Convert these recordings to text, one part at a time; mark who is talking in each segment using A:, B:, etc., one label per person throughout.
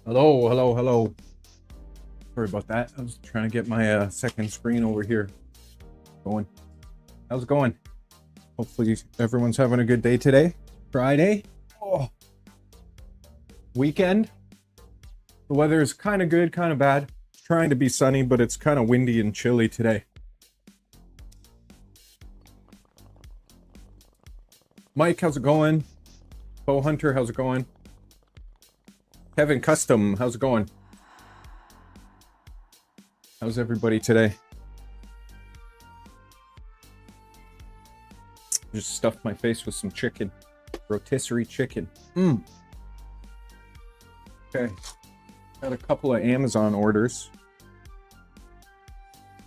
A: Hello, hello, hello. Sorry about that. I was trying to get my second screen over here going. How's it going? Hopefully everyone's having a good day today. Friday. Oh. Weekend. The weather is kind of good, kind of bad. It's trying to be sunny, but it's kind of windy and chilly today. Mike, how's it going? Bo Hunter, how's it going? Kevin Custom, how's it going? How's everybody today? Just stuffed my face with some chicken. Rotisserie chicken. Okay. Got a couple of Amazon orders.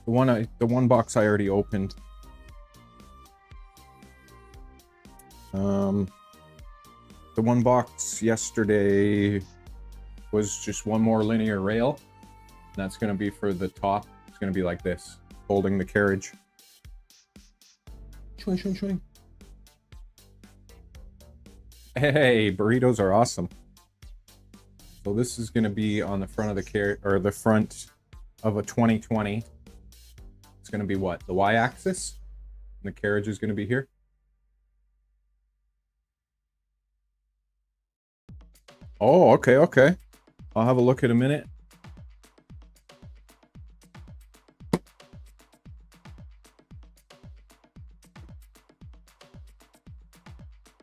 A: The one box I already opened. The one box yesterday was just one more linear rail. And that's going to be for the top. It's going to be like this, holding the carriage. Shwing, shwing, shwing. Hey, burritos are awesome. So this is going to be on the front of the carriage, or the front of a 2020. It's going to be what? The Y-axis? And the carriage is going to be here. Oh, okay, okay. I'll have a look in a minute.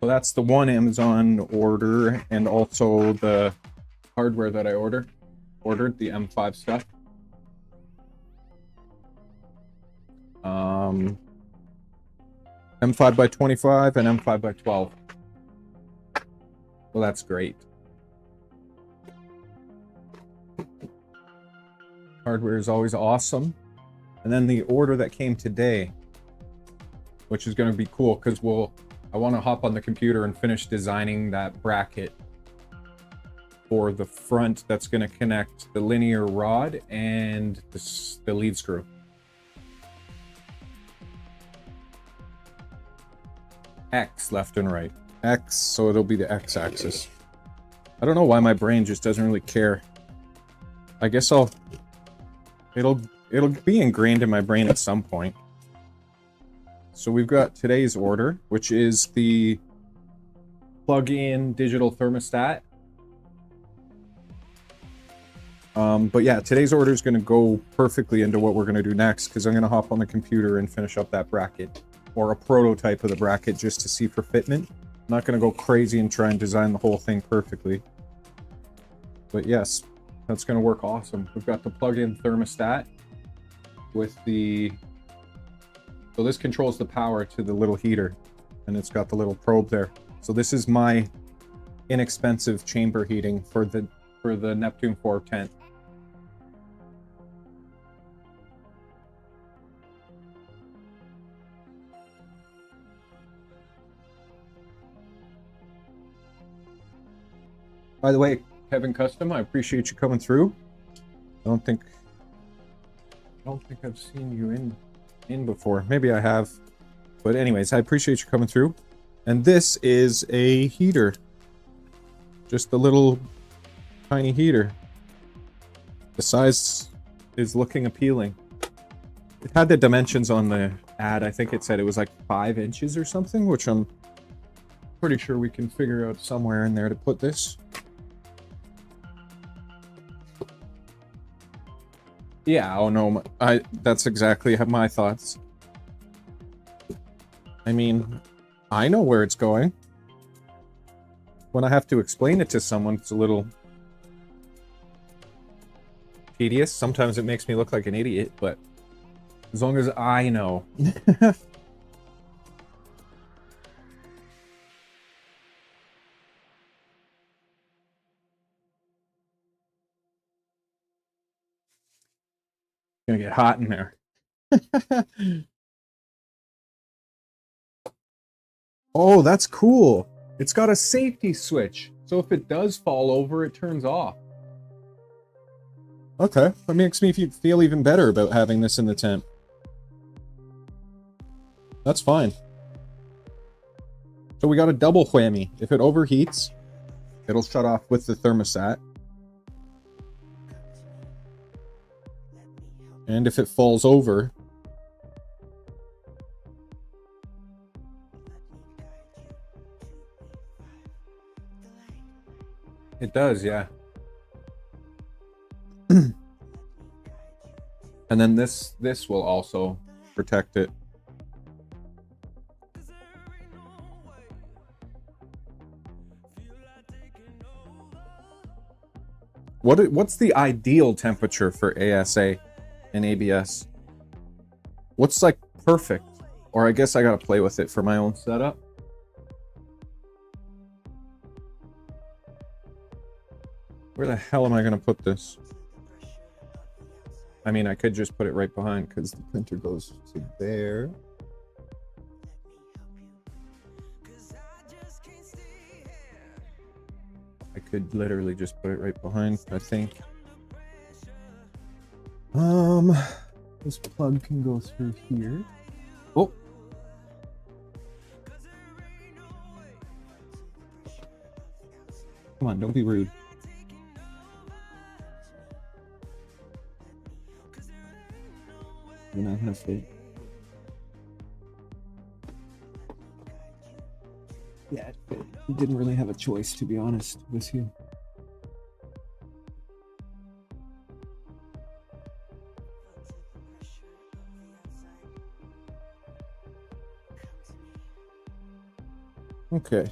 A: So that's the one Amazon order, and also the hardware that I ordered the M5 stuff. M5 by 25 and M5 by 12. Well, that's great. Hardware is always awesome. And then the order that came today, which is going to be cool because I want to hop on the computer and finish designing that bracket for the front that's going to connect the linear rod and the lead screw. X left and right. X, so it'll be the X axis. I don't know why my brain just doesn't really care. I guess it'll be ingrained in my brain at some point. So we've got today's order, which is the plug-in digital thermostat. But yeah, today's order is going to go perfectly into what we're going to do next, because I'm going to hop on the computer and finish up that bracket, or a prototype of the bracket, just to see for fitment. I'm not going to go crazy and try and design the whole thing perfectly. But yes, that's going to work awesome. We've got the plug-in thermostat with the... So this controls the power to the little heater, and it's got the little probe there. So this is my inexpensive chamber heating for the Neptune 410. By the way, Kevin Custom, I appreciate you coming through. I don't think I've seen you in before. Maybe I have. But anyways, I appreciate you coming through. And this is a heater. Just a little tiny heater. The size is looking appealing. It had the dimensions on the ad. I think it said it was like 5 inches or something, which I'm pretty sure we can figure out somewhere in there to put this. Yeah, oh no, that's exactly my thoughts. I mean, I know where it's going. When I have to explain it to someone, it's a little tedious. Sometimes it makes me look like an idiot, but as long as I know. Gonna get hot in there. Oh, that's cool. It's got a safety switch, so if it does fall over, it turns off. Okay, that makes me feel even better about having this in the tent. That's fine. So we got a double whammy. If it overheats, it'll shut off with the thermostat. And if it falls over, it does, yeah. And then this will also protect it. What's the ideal temperature for ASA and ABS? What's like perfect? Or I guess I gotta play with it for my own setup. Where the hell am I gonna put this? I mean, I could just put it right behind because the printer goes to there. I could literally just put it right behind, I think. This plug can go through here. Oh. Come on, don't be rude. You're not gonna fit. Yeah, it fit. You didn't really have a choice, to be honest with you. Okay.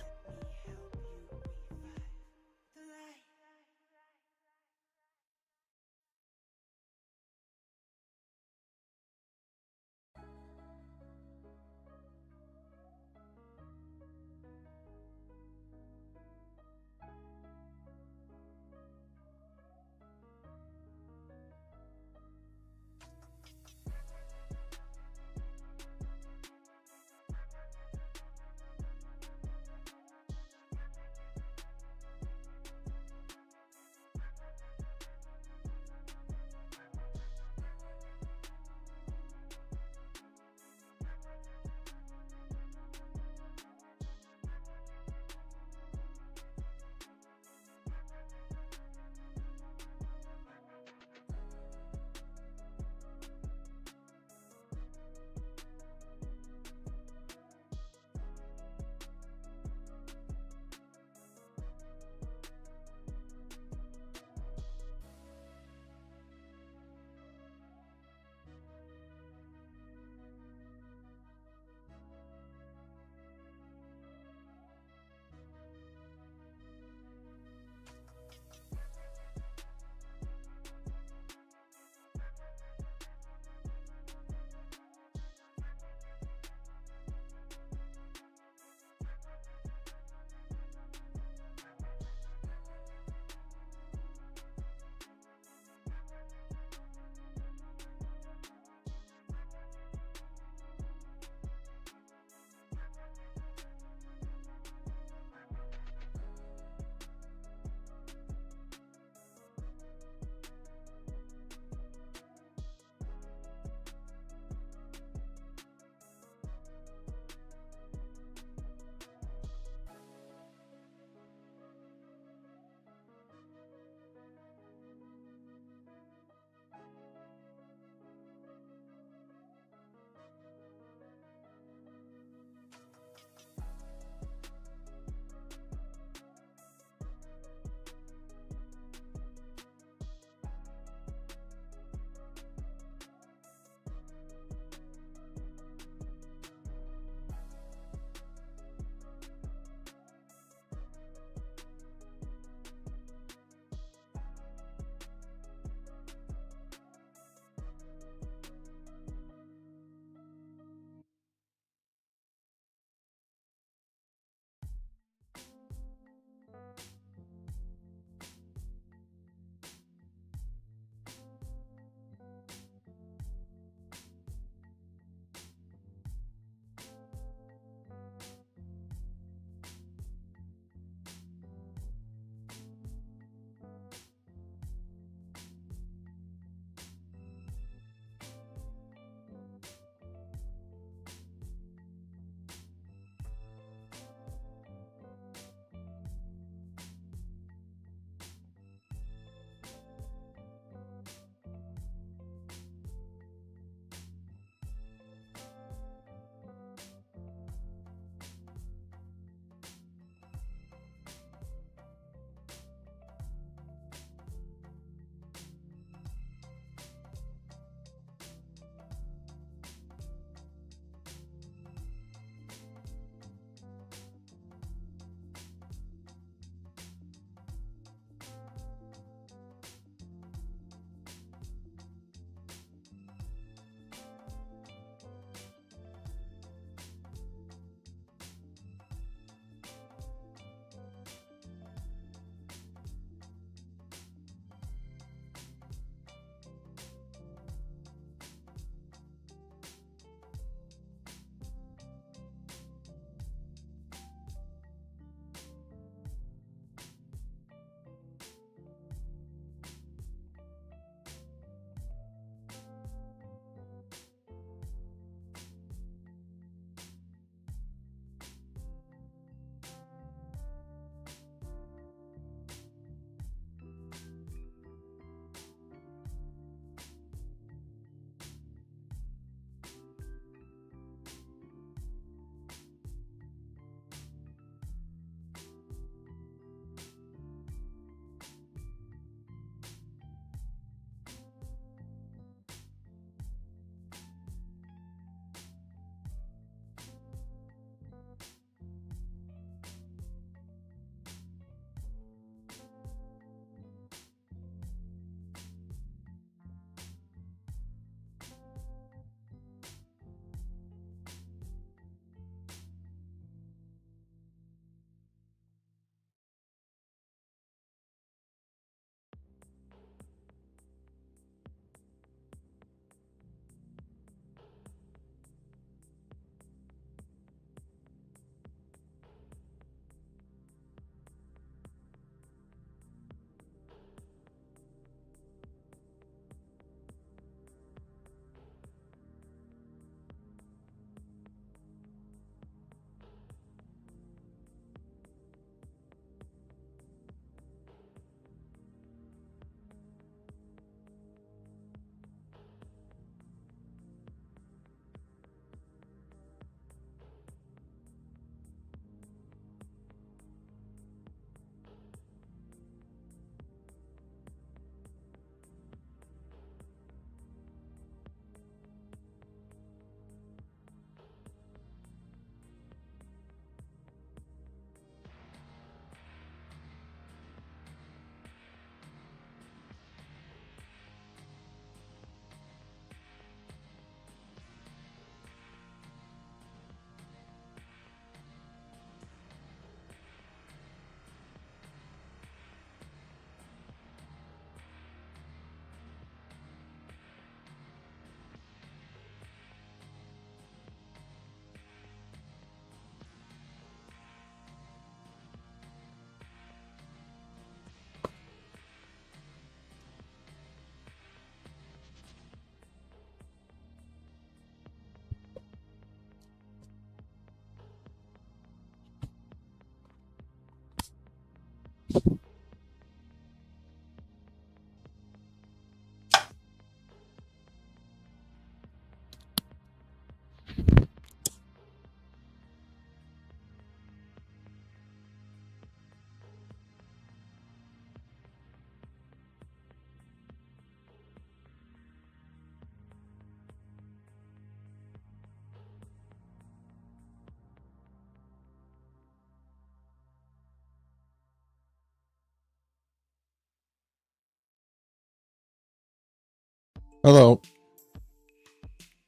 A: Hello.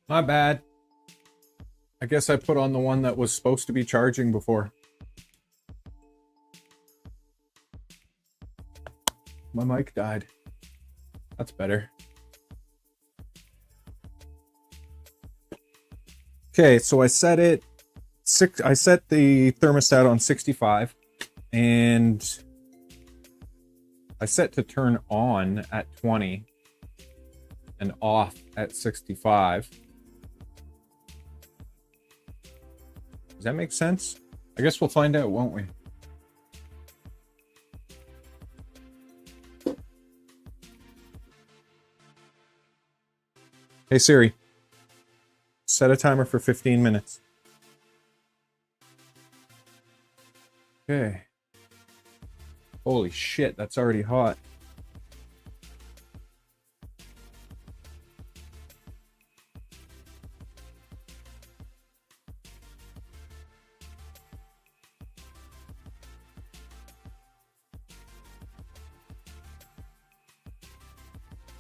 A: My bad. I guess I put on the one that was supposed to be charging before. My mic died. That's better. Okay, so I set the thermostat on 65 and I set to turn on at 20 and off at 65. Does that make sense? I guess we'll find out, won't we? Hey Siri, set a timer for 15 minutes. Okay. Holy shit, that's already hot.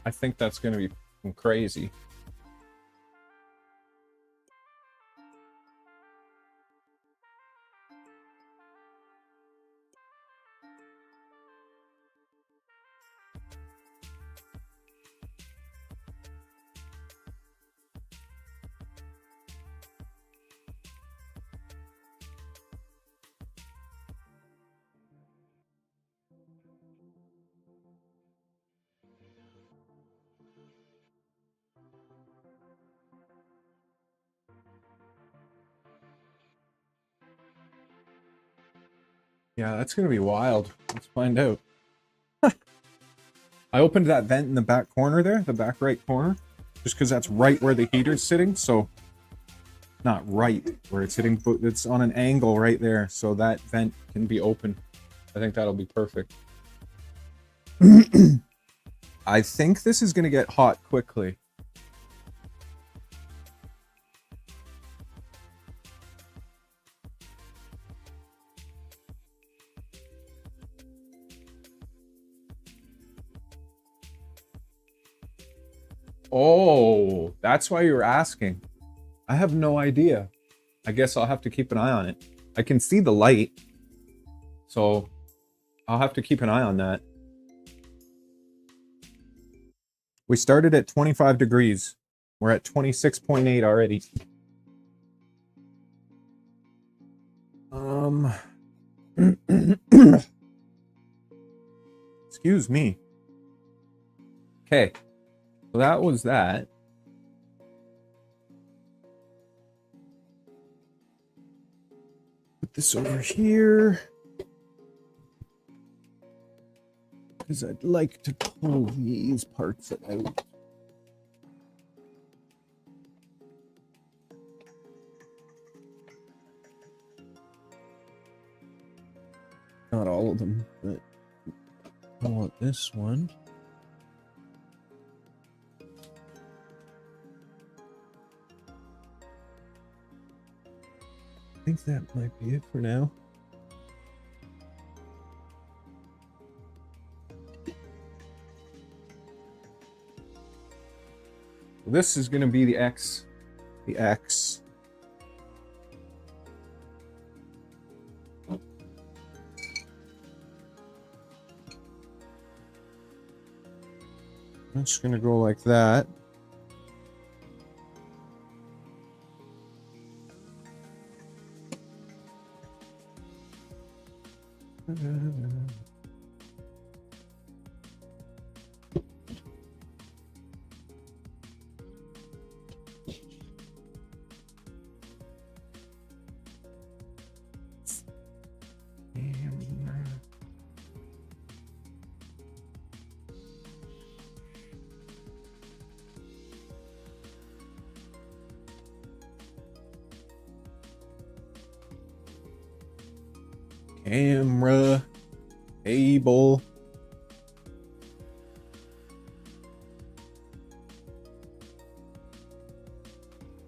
A: I think that's going to be crazy. Yeah, that's going to be wild. Let's find out. I opened that vent in the back corner there, the back right corner, just because that's right where the heater's sitting. So, not right where it's sitting, but it's on an angle right there. So that vent can be open. I think that'll be perfect. I think this is going to get hot quickly. Oh, that's why you were asking. I have no idea. I guess I'll have to keep an eye on it. I can see the light, so I'll have to keep an eye on that. We started at 25 degrees. We're at 26.8 already. Excuse me. Okay. So that was that. Put this over here. Because I'd like to pull these parts out. Not all of them, but I want this one. I think that might be it for now. This is going to be the X. The X. I'm just going to go like that. Camera, table.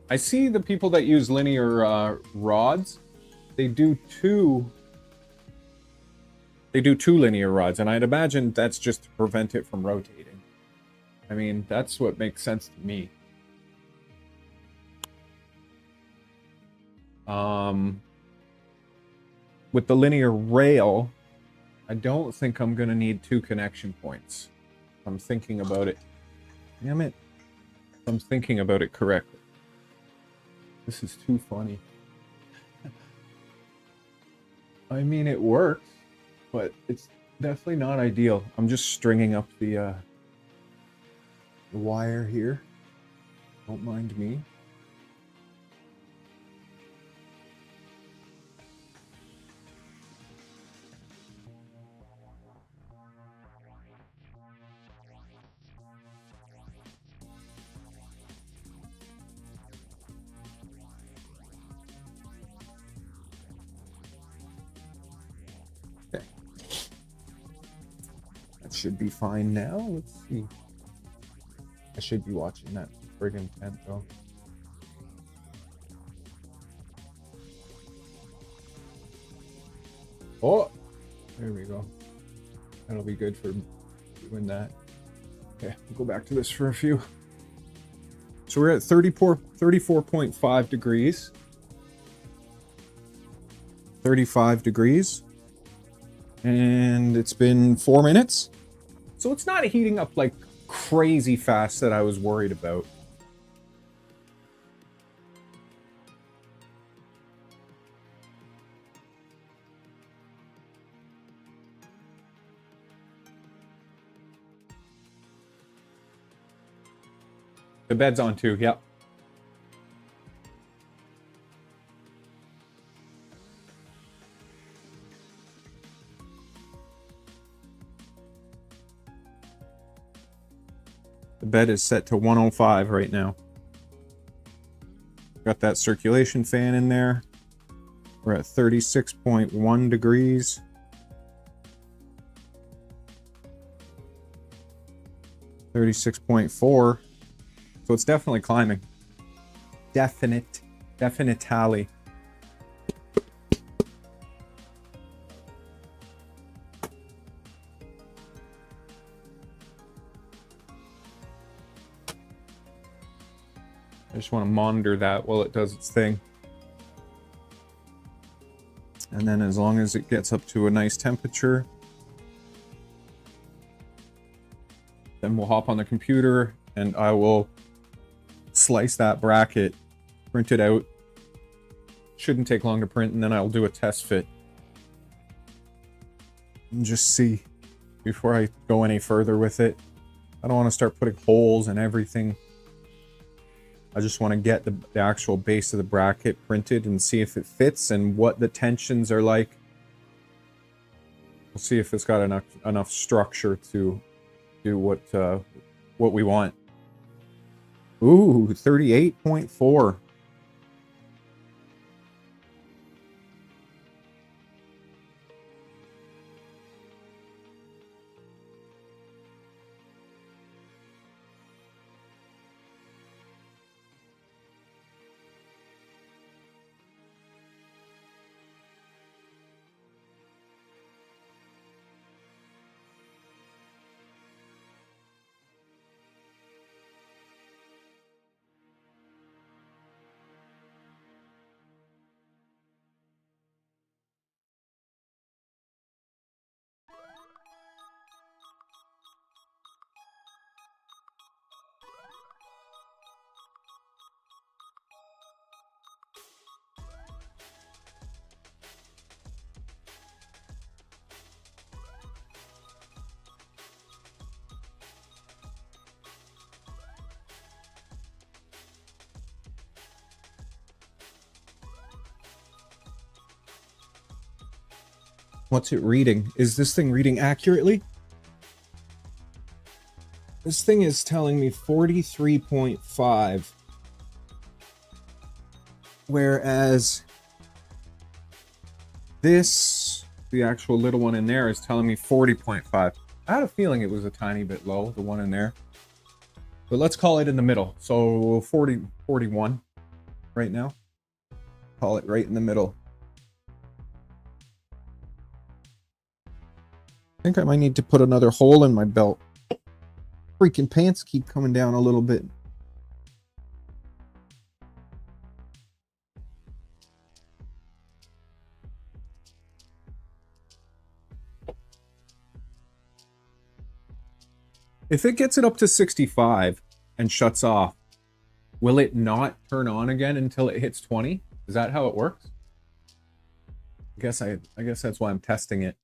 A: I see the people that use linear rods. They do two linear rods, and I'd imagine that's just to prevent it from rotating. I mean, that's what makes sense to me. With the linear rail, I don't think I'm going to need 2 connection points. I'm thinking about it. Damn it. I'm thinking about it correctly. This is too funny. I mean, it works, but it's definitely not ideal. I'm just stringing up the wire here. Don't mind me. Okay. That should be fine now. Let's see. I should be watching that friggin' tent though. Oh, there we go. That'll be good for doing that. Okay, we'll go back to this for a few. So we're at 34.5 degrees. 35 degrees. And it's been 4 minutes. So it's not heating up like crazy fast that I was worried about. The bed's on too, yep. The bed is set to 105 right now. Got that circulation fan in there. We're at 36.1 degrees. .4. So it's definitely climbing. Definitely. I just want to monitor that while it does its thing. And then as long as it gets up to a nice temperature, then we'll hop on the computer and I will slice that bracket, print it out. Shouldn't take long to print, and then I'll do a test fit. And just see before I go any further with it. I don't want to start putting holes and everything. I just want to get the actual base of the bracket printed and see if it fits and what the tensions are like. We'll see if it's got enough structure to do what we want. Ooh, 38.4. What's it reading? Is this thing reading accurately? This thing is telling me 43.5. Whereas this, the actual little one in there, is telling me 40.5. I had a feeling it was a tiny bit low, the one in there. But let's call it in the middle. So 41 right now. Call it right in the middle. I think I might need to put another hole in my belt. freaking pants keep coming down a little bit. If it gets it up to 65 and shuts off, will it not turn on again until it hits 20? Is that how it works? I guess that's why I'm testing it.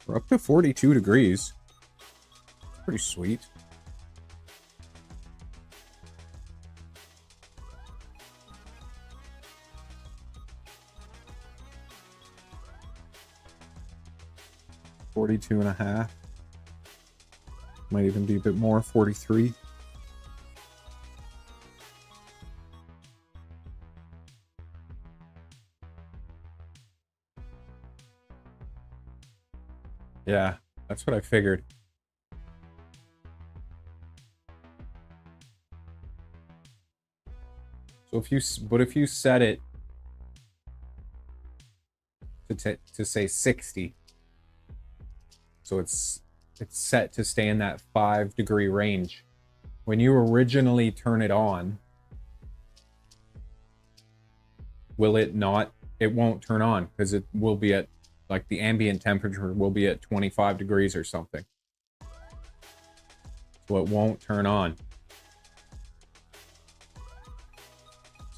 A: We're up to 42 degrees. Pretty sweet. $42.5. Might even be a bit more, 43. Yeah, that's what I figured. So if you set it to say 60, so it's set to stay in that 5-degree range. When you originally turn it on, will it not? It won't turn on because it will be at, like, the ambient temperature will be at 25 degrees or something. So it won't turn on.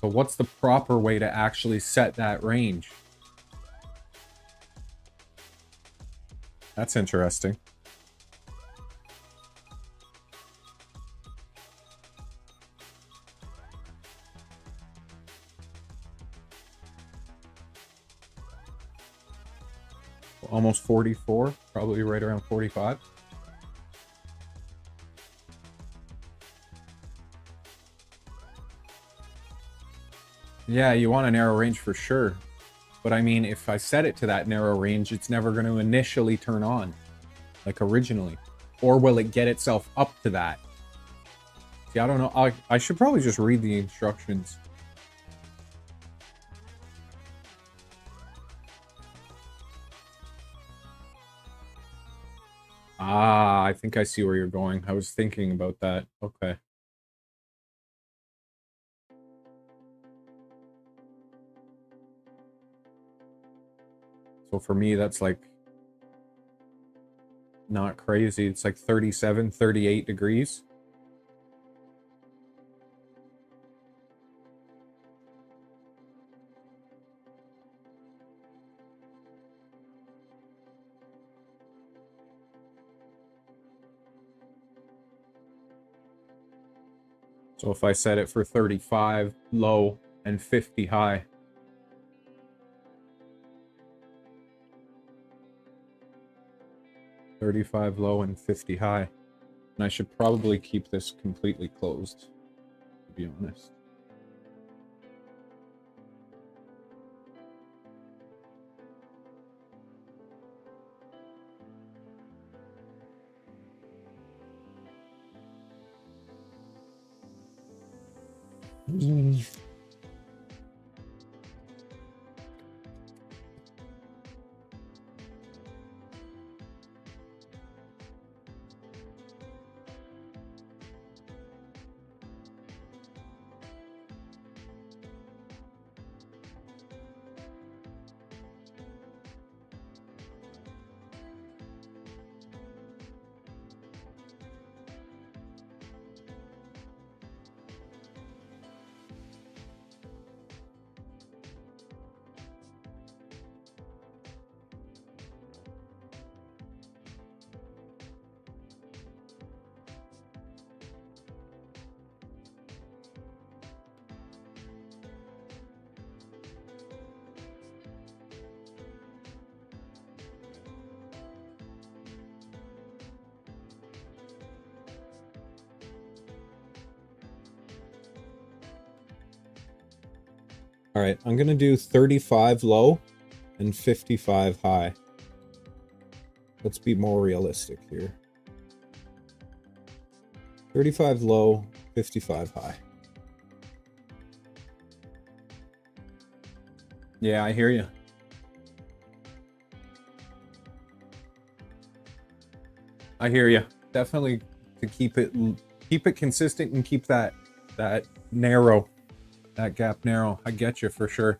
A: So what's the proper way to actually set that range? That's interesting. Almost 44, probably right around 45. Yeah, you want a narrow range for sure. But I mean, if I set it to that narrow range, it's never going to initially turn on, like originally. Or will it get itself up to that? See, I don't know. I should probably just read the instructions. Ah, I think I see where you're going. I was thinking about that. Okay. So for me, that's like not crazy. It's like 37, 38 degrees. So if I set it for 35 low and 50 high. $35 low and 50 high. And I should probably keep this completely closed, to be honest. All right, I'm gonna do 35 low and 55 high. Let's be more realistic here. 35 low, 55 high. Yeah, I hear you. I hear you. Definitely to keep it consistent and keep that narrow, that gap narrow. I get you for sure.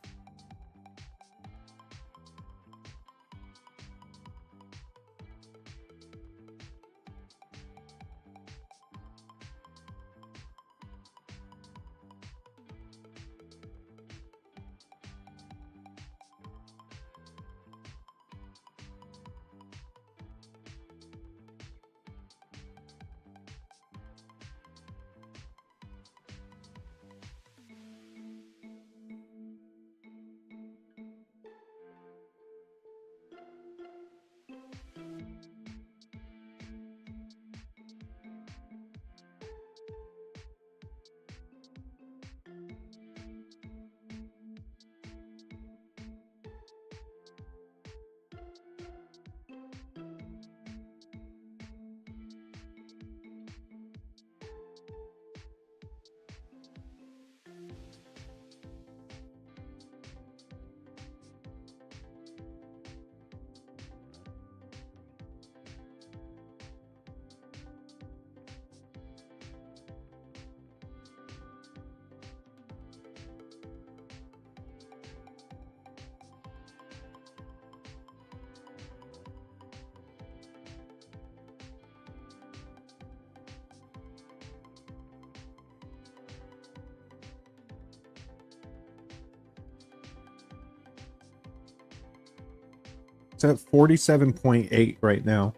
A: It's at 47.8 right now.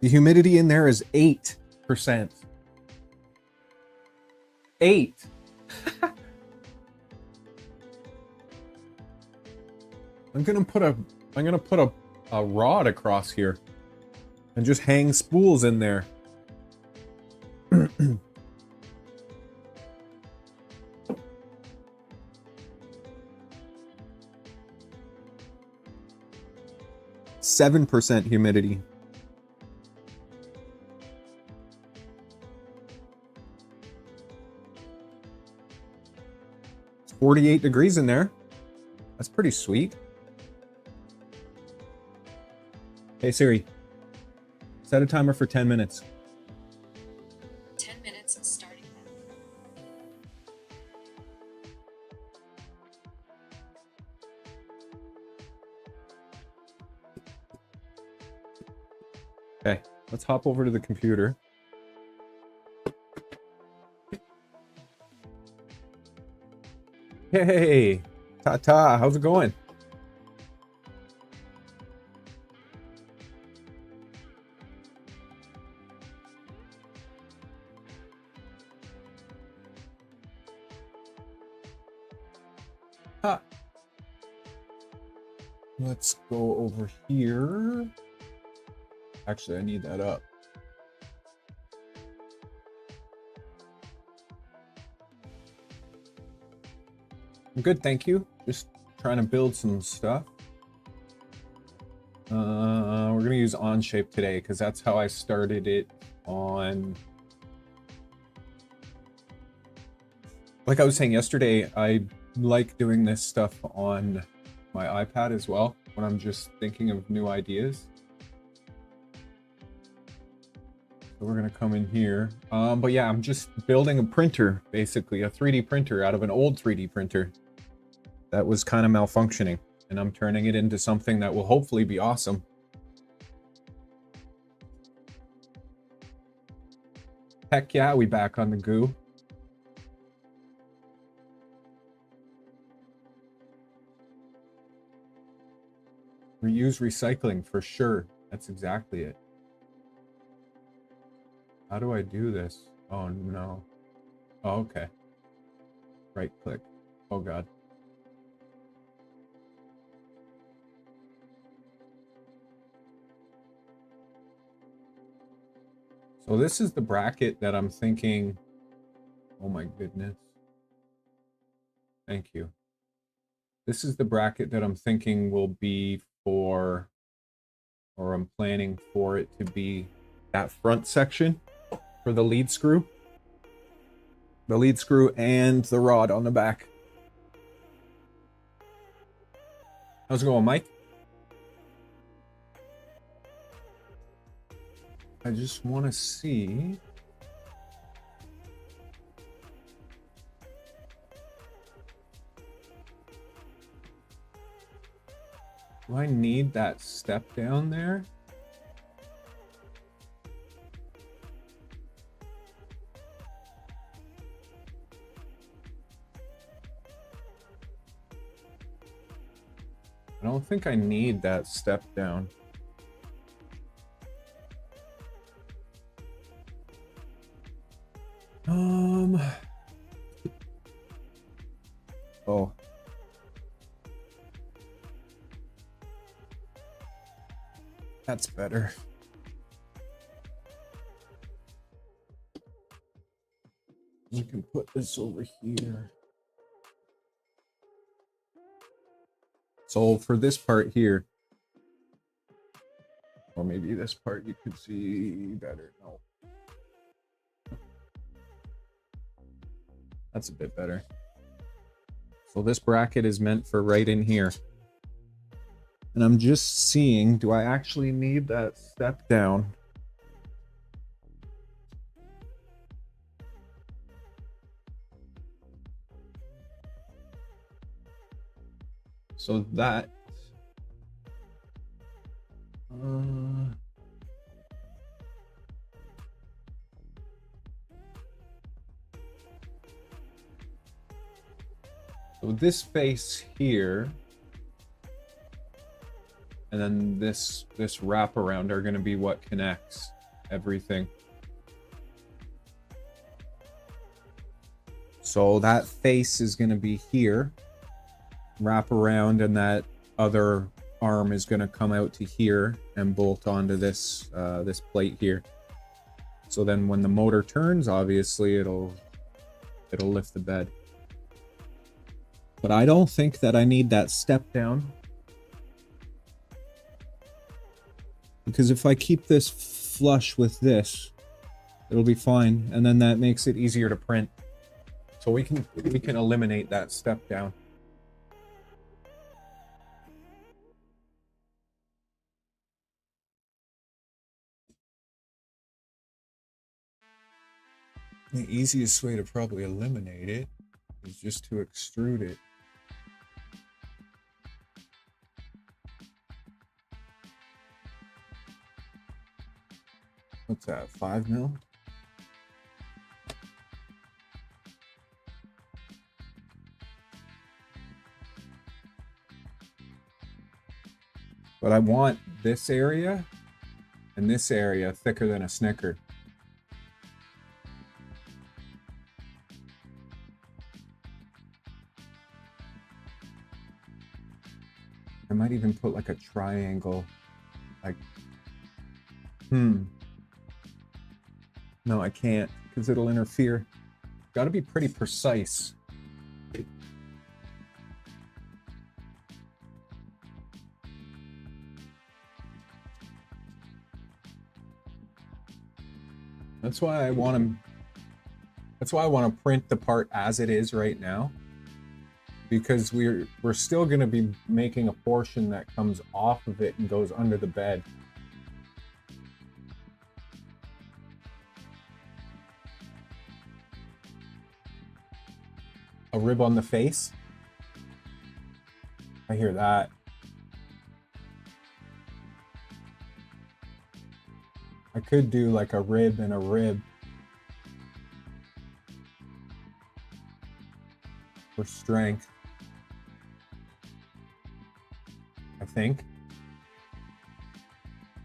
A: The humidity in there is 8%. 8. I'm gonna put a rod across here and just hang spools in there. 7% humidity. It's 48 degrees in there. That's pretty sweet. Hey Siri, set a timer for 10 minutes.
B: 10 minutes starting now.
A: Okay, let's hop over to the computer. Hey, ta-ta, how's it going? Ha. Let's go over here. Actually, I need that up. I'm good, thank you. Just trying to build some stuff. We're gonna use Onshape today because that's how I started it on. Like I was saying yesterday, I like doing this stuff on my iPad as well when I'm just thinking of new ideas. So we're gonna come in here. But yeah, I'm just building a printer, basically a 3D printer out of an old 3D printer that was kind of malfunctioning, and I'm turning it into something that will hopefully be awesome. Heck yeah, we back on the Goo. Reuse recycling for sure. That's exactly it. How do I do this? Oh no. Oh, okay. Right click. Oh god. So this is the bracket that I'm thinking. Oh my goodness. Thank you. This is the bracket that I'm thinking will be for, or I'm planning for it to be that front section. for the lead screw. The lead screw and the rod on the back. How's it going, Mike? I just want to see. Do I need that step down there? I don't think I need that step down. Oh. That's better. You can put this over here. So for this part here, or maybe this part you could see better. No. That's a bit better. So this bracket is meant for right in here. And I'm just seeing, do I actually need that step down? So that... So this face here, and then this wraparound are going to be what connects everything. So that face is going to be here, wrap around, and that other arm is going to come out to here and bolt onto this this plate here. So then when the motor turns, obviously it'll lift the bed. But I don't think that I need that step down. Because if I keep this flush with this, it'll be fine. And then that makes it easier to print. So we can eliminate that step down. The easiest way to probably eliminate it is just to extrude it. What's that, 5 mil? But I want this area and this area thicker than a Snicker. I might even put like a triangle, like, No, I can't, because it'll interfere. Got to be pretty precise. That's why I want to. That's why I want to print the part as it is right now, because we're still going to be making a portion that comes off of it and goes under the bed. A rib on the face? I hear that. I could do like a rib and a rib. For strength. I think.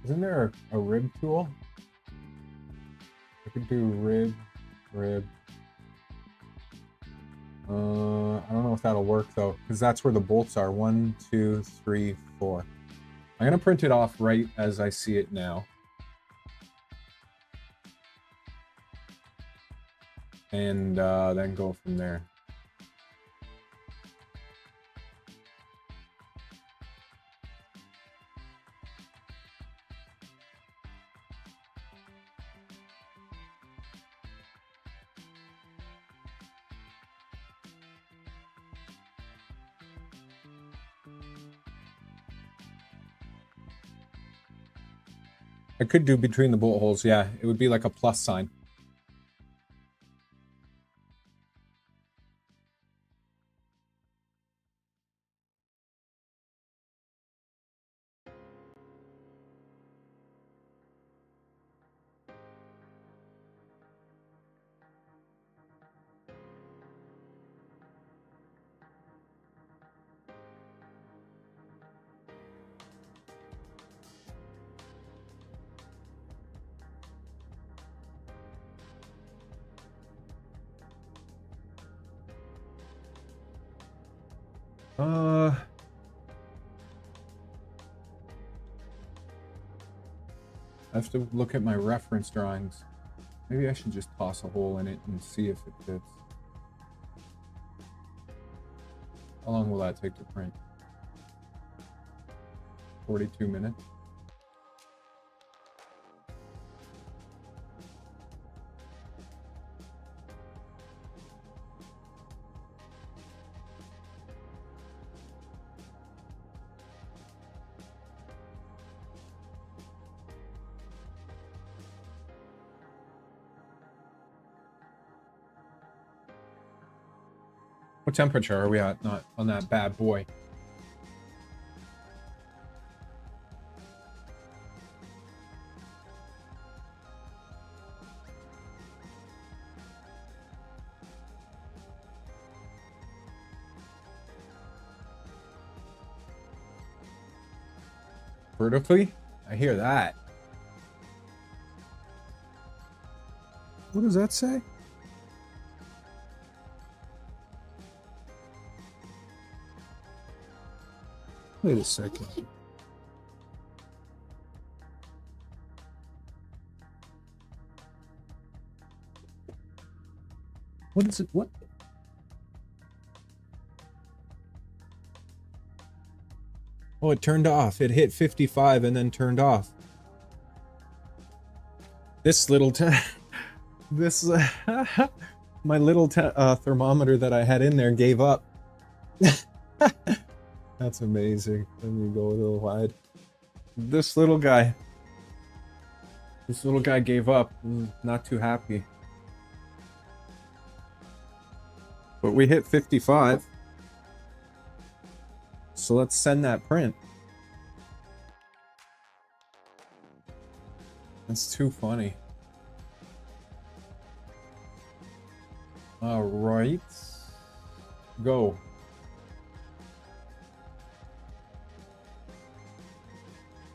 A: Isn't there a rib tool? I could do rib, rib. I don't know if that'll work though, because that's where the bolts are. 1, 2, 3, 4. I'm gonna print it off right as I see it now. And then go from there. I could do between the bolt holes, yeah. It would be like a plus sign. I have to look at my reference drawings. Maybe I should just toss a hole in it and see if it fits. How long will that take to print? 42 minutes. What temperature are we at? Not on that bad boy. Vertically? I hear that. What does that say? Wait a second. What is it? What? Oh, it turned off. It hit 55 and then turned off. This little my little thermometer that I had in there gave up. That's amazing. Let me go a little wide. This little guy gave up. Not too happy. But we hit 55. So let's send that print. That's too funny. All right. Go.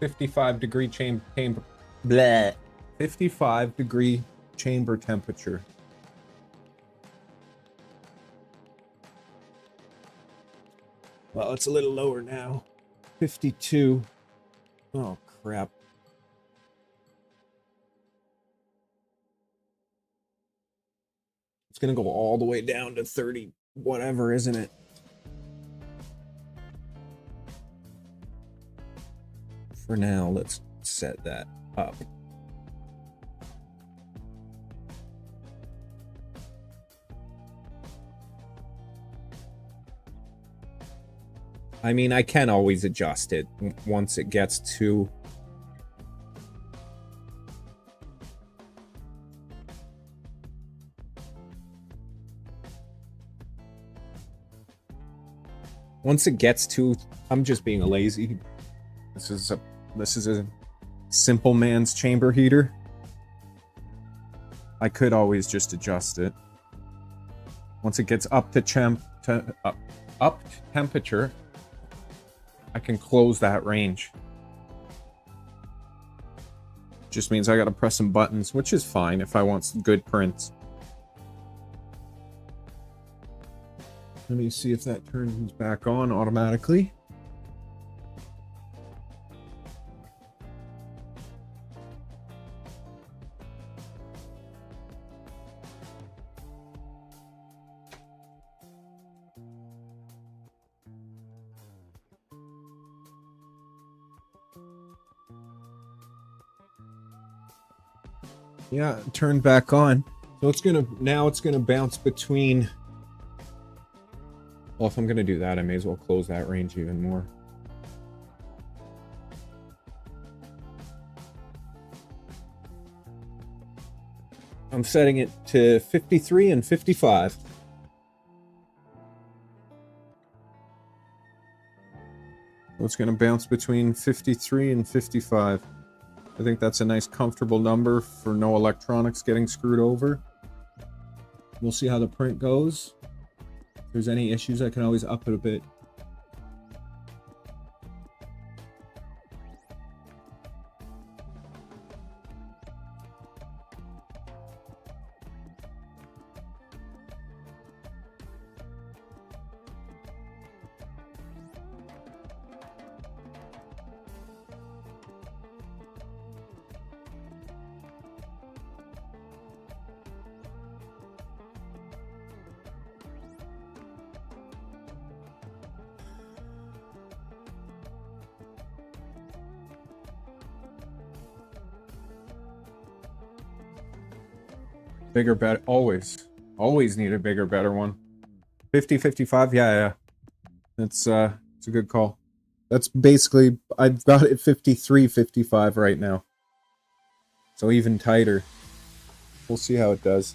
A: $55-degree chamber. Bleh. 55-degree chamber temperature. Well, it's a little lower now. 52. Oh, crap. It's going to go all the way down to 30 whatever, isn't it? For now, let's set that up. I mean, I can always adjust it once it gets to... Once it gets to... I'm just being a lazy. This is a simple man's chamber heater. I could always just adjust it. Once it gets up to temperature, I can close that range. Just means I gotta press some buttons, which is fine if I want some good prints. Let me see if that turns back on automatically. Yeah, turned back on. So it's gonna bounce between. Well, if I'm gonna do that, I may as well close that range even more. I'm setting it to 53 and 55. So it's going to bounce between 53 and 55. I think that's a nice comfortable number for no electronics getting screwed over. We'll see how the print goes. If there's any issues, I can always up it a bit. Bigger, better, always. Always need a bigger, better one. 50, 55, yeah. It's a good call. That's basically, I've got it 53, 55 right now. So even tighter. We'll see how it does.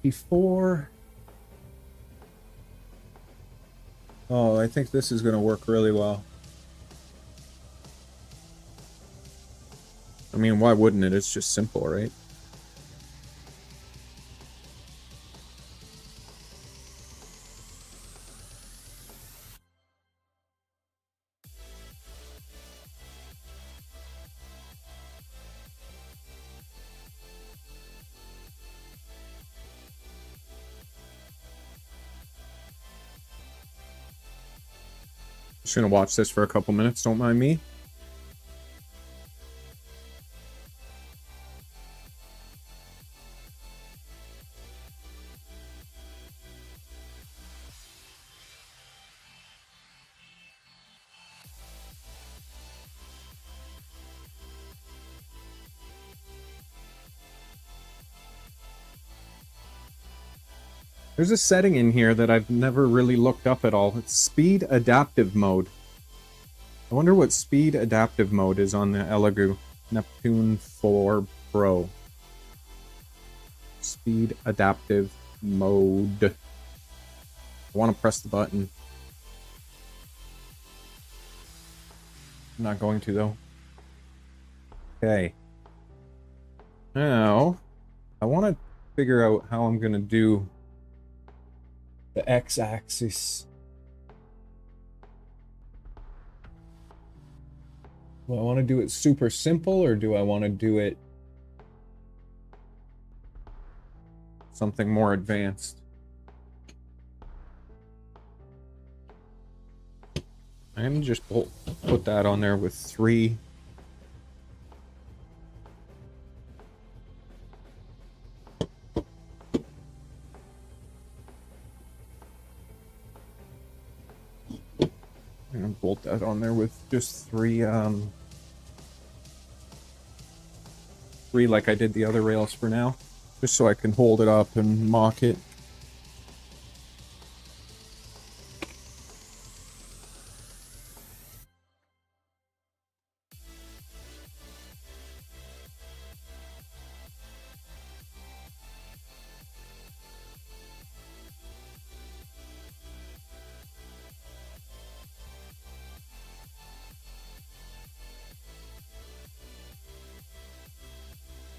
A: Before... Oh, I think this is going to work really well. I mean, why wouldn't it? It's just simple, right? Just gonna watch this for a couple minutes, don't mind me. There's a setting in here that I've never really looked up at all. It's speed adaptive mode. I wonder what speed adaptive mode is on the Elegoo Neptune 4 Pro. Speed adaptive mode. I want to press the button. I'm not going to though. Okay. Now, I want to figure out how I'm going to do the x-axis. Do I want to do it super simple, or do I want to do it something more advanced? I'm going to just put that on there with 3. I'm going to bolt that on there with just 3, 3 like I did the other rails for now. Just so I can hold it up and mock it.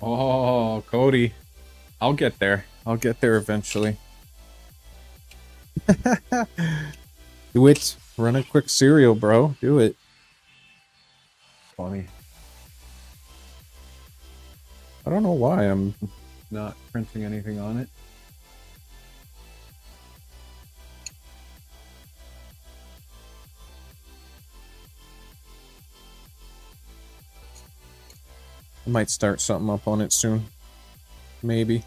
A: Oh, Cody. I'll get there. I'll get there eventually. Do it. Run a quick serial, bro. Do it. Funny. I don't know why I'm not printing anything on it. Might start something up on it soon. Maybe.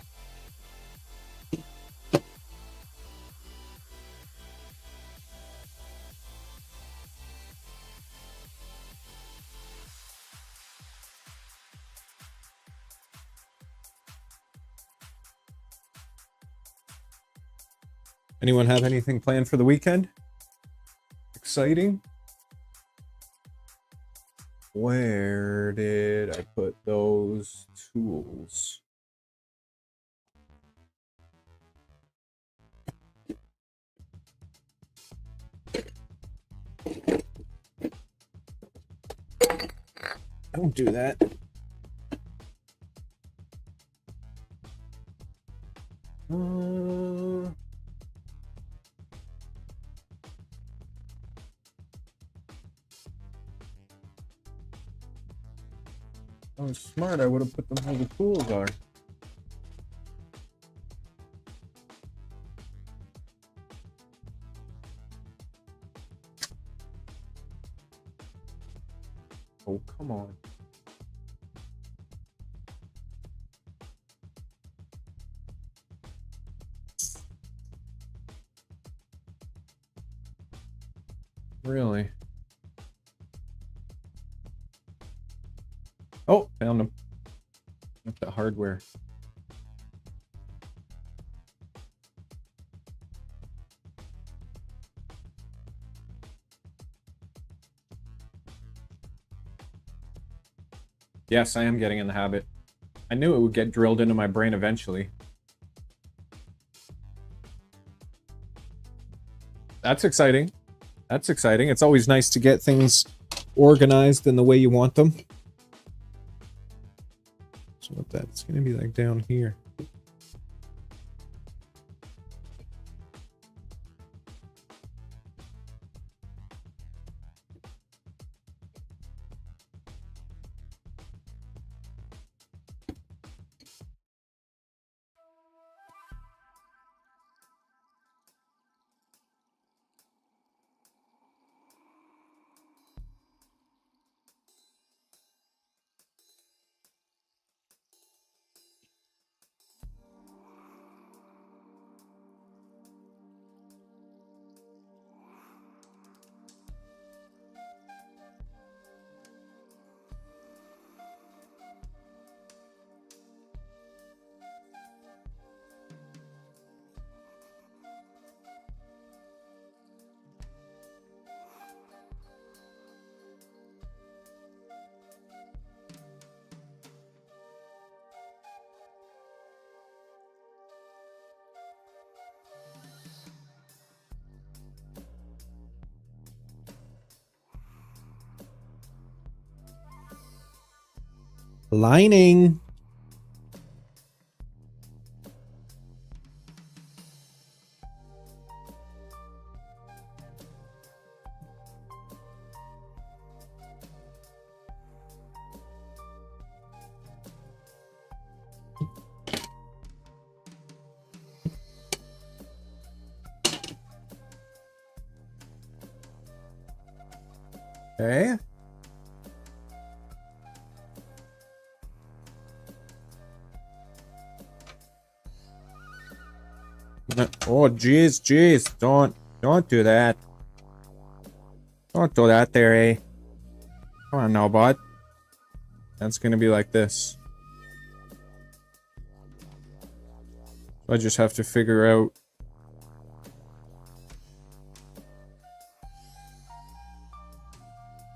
A: Anyone have anything planned for the weekend? Exciting? Where did I put those tools? Don't do that. I was smart, I would have put them where the tools are. Oh, come on. Really? Oh, found them. That's the hardware. Yes, I am getting in the habit. I knew it would get drilled into my brain eventually. That's exciting. That's exciting. It's always nice to get things organized in the way you want them. So what that's going to be like down here. Lining. Okay. Oh, jeez. Don't do that. Don't do that there, eh? Come on now, bud. That's gonna be like this. I just have to figure out.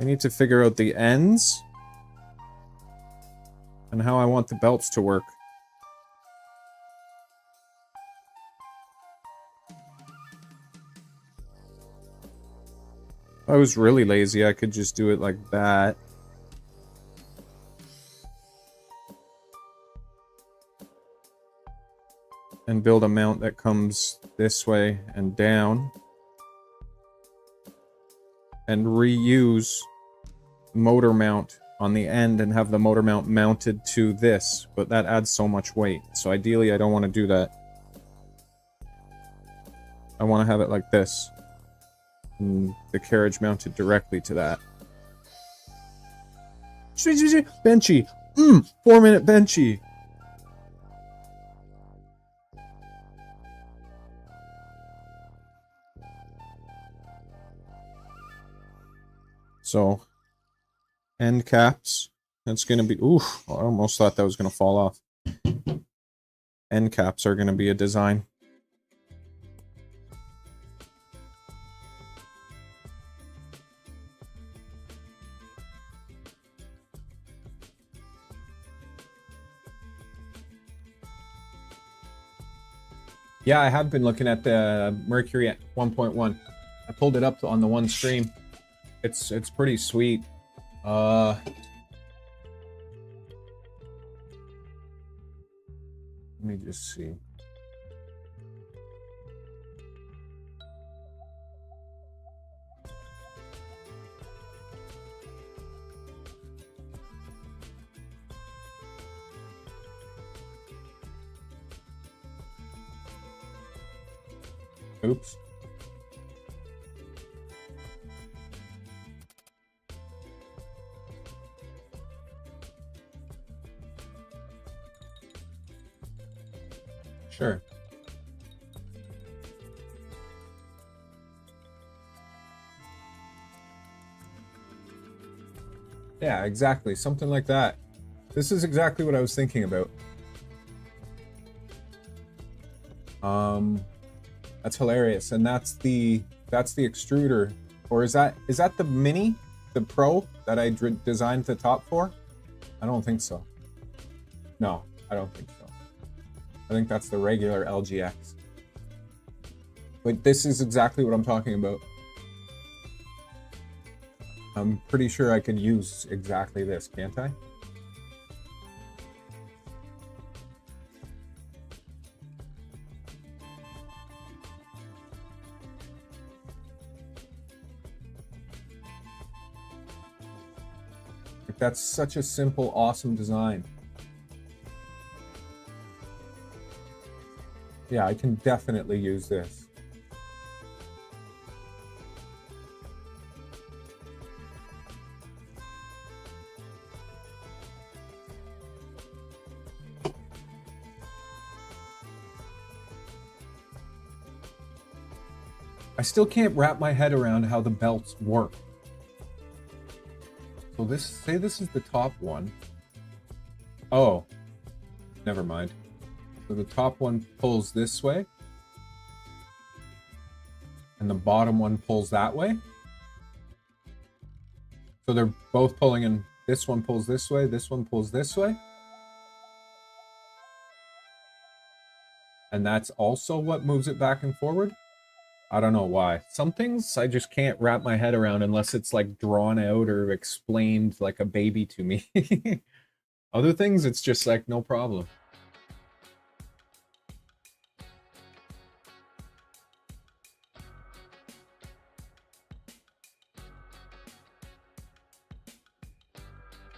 A: I need to figure out the ends and how I want the belts to work. If I was really lazy, I could just do it like that. And build a mount that comes this way and down. And reuse motor mount on the end and have the motor mount mounted to this. But that adds so much weight. So ideally, I don't want to do that. I want to have it like this. And the carriage mounted directly to that. Benchy! 4-minute benchy. So, end caps. That's going to be... Oof, I almost thought that was going to fall off. End caps are going to be a design. Yeah, I have been looking at the Mercury at 1.1. I pulled it up on the one stream. It's pretty sweet. Let me just see. Oops. Sure. Yeah, exactly. Something like that. This is exactly what I was thinking about. That's hilarious. And that's the extruder. Or is that the mini, the pro that I designed the top for? I don't think so. No, I don't think so. I think that's the regular LGX. But this is exactly what I'm talking about. I'm pretty sure I could use exactly this, can't I? Like, that's such a simple, awesome design. Yeah, I can definitely use this. I still can't wrap my head around how the belts work. So say this is the top one. Oh, never mind. So the top one pulls this way. And the bottom one pulls that way. So they're both pulling in. This one pulls this way, this one pulls this way. And that's also what moves it back and forward. I don't know why. Some things I just can't wrap my head around unless it's like drawn out or explained like a baby to me. Other things, it's just like no problem.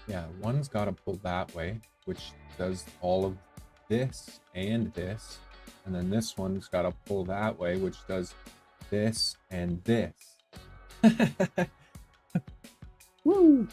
A: Yeah, one's got to pull that way, which does all of this and this. And then this one's got to pull that way, which does this and this. Woo!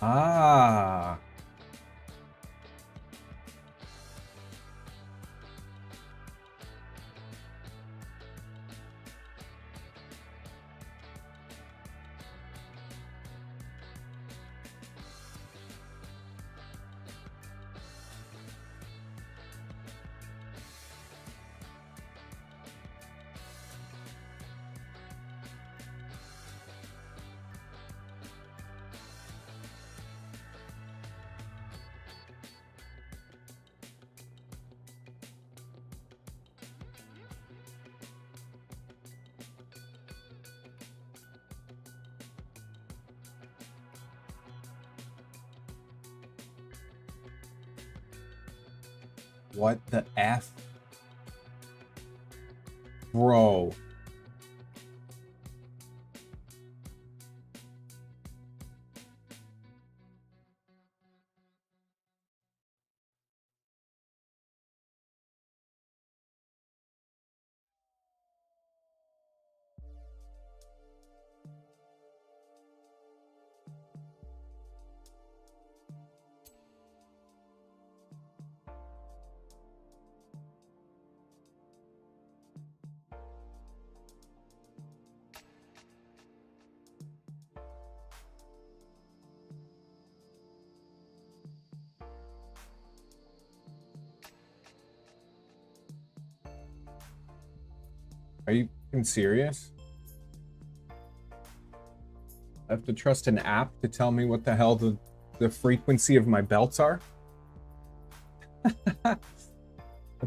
A: Ah. What the F? Bro. Are you fucking serious? I have to trust an app to tell me what the hell the frequency of my belts are? That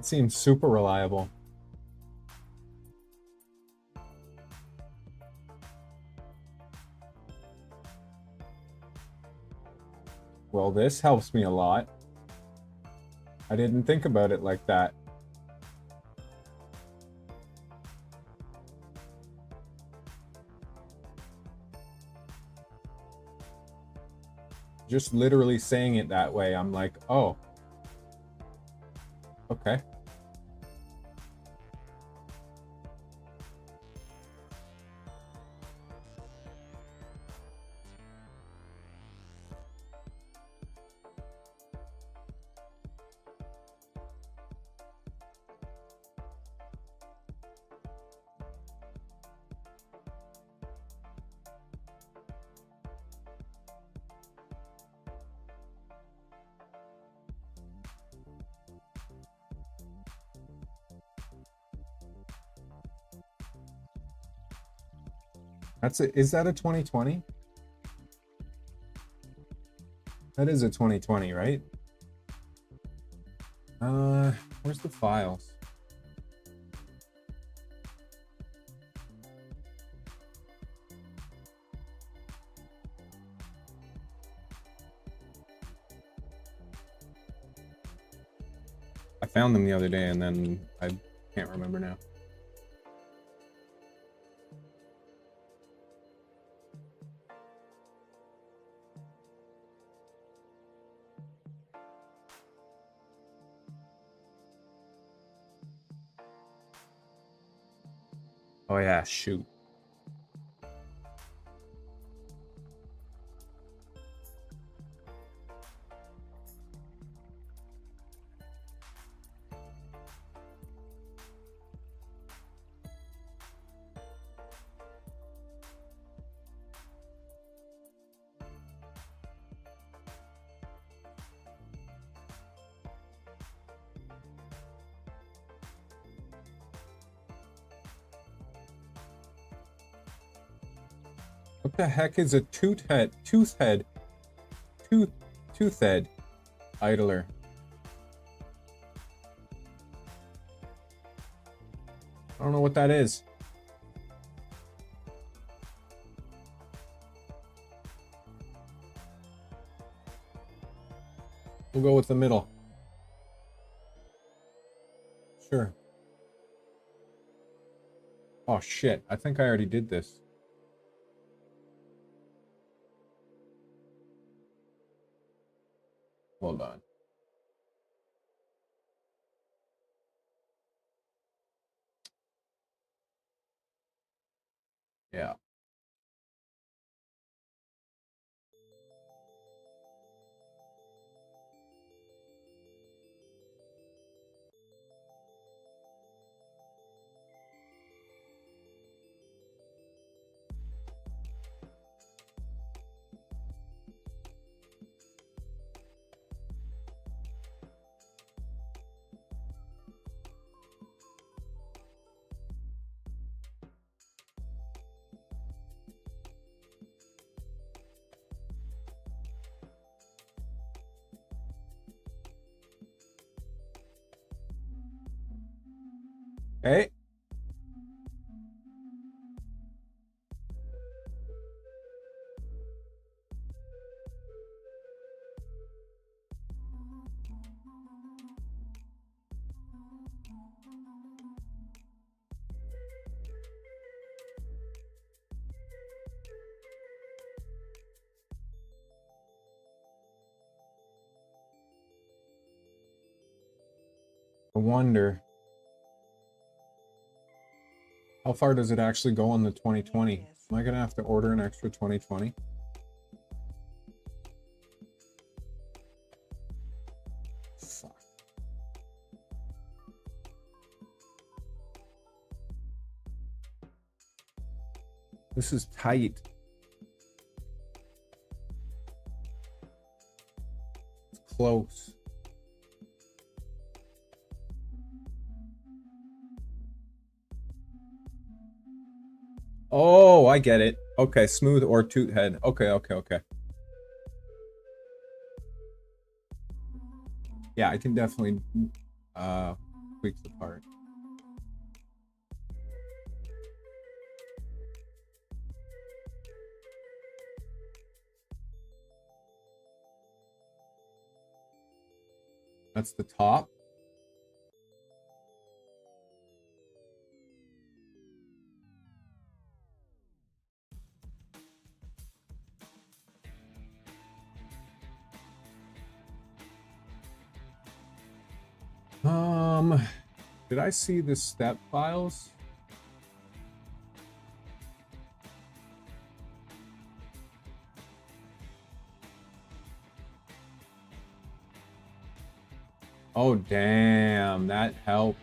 A: seems super reliable. Well, this helps me a lot. I didn't think about it like that. Just literally saying it that way, I'm like, oh. Okay. That's it. Is that a 2020? That is a 2020, right? Where's the files? I found them the other day and then I can't remember now. Oh yeah, shoot. What the heck is a tooth-head idler? I don't know what that is. We'll go with the middle. Sure. Oh shit, I think I already did this. Hold on. Yeah. Hey. wonder, how far does it actually go on the 2020? Am I gonna have to order an extra 2020? Fuck. This is tight. It's close. Oh, I get it. Okay, smooth or toot head. Okay, okay, okay. Yeah, I can definitely tweak the part. That's the top. Did I see the step files? Oh, damn, that helps.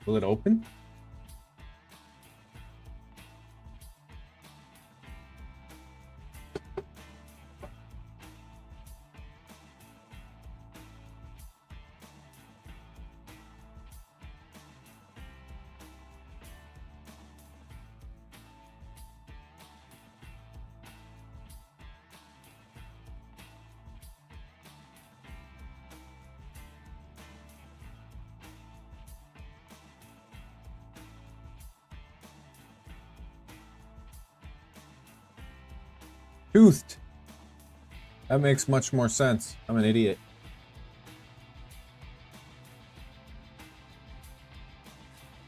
A: Will it open? Toothed. That makes much more sense. I'm an idiot.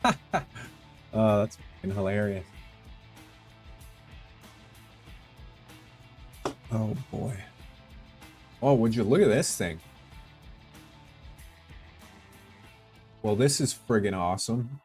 A: That's fucking hilarious. Oh boy. Oh, would you look at this thing? Well, this is friggin' awesome.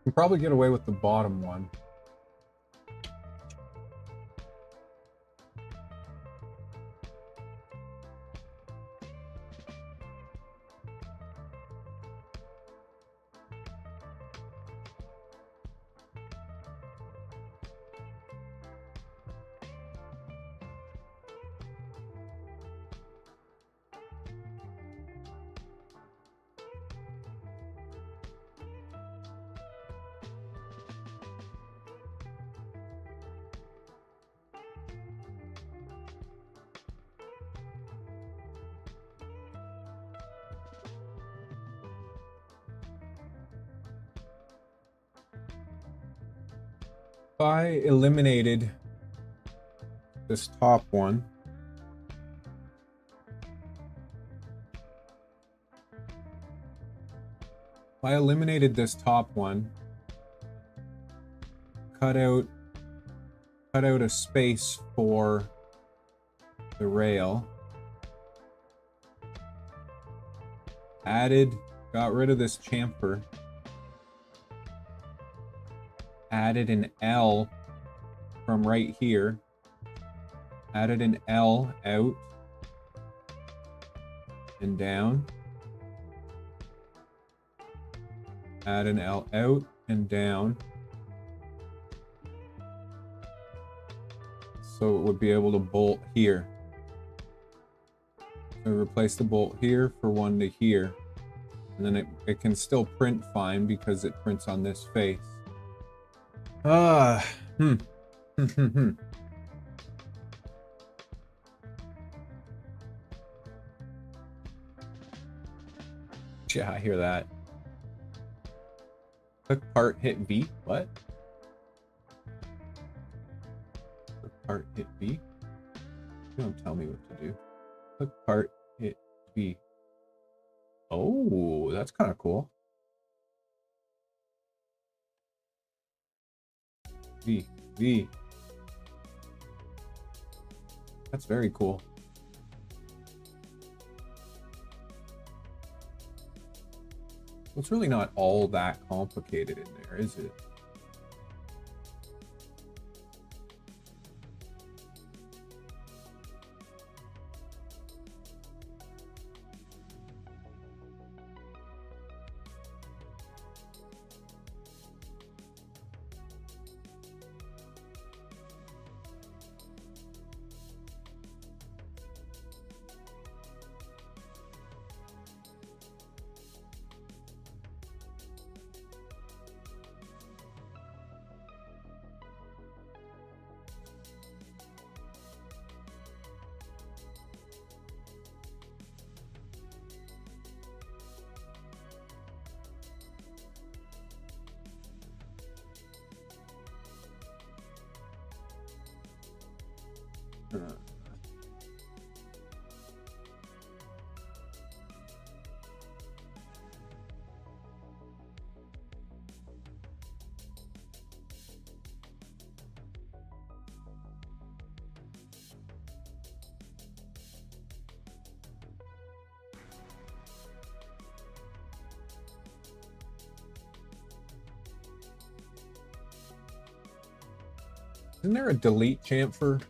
A: can probably get away with the bottom one. If I eliminated this top one, cut out a space for the rail, got rid of this chamfer, added an L from right here, added an L out and down, add an L out and down, so it would be able to bolt here. So replace the bolt here for one to here, and then it can still print fine because it prints on this face. Yeah, I hear that. Click part, hit V. What? Click part, hit V. You don't tell me what to do. Click part, hit V. Oh, that's kind of cool. V. That's very cool. It's really not all that complicated in there, is it? Isn't there a delete chamfer?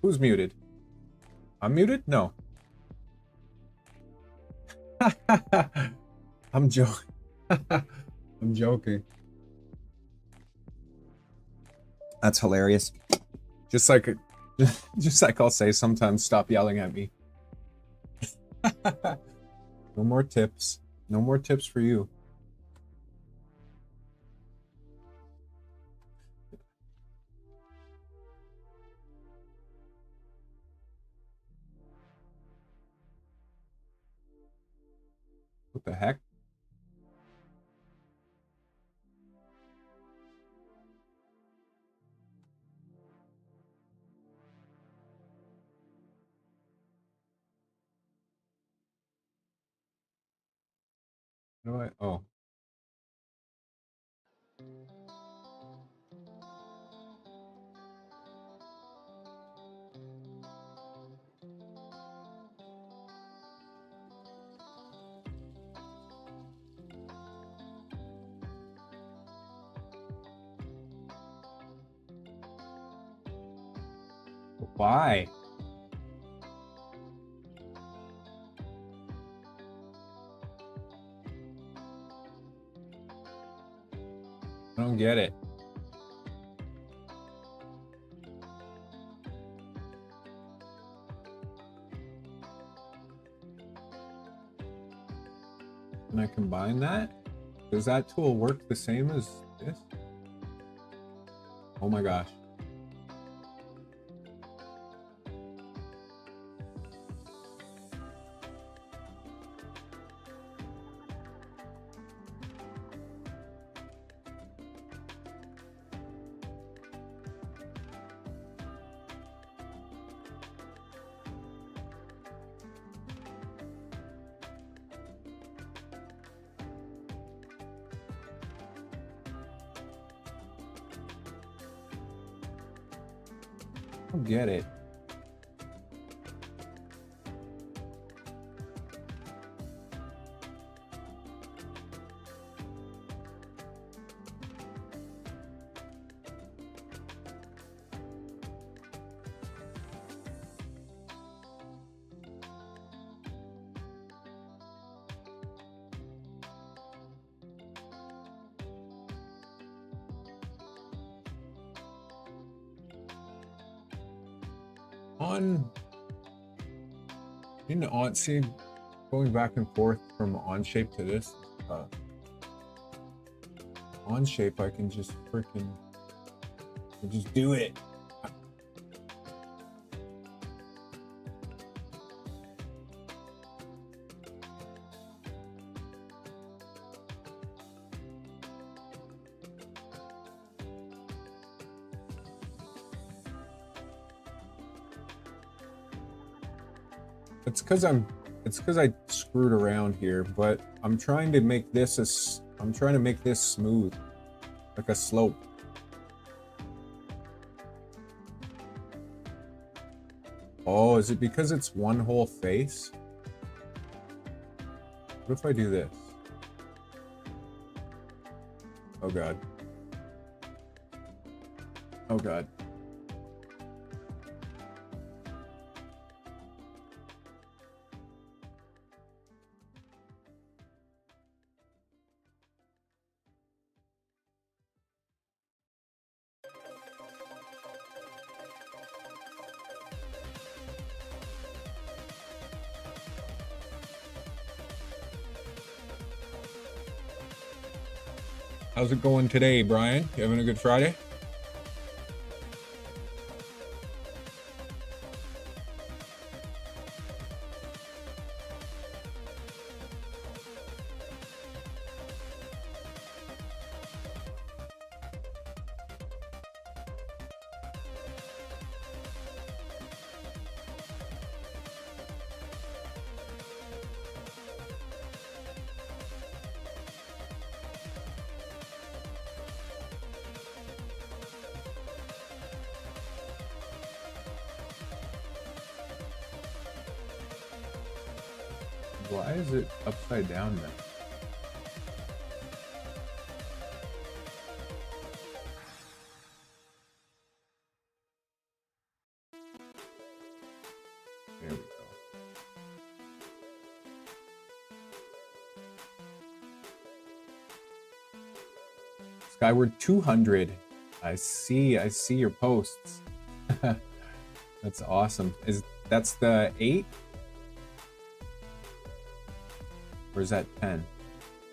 A: Who's muted? I'm muted? No. I'm joking. I'm joking. That's hilarious. Just like I'll say sometimes, stop yelling at me. No more tips. No more tips for you. What the heck? No, oh. Why? I don't get it. Can I combine that? Does that tool work the same as this? Oh my gosh. I don't get it. See, going back and forth from on shape to this, on shape, I can just just do it. It's because I screwed around here, but I'm trying to make this smooth, like a slope. Oh, is it because it's one whole face? What if I do this? Oh god. Oh god. How's it going today, Brian? You having a good Friday? Why is it upside down then? There we go. Skyward 200. I see your posts. That's awesome. That's the 8? Or is that 10?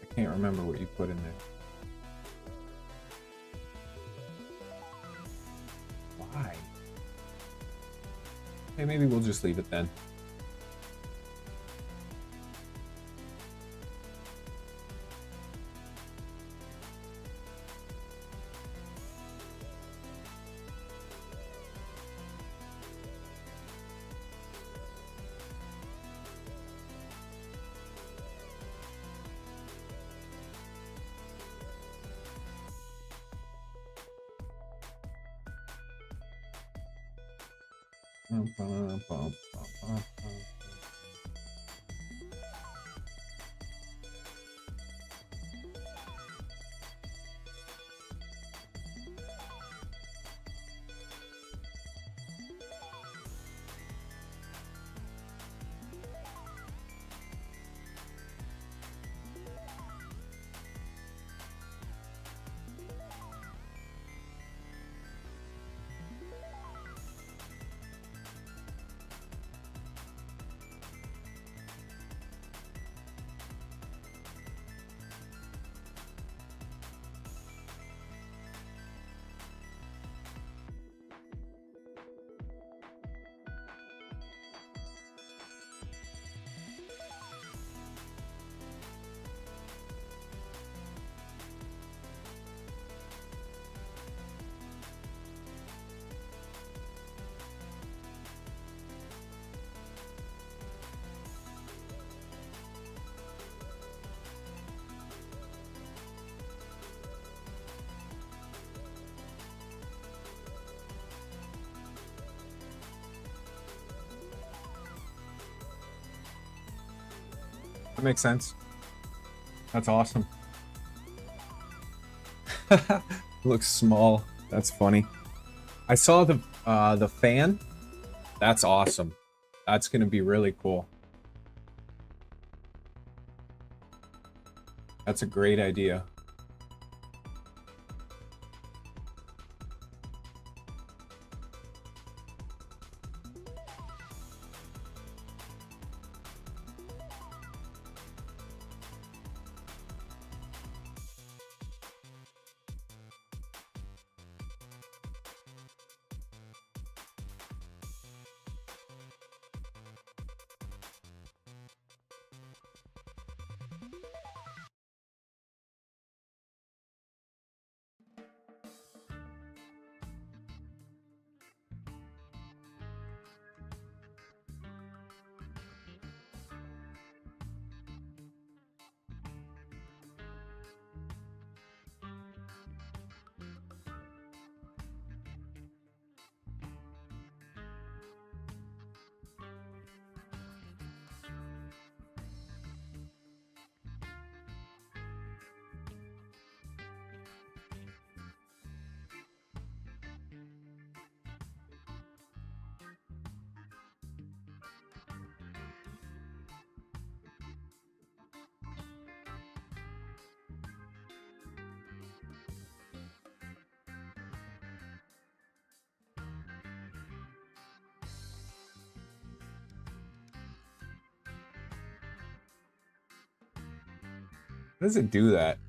A: I can't remember what you put in there. Why? Okay, maybe we'll just leave it then. That makes sense. That's awesome. Looks small. That's funny. I saw the fan. That's awesome. That's gonna be really cool. That's a great idea. How does it do that?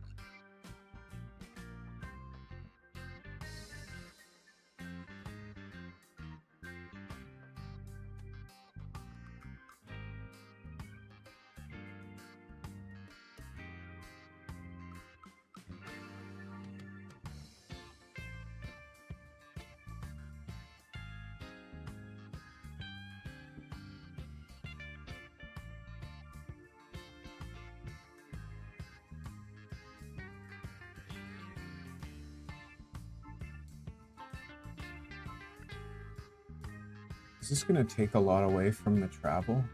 A: Is this going to take a lot away from the travel?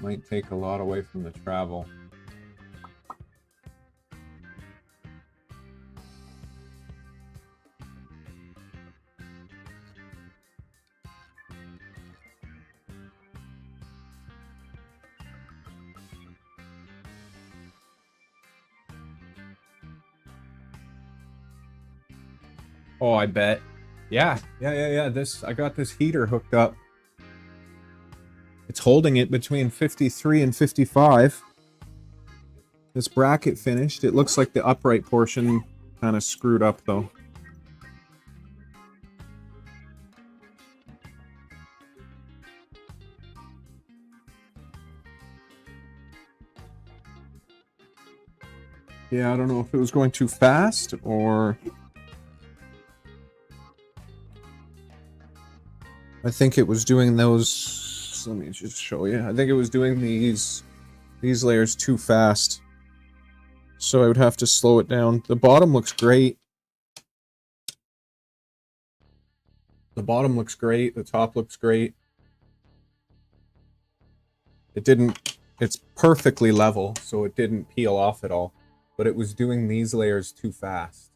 A: Might take a lot away from the travel. Oh, I bet. Yeah. This, I got this heater hooked up. It's holding it between 53 and 55. This bracket finished. It looks like the upright portion kind of screwed up though. Yeah, I don't know if it was going too fast or... I think it was doing those... Let me just show you. I think it was doing these layers too fast. So I would have to slow it down. The bottom looks great. The bottom looks great. The top looks great. It didn't... It's perfectly level, so it didn't peel off at all. But it was doing these layers too fast.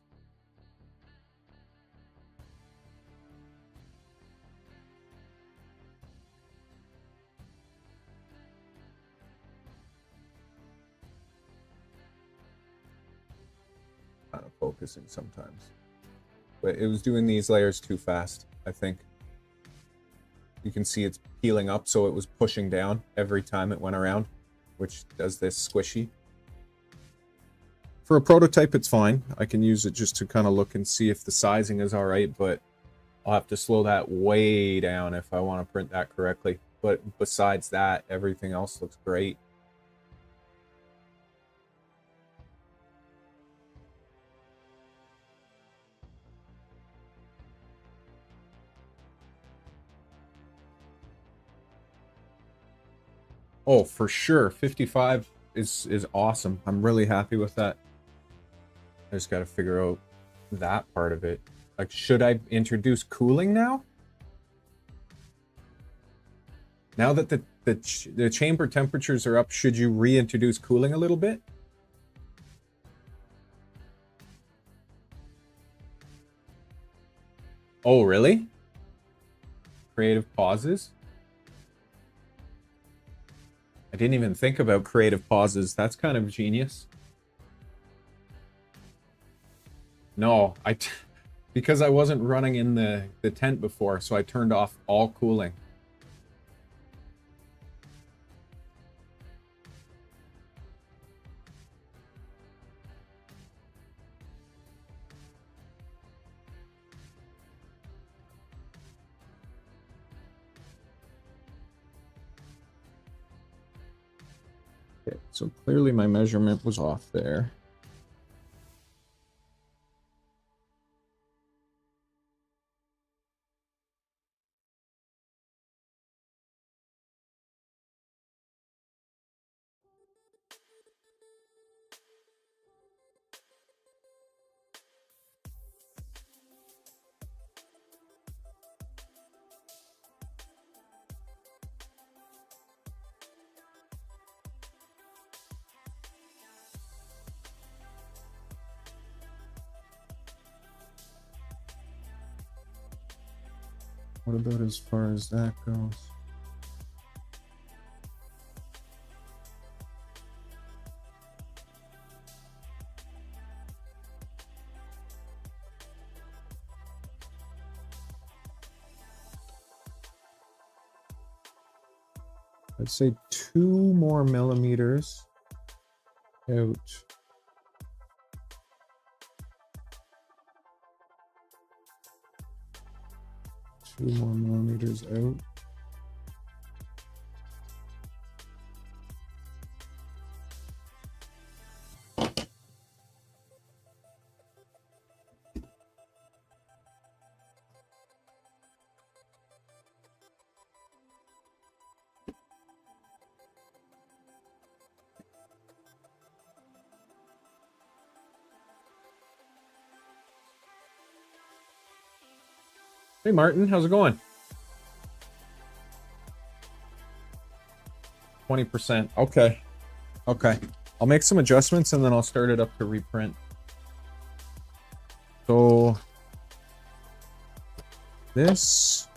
A: Kind of focusing sometimes. But it was doing these layers too fast, I think. You can see it's peeling up, so it was pushing down every time it went around, which does this squishy. For a prototype, it's fine. I can use it just to kind of look and see if the sizing is all right, but I'll have to slow that way down if I want to print that correctly. But besides that, everything else looks great. Oh, for sure. 55 is awesome. I'm really happy with that. I just got to figure out that part of it. Like, should I introduce cooling now? Now that the chamber temperatures are up, should you reintroduce cooling a little bit? Oh, really? Creative pauses? I didn't even think about creative pauses. That's kind of genius. No, because I wasn't running in the tent before, so I turned off all cooling. Okay, so clearly my measurement was off there. What about as far as that goes? I'd say 2 more millimeters out. 2 more millimeters out. Hey Martin, how's it going? 20%. Okay. Okay. I'll make some adjustments and then I'll start it up to reprint. So this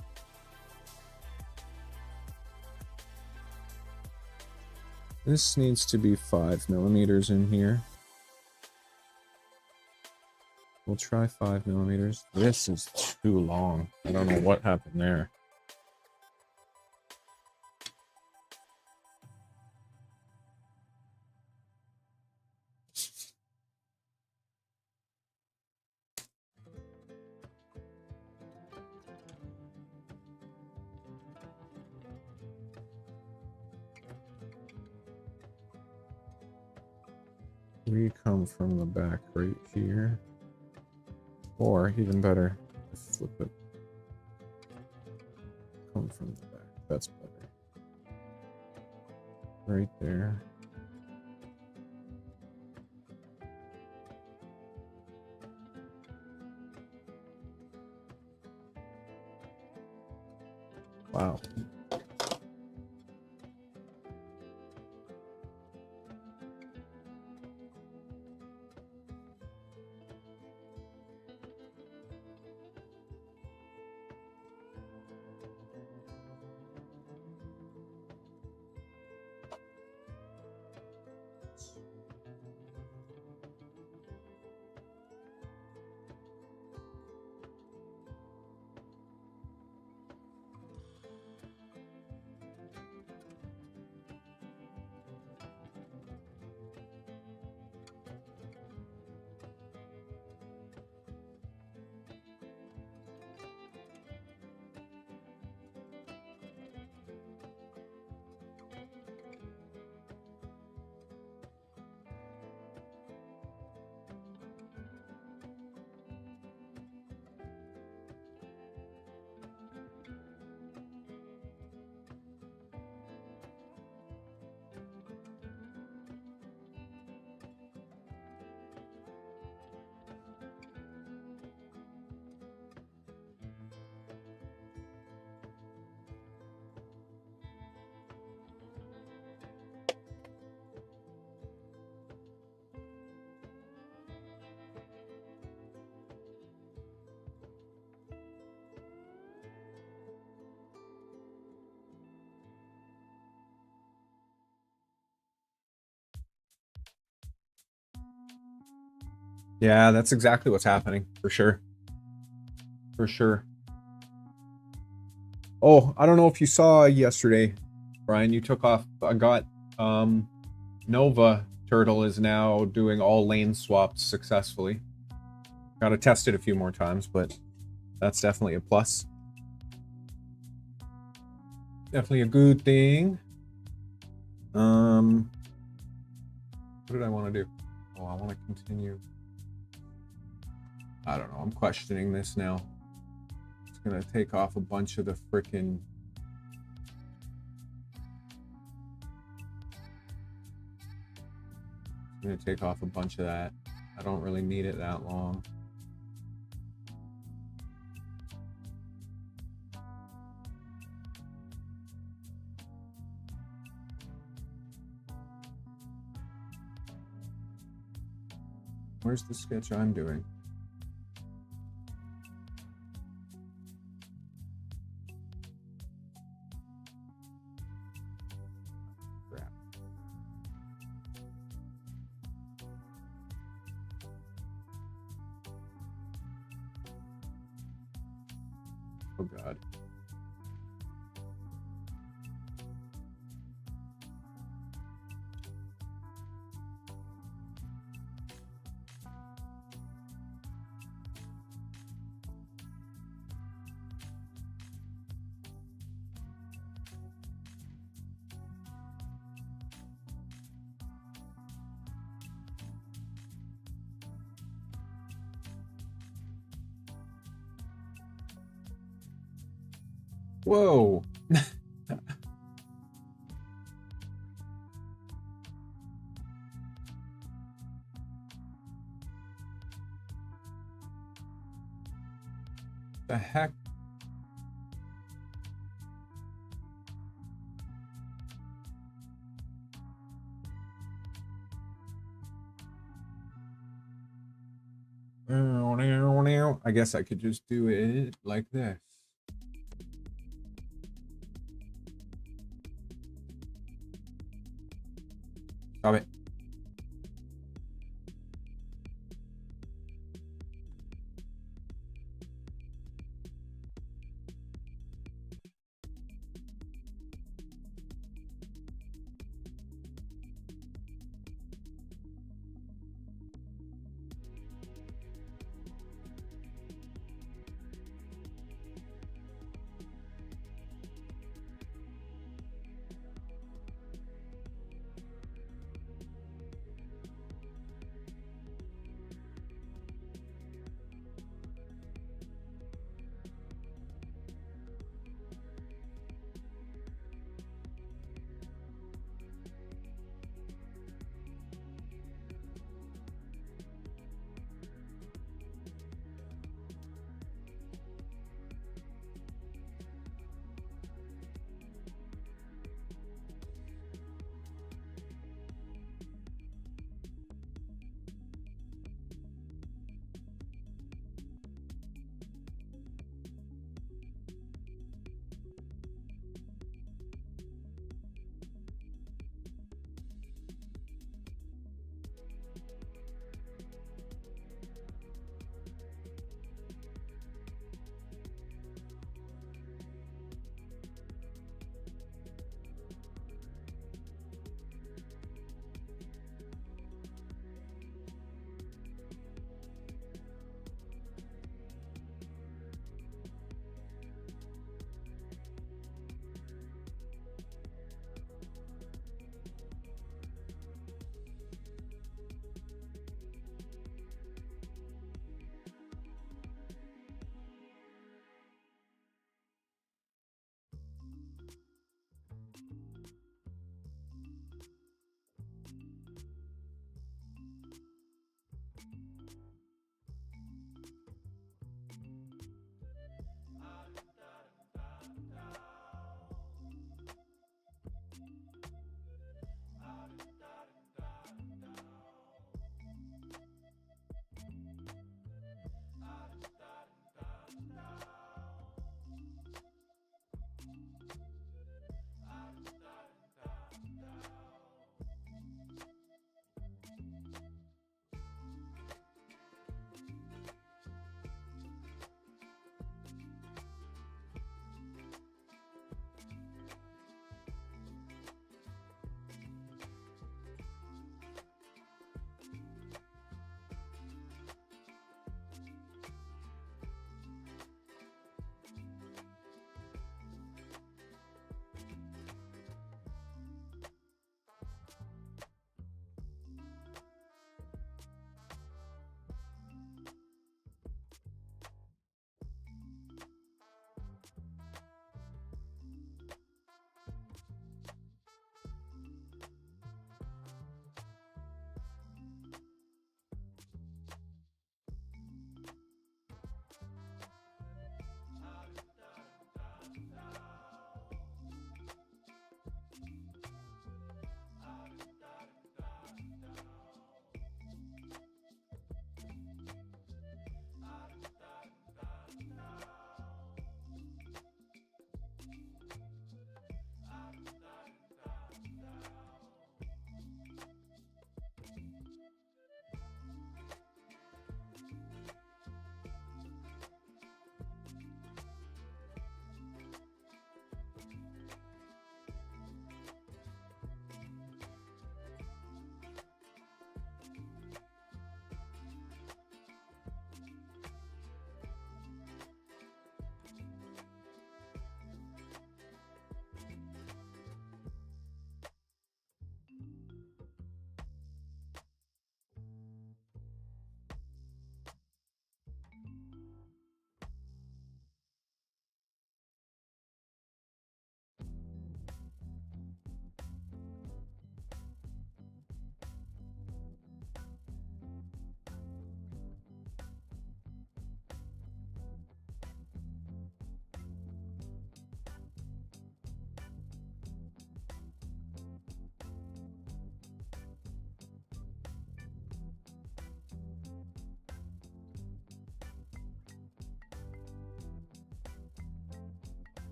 A: needs to be 5mm in here. We'll try 5mm. This is too long. I don't know what happened there. We come from the back right here. Or, even better, flip it. Come from the back. That's better. Right there. Wow. Yeah, that's exactly what's happening, for sure. For sure. Oh, I don't know if you saw yesterday, Brian, you took off, I got, Nova Turtle is now doing all lane swaps successfully. Gotta test it a few more times, but that's definitely a plus. Definitely a good thing. What did I want to do? Oh, I want to continue. I don't know. I'm questioning this now. It's gonna take off a bunch of the frickin'. It's gonna take off a bunch of that. I don't really need it that long. Where's the sketch I'm doing? Crap. Oh God. Whoa. The heck? know, I guess I could just do it like this. Stop it.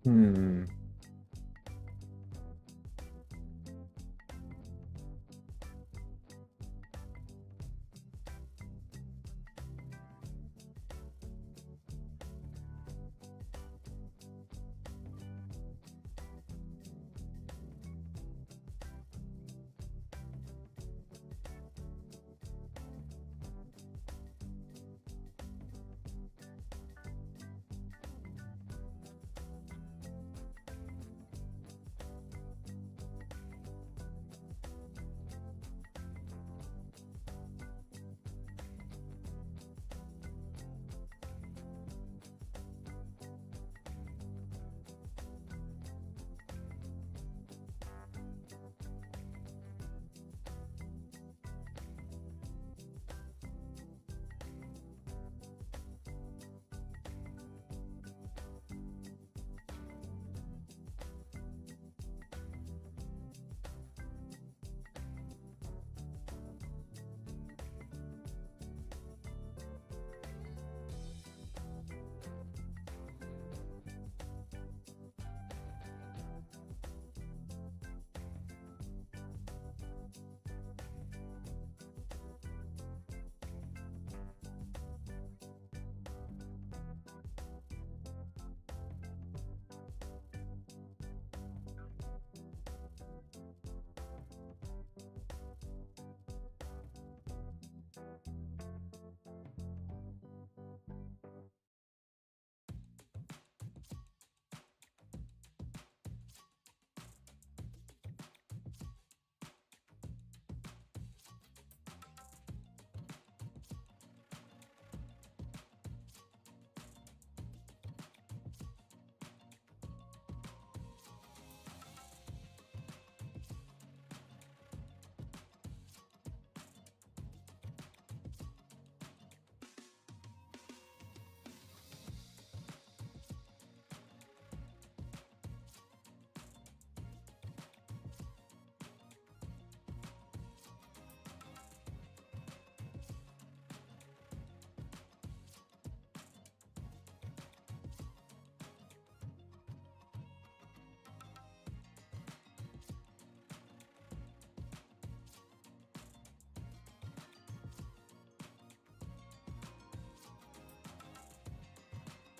A: Hmm.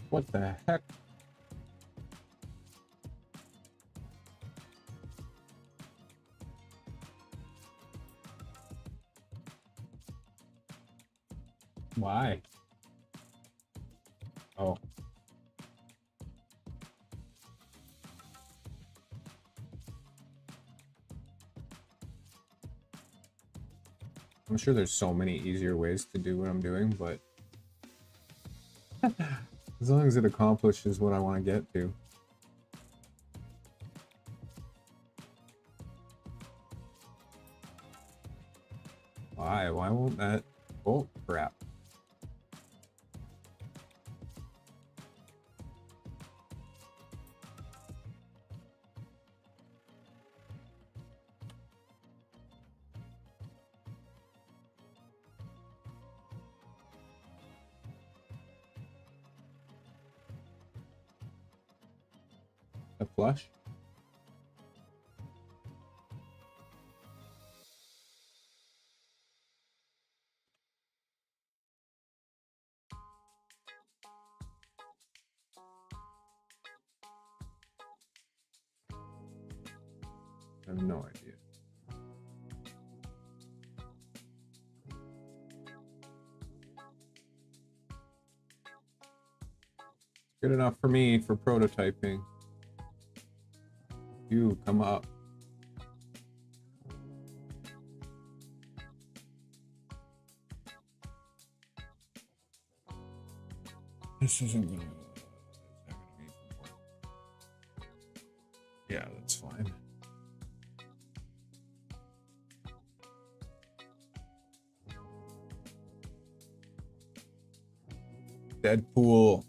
A: What the heck? Why? Oh. I'm sure there's so many easier ways to do what I'm doing, but as long as it accomplishes what I want to get to. Why? Why won't that? Oh, crap. A flush? I have no idea. Good enough for me for prototyping. You come up. This isn't gonna. Is that gonna be more? Yeah, that's fine. Deadpool.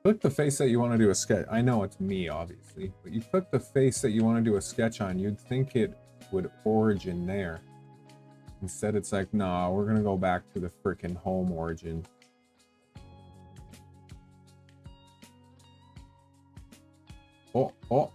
A: Click the face that you want to do a sketch. I know it's me, obviously, but you click the face that you want to do a sketch on, you'd think it would origin there. Instead, it's like, nah, we're gonna go back to the freaking home origin. Oh.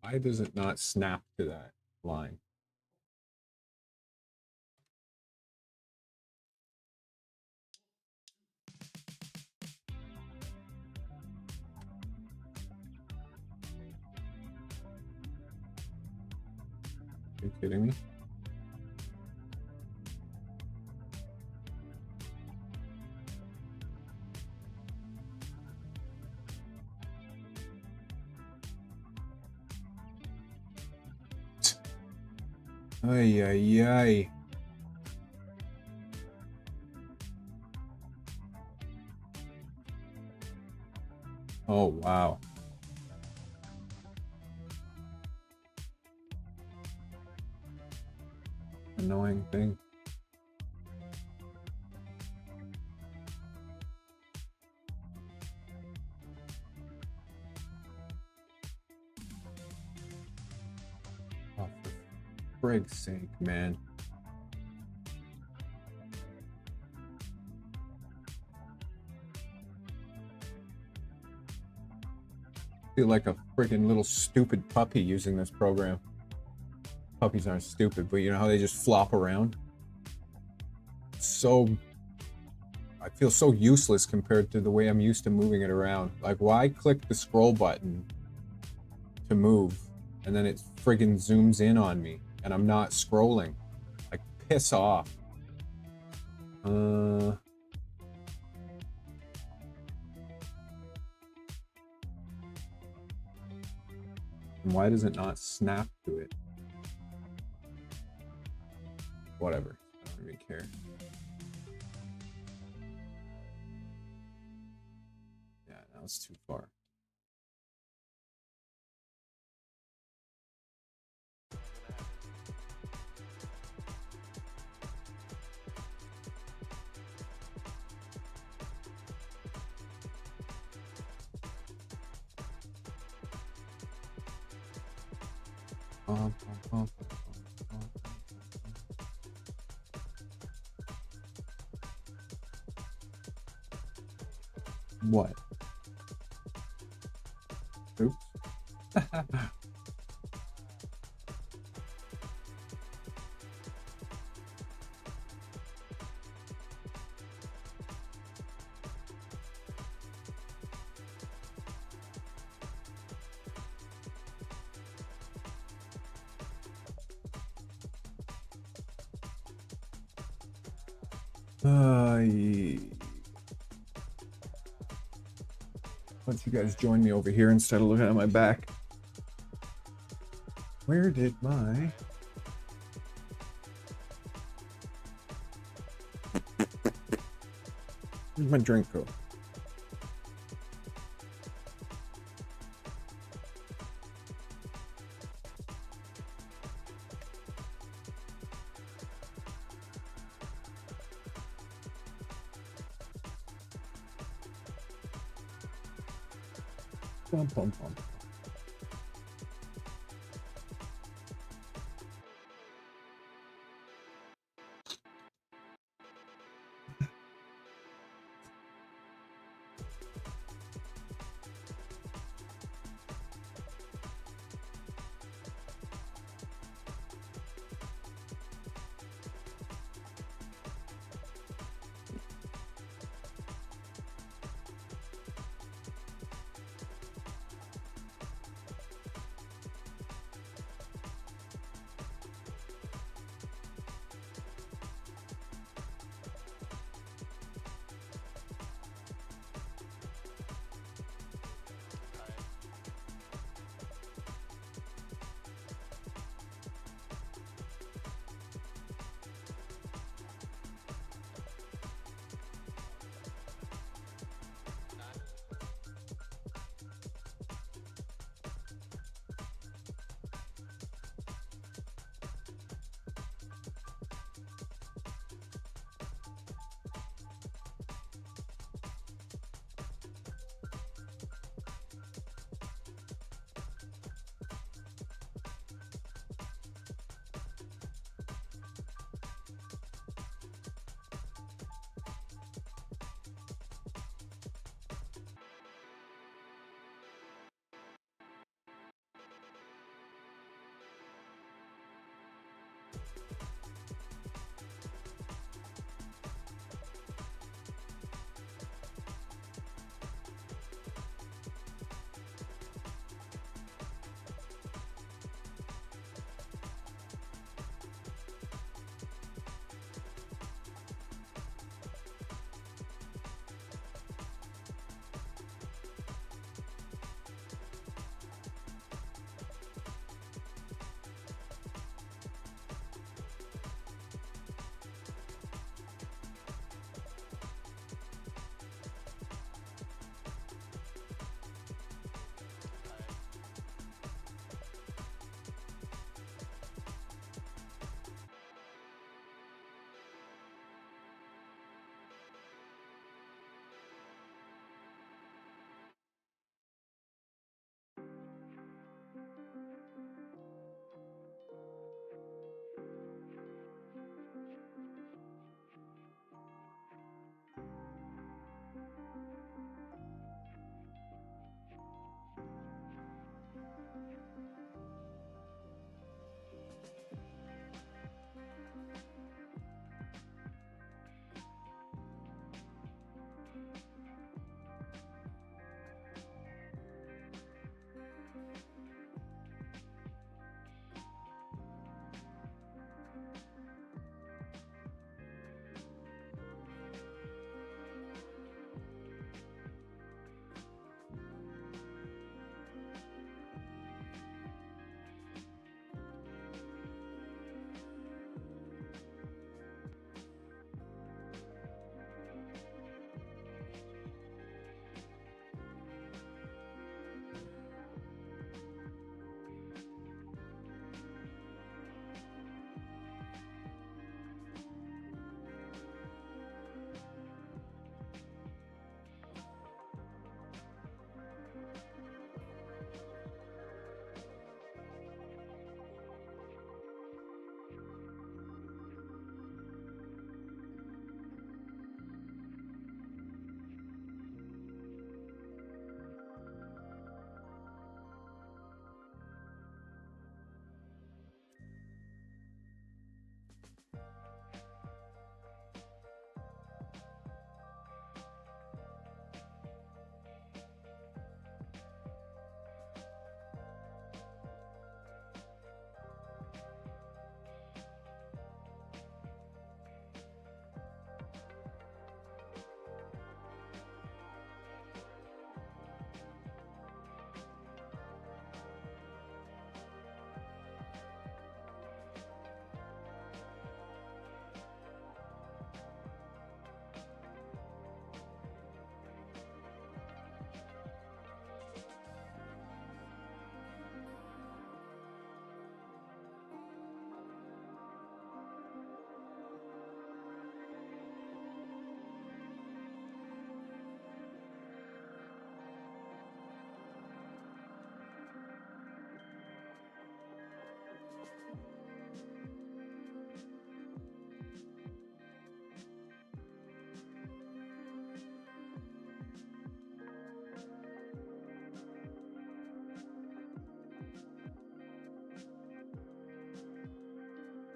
A: Why does it not snap to that line? Are you kidding me? Ay, ay, ay. Oh, wow. Annoying thing. Oh, for frig's sake, man. I feel like a friggin' little stupid puppy using this program. Puppies aren't stupid, but you know how they just flop around? So I feel so useless compared to the way I'm used to moving it around. Like, why click the scroll button to move and then it friggin' zooms in on me and I'm not scrolling? Like, piss off. Why does it not snap to it? Whatever. I don't even care. Yeah, now it's too far. What? Oops. Why don't you guys join me over here instead of looking at my back? Where did my... Where'd my drink go? Bum, bum, bum.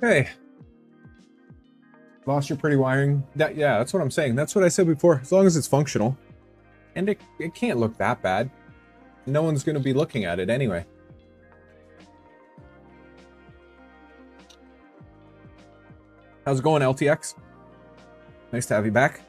A: Okay. Lost your pretty wiring. Yeah, that's what I'm saying. That's what I said before. As long as it's functional. And it can't look that bad. No one's going to be looking at it anyway. How's it going, LTX? Nice to have you back.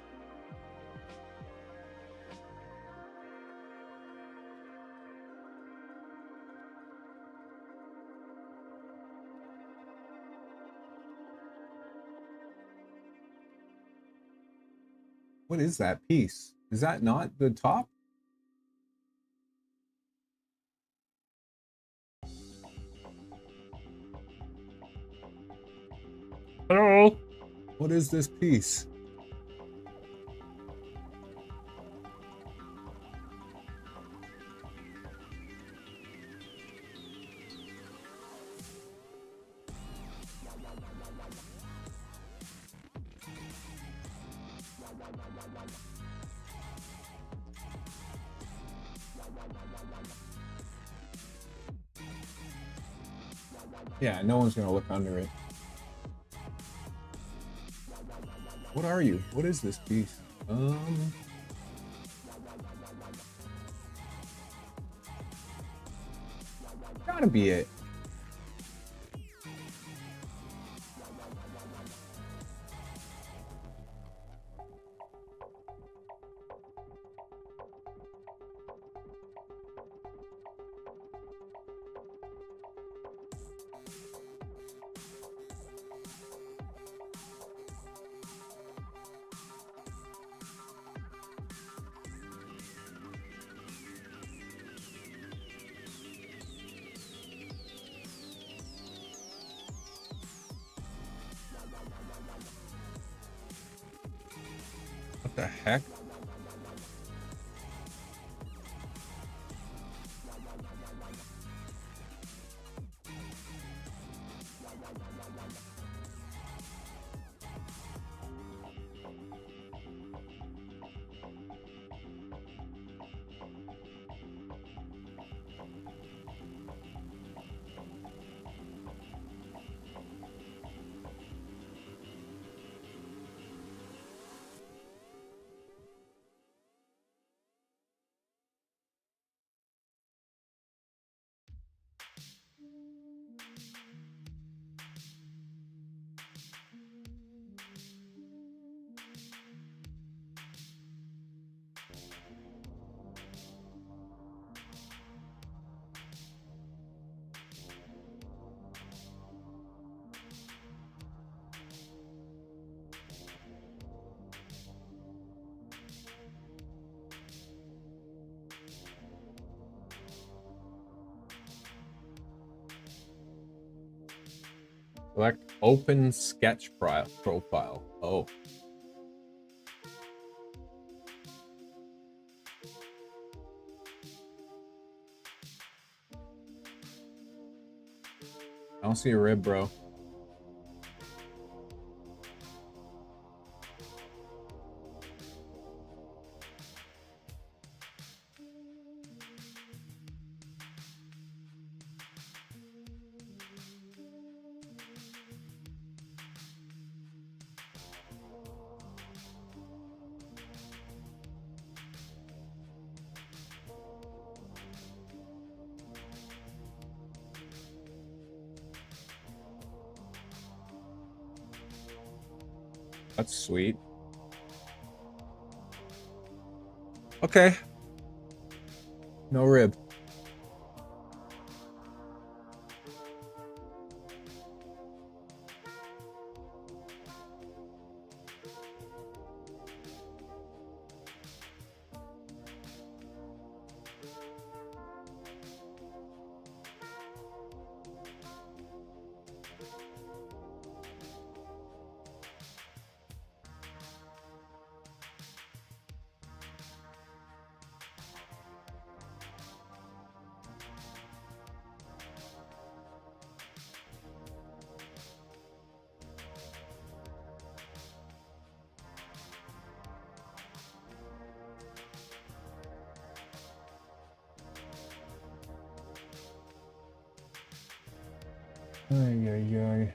A: What is that piece? Is that not the top? Hello? What is this piece? Yeah, no one's gonna look under it. What are you? What is this piece? Gotta be it. What the heck? Select open sketch profile. Oh. I don't see a rib, bro. That's sweet. Okay. No rib. Ay, ay, ay.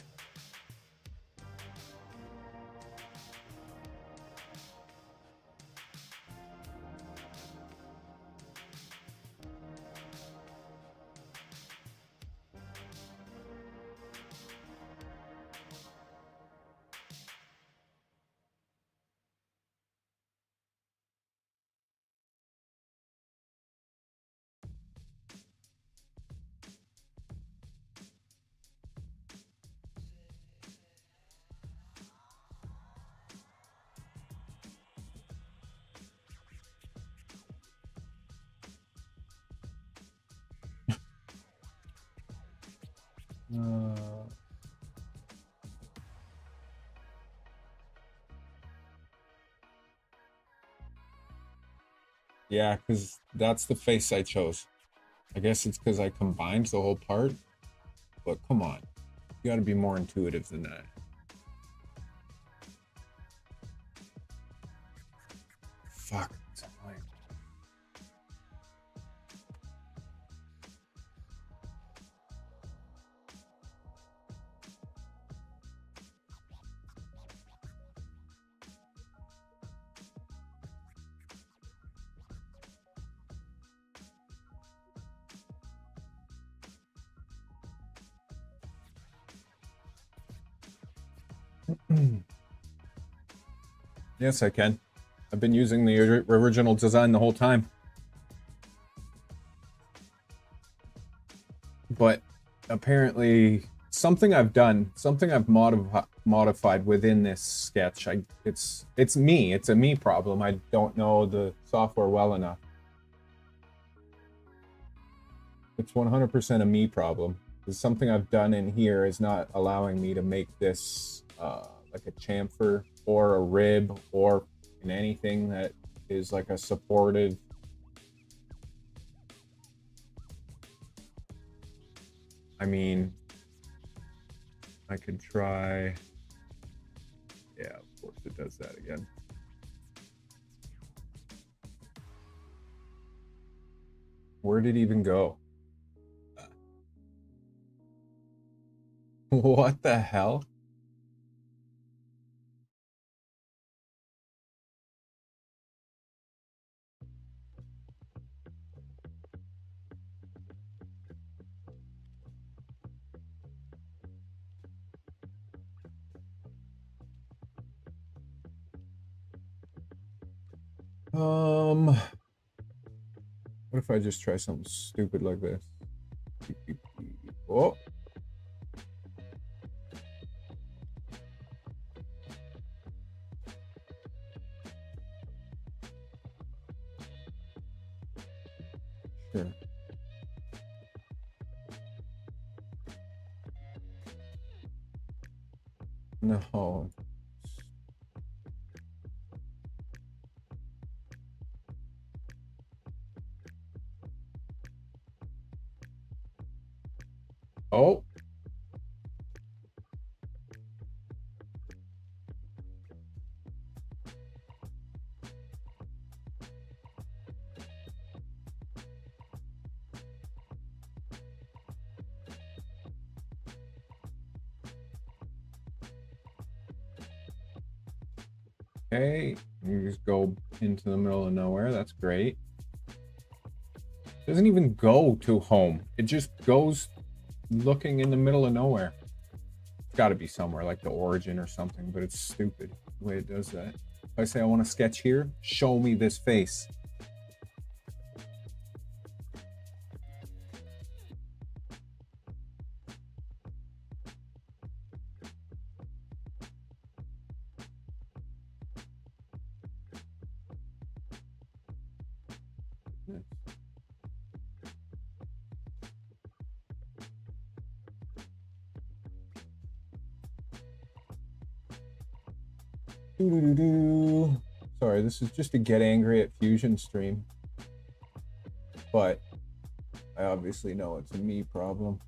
A: Yeah, because that's the face I chose. I guess it's because I combined the whole part. But come on. You gotta be more intuitive than that. Fuck. It's annoying. Yes, I can. I've been using the original design the whole time. But apparently something I've done, something I've modified within this sketch. It's me. It's a me problem. I don't know the software well enough. It's 100% a me problem. There's something I've done in here is not allowing me to make this like a chamfer or a rib or in anything that is like a supportive. I mean, I could try. Yeah, of course it does that again. Where did it even go? What the hell? What if I just try something stupid like this? Oh. Sure. No. Oh. Okay, you just go into the middle of nowhere. That's great. Doesn't even go to home. It just goes looking in the middle of nowhere. It's got to be somewhere like the origin or something, but it's stupid the way it does that. If I say I want to sketch here, show me this face. Sorry, this is just a get angry at Fusion stream. But I obviously know it's a me problem.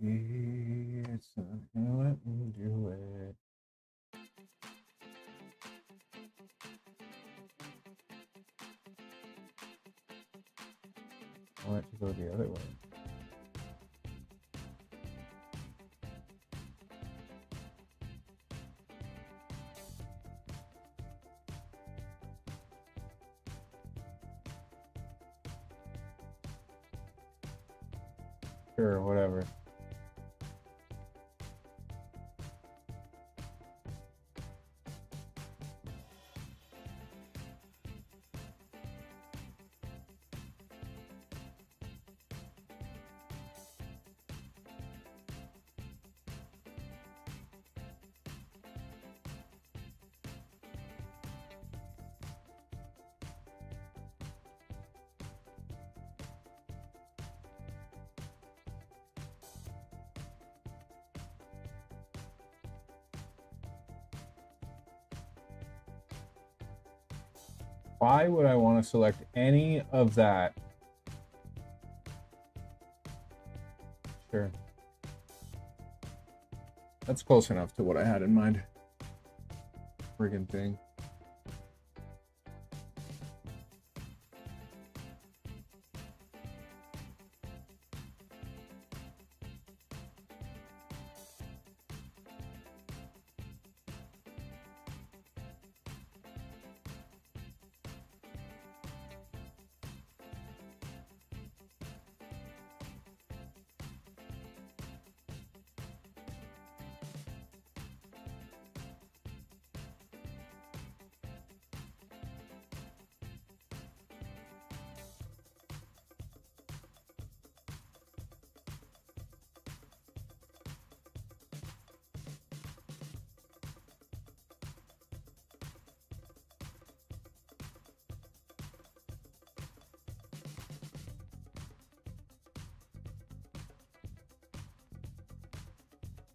A: It's not gonna let me do it. I want it to go the other way. Sure, whatever. why would I want to select any of that? Sure. That's close enough to what I had in mind. Friggin' thing.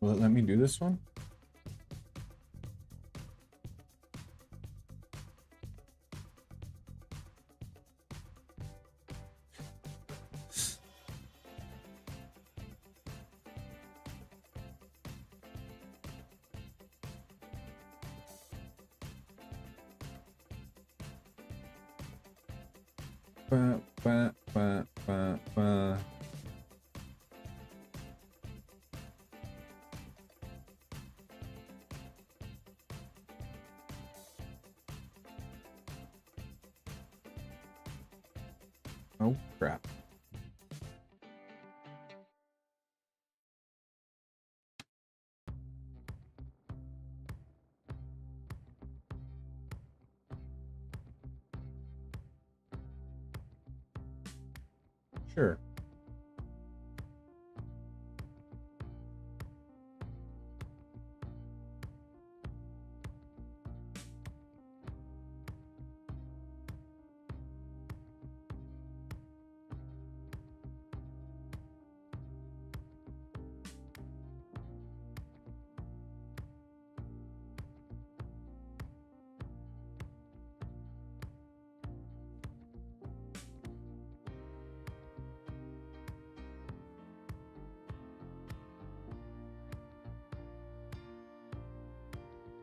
A: Will it let me do this one? Ba, ba, ba, ba, ba. Oh, crap. Sure.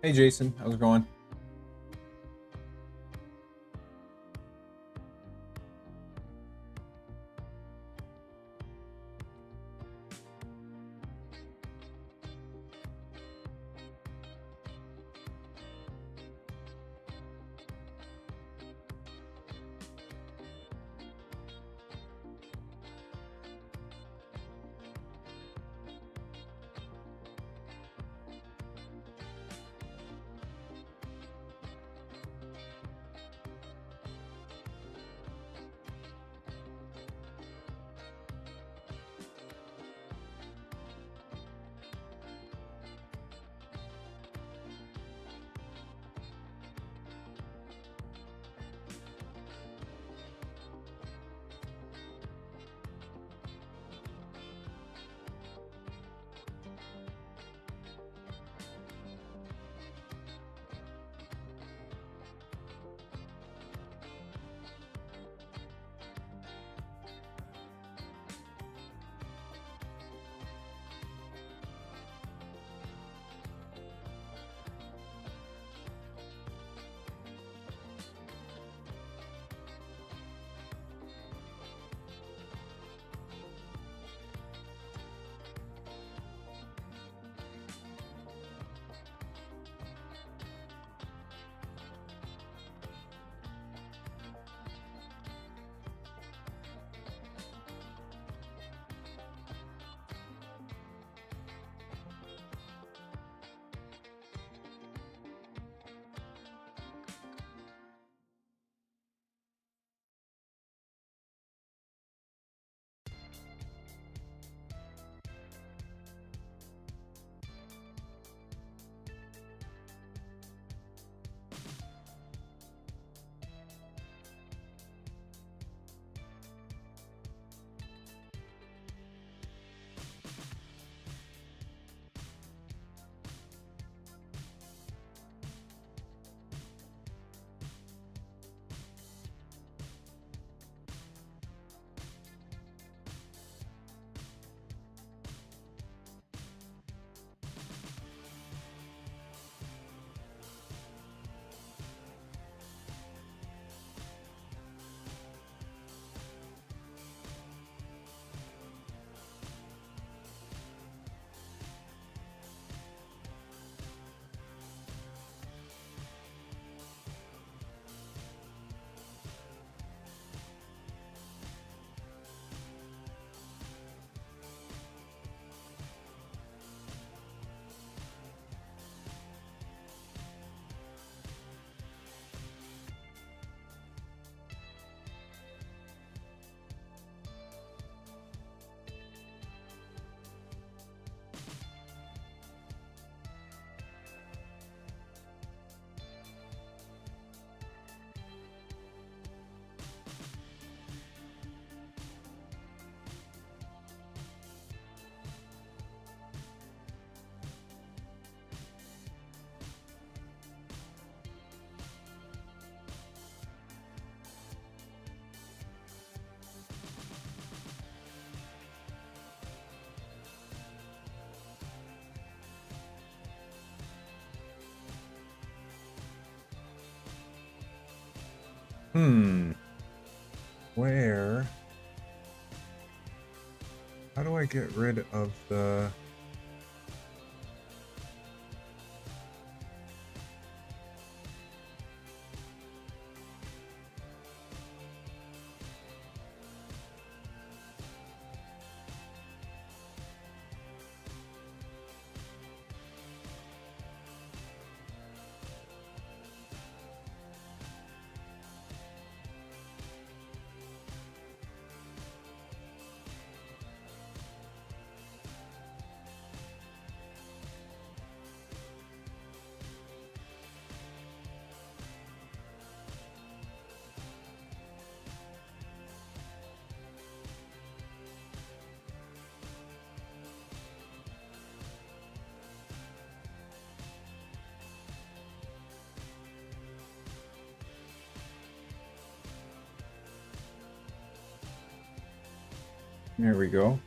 A: Hey, Jason. How's it going? Where? How do I get rid of the... There we go.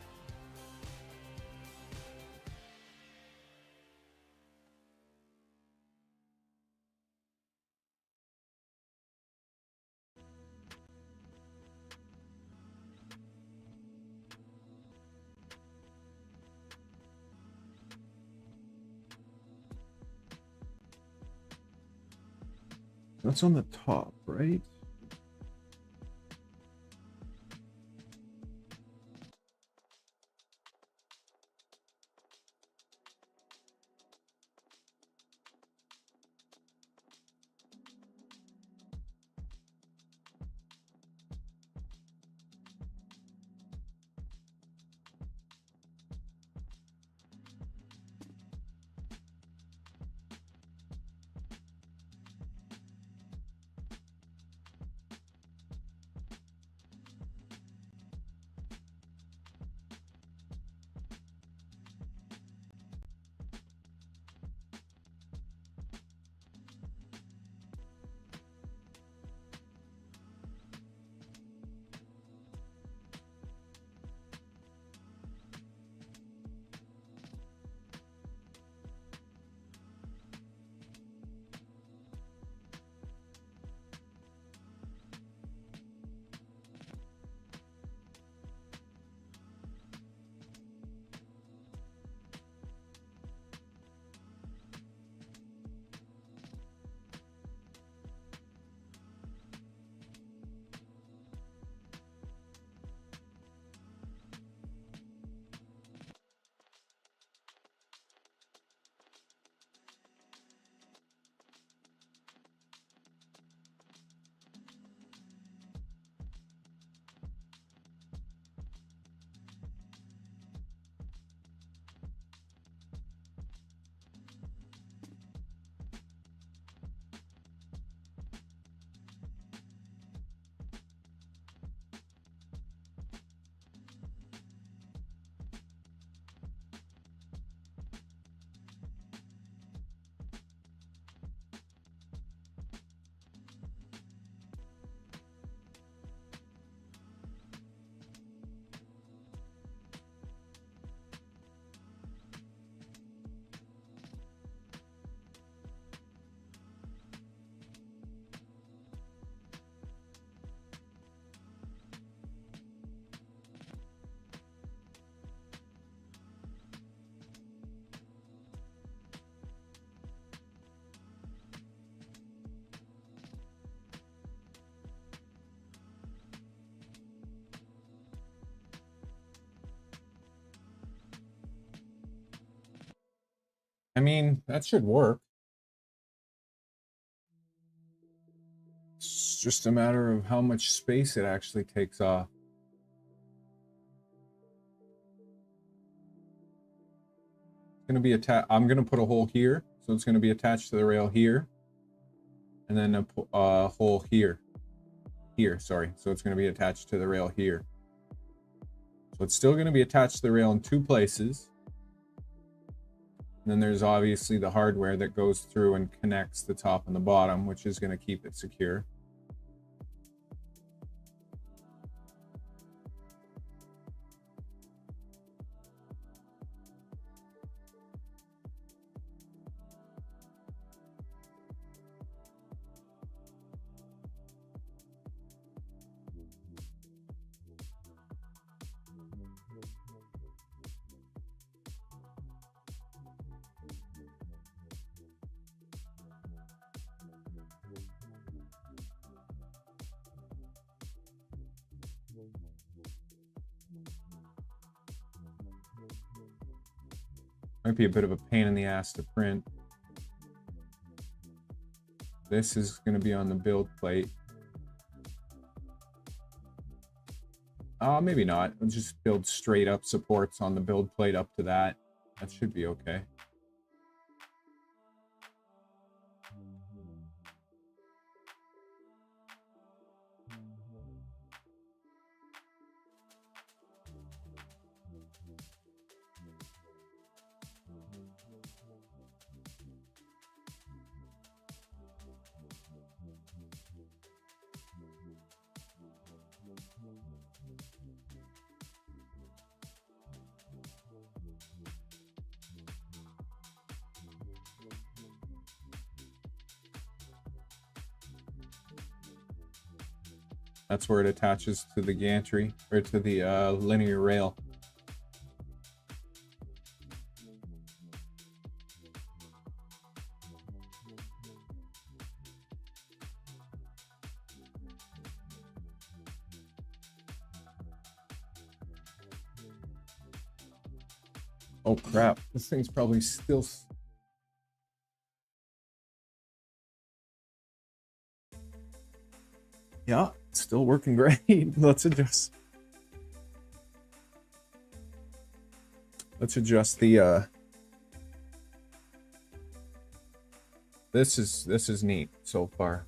A: That's on the top, right? I mean, that should work. It's just a matter of how much space it actually takes off. It's going to be I'm going to put a hole here, so it's going to be attached to the rail here, and then a hole here. Sorry. So it's going to be attached to the rail here. So it's still going to be attached to the rail in two places. And then there's obviously the hardware that goes through and connects the top and the bottom, which is going to keep it secure. Might be a bit of a pain in the ass to print. This is going to be on the build plate. Maybe not. Let's just build straight up supports on the build plate up to that. That should be okay. That's where it attaches to the gantry, or to the linear rail. Oh crap, this thing's probably still... Yeah, it's still working great. Let's adjust the this is neat so far.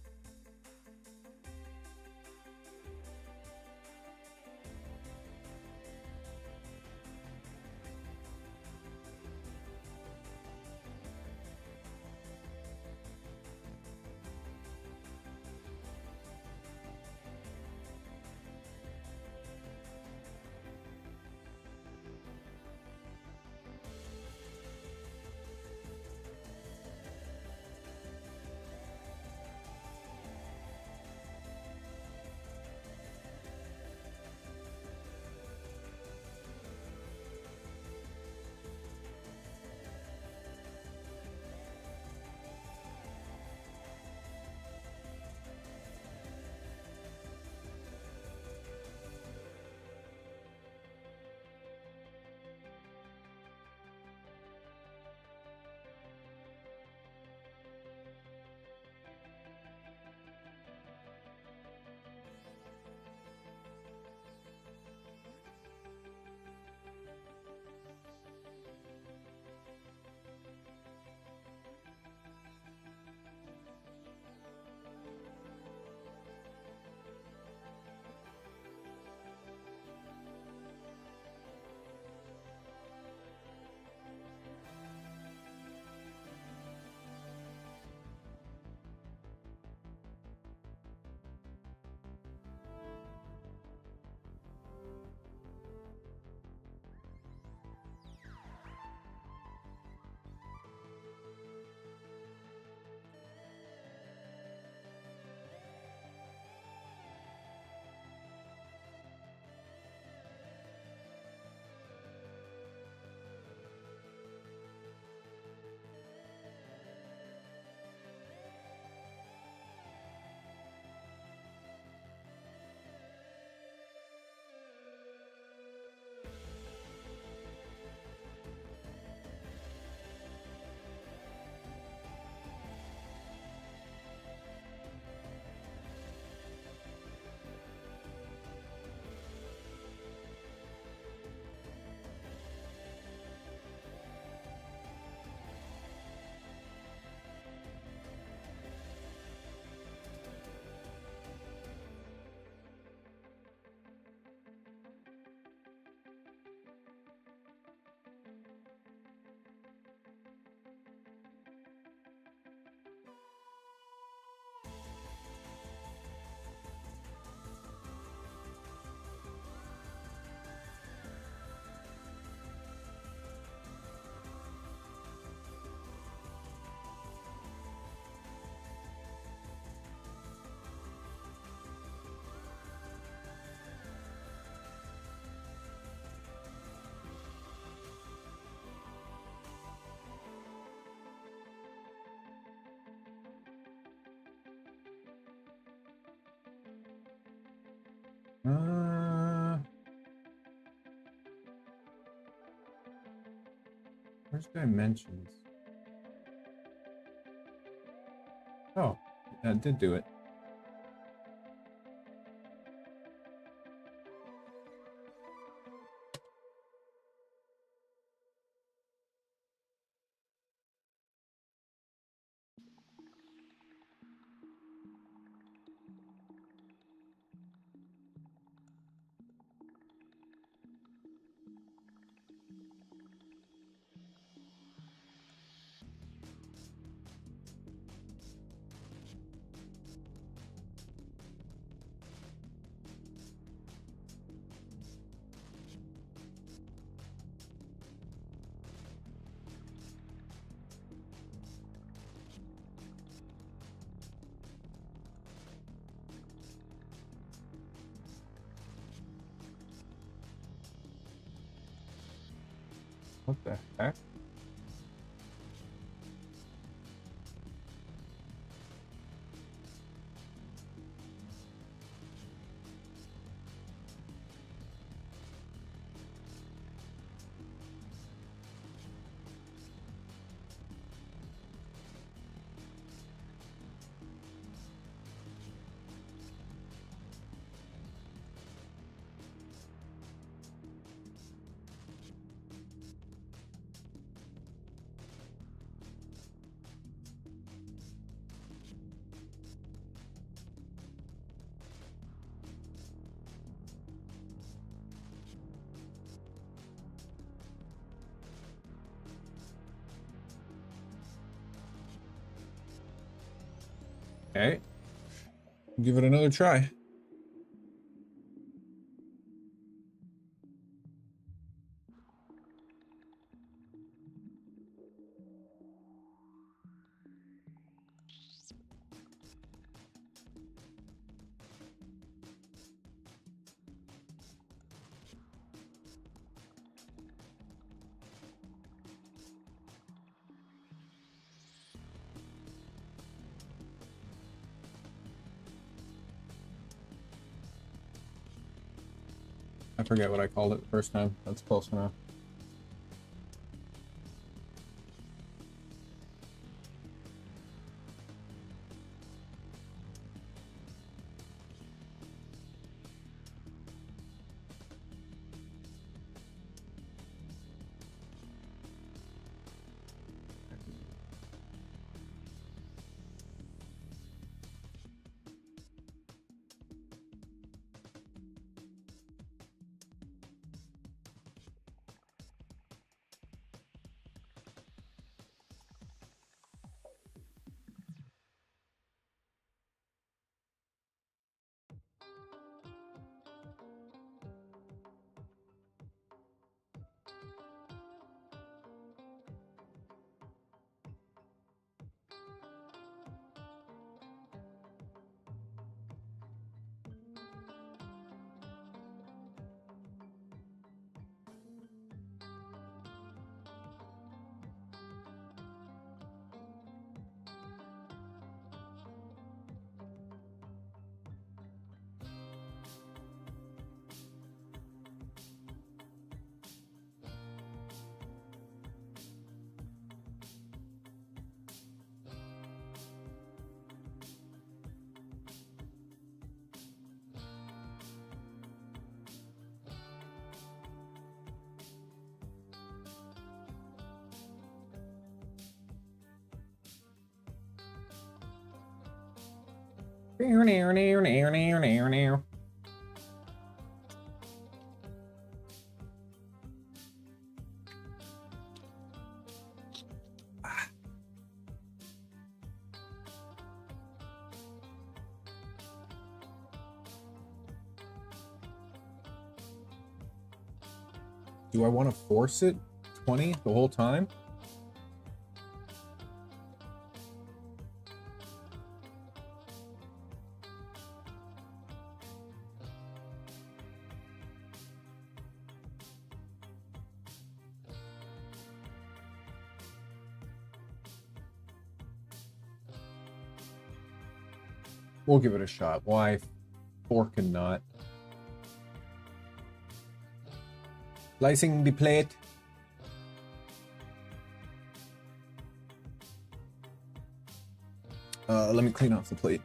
A: Where's dimensions? Oh, that did do it. What the heck? Okay. Give it another try. I forget what I called it the first time. That's close enough. Do I want to force it 20 the whole time? We'll give it a shot. Why fork and not? Slicing the plate. Let me clean off the plate.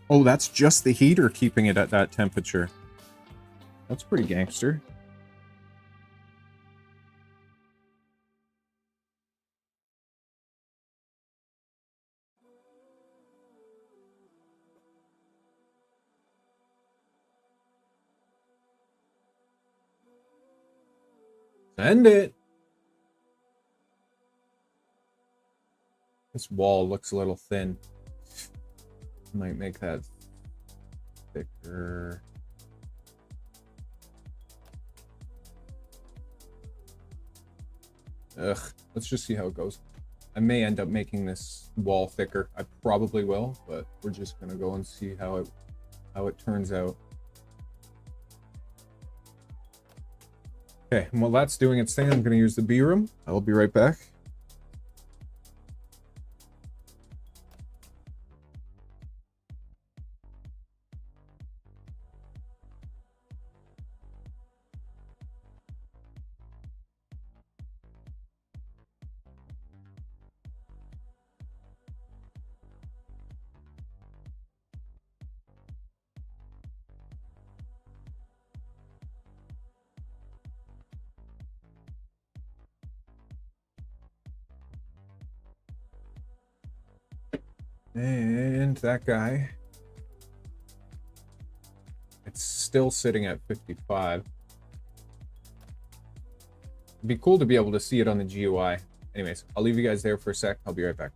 A: Oh, that's just the heater keeping it at that temperature. That's pretty gangster. Send it. This wall looks a little thin. Might make that thicker. Ugh, let's just see how it goes. I may end up making this wall thicker. I probably will, but we're just gonna go and see how it turns out. Okay, and while that's doing its thing, I'm gonna use the B room. I'll be right back. And that guy, it's still sitting at 55. It'd be cool to be able to see it on the GUI. Anyways, I'll leave you guys there for a sec. I'll be right back.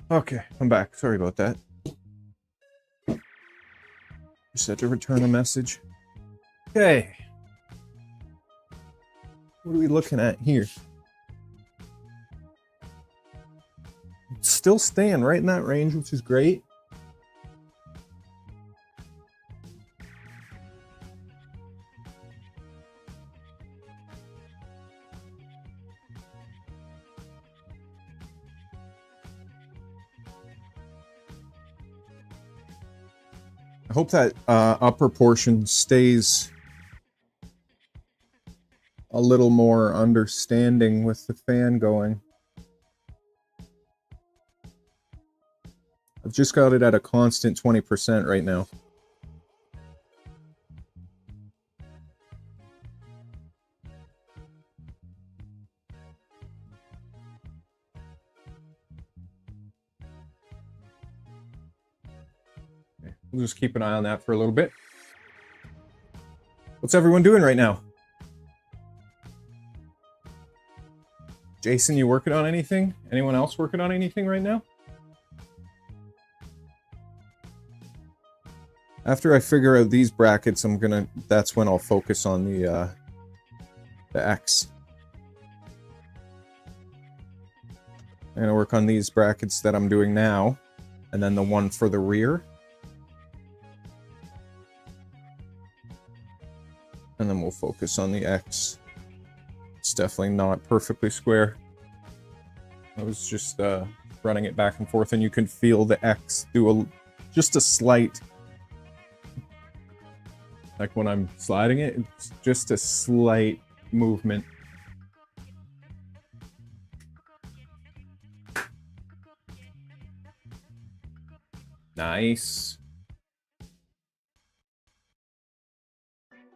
A: Okay, I'm back. Sorry about that. Just had to return a message. Okay. What are we looking at here? It's still staying right in that range, which is great. I hope that upper portion stays a little more understanding with the fan going. I've just got it at a constant 20% right now. We'll just keep an eye on that for a little bit. What's everyone doing right now? Jason, you working on anything? Anyone else working on anything right now? After I figure out these brackets, that's when I'll focus on the X. I'm gonna work on these brackets that I'm doing now, and then the one for the rear. And then we'll focus on the X. It's definitely not perfectly square. I was just running it back and forth, and you can feel the X do just a slight, like when I'm sliding it, it's just a slight movement. Nice.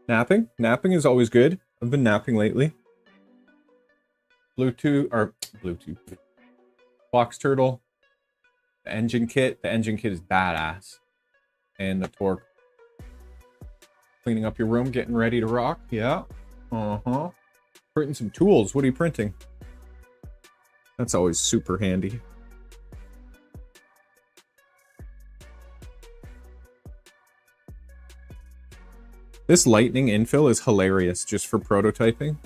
A: Napping? Napping is always good. I've been napping lately. Bluetooth. Box Turtle. The engine kit. The engine kit is badass. And the torque. Cleaning up your room, getting ready to rock. Yeah. Uh-huh. Printing some tools. What are you printing? That's always super handy. This lightning infill is hilarious just for prototyping.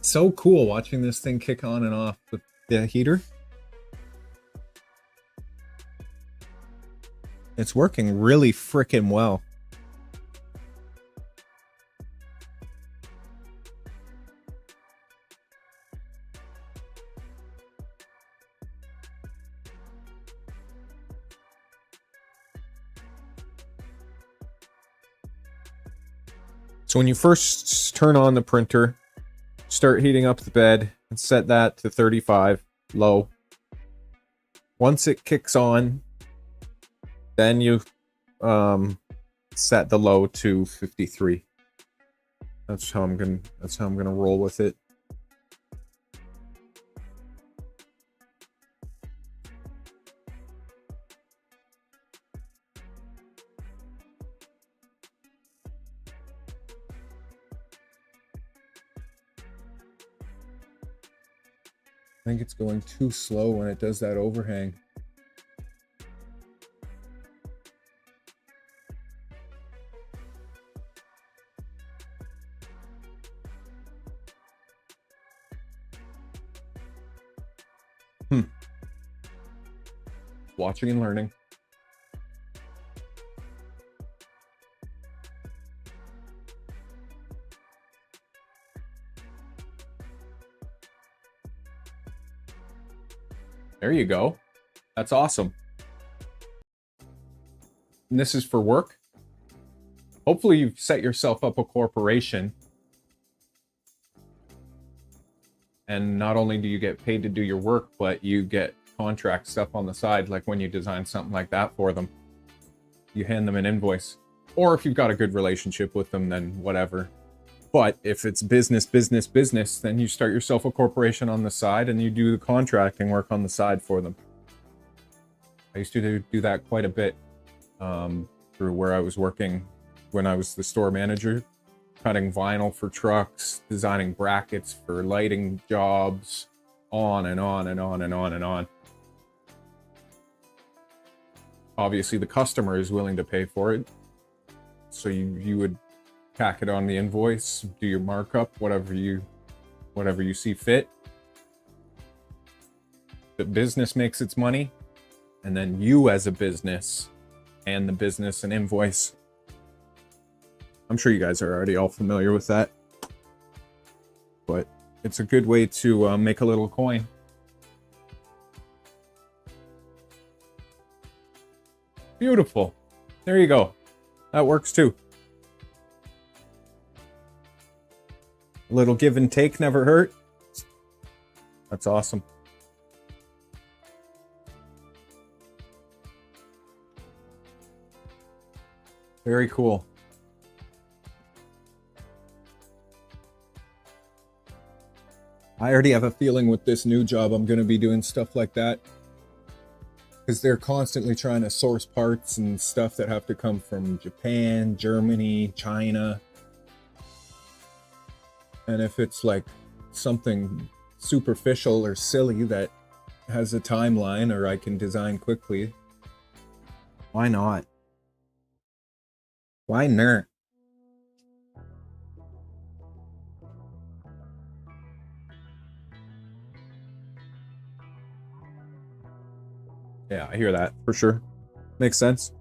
A: So cool watching this thing kick on and off with the heater. It's working really frickin' well. So when you first turn on the printer, start heating up the bed and set that to 35 low. Once it kicks on, then you set the low to 53. That's how I'm gonna roll with it. I think it's going too slow when it does that overhang. Watching and learning. There you go. That's awesome. and this is for work. Hopefully you've set yourself up a corporation. And not only do you get paid to do your work, but you get contract stuff on the side, like when you design something like that for them. You hand them an invoice. Or if you've got a good relationship with them, then whatever. But if it's business, then you start yourself a corporation on the side and you do the contracting work on the side for them. I used to do that quite a bit through where I was working when I was the store manager, cutting vinyl for trucks, designing brackets for lighting jobs, on and on and on and on and on. Obviously, the customer is willing to pay for it. So you would tack it on the invoice, do your markup, whatever you see fit. The business makes its money, and then you as a business and the business an invoice. I'm sure you guys are already all familiar with that, but it's a good way to make a little coin. Beautiful. There you go. That works too. A little give and take never hurt. That's awesome. Very cool. I already have a feeling with this new job I'm going to be doing stuff like that. Because they're constantly trying to source parts and stuff that have to come from Japan, Germany, China. And if it's like something superficial or silly that has a timeline or I can design quickly, why not? Why not? Yeah, I hear that for sure. Makes sense.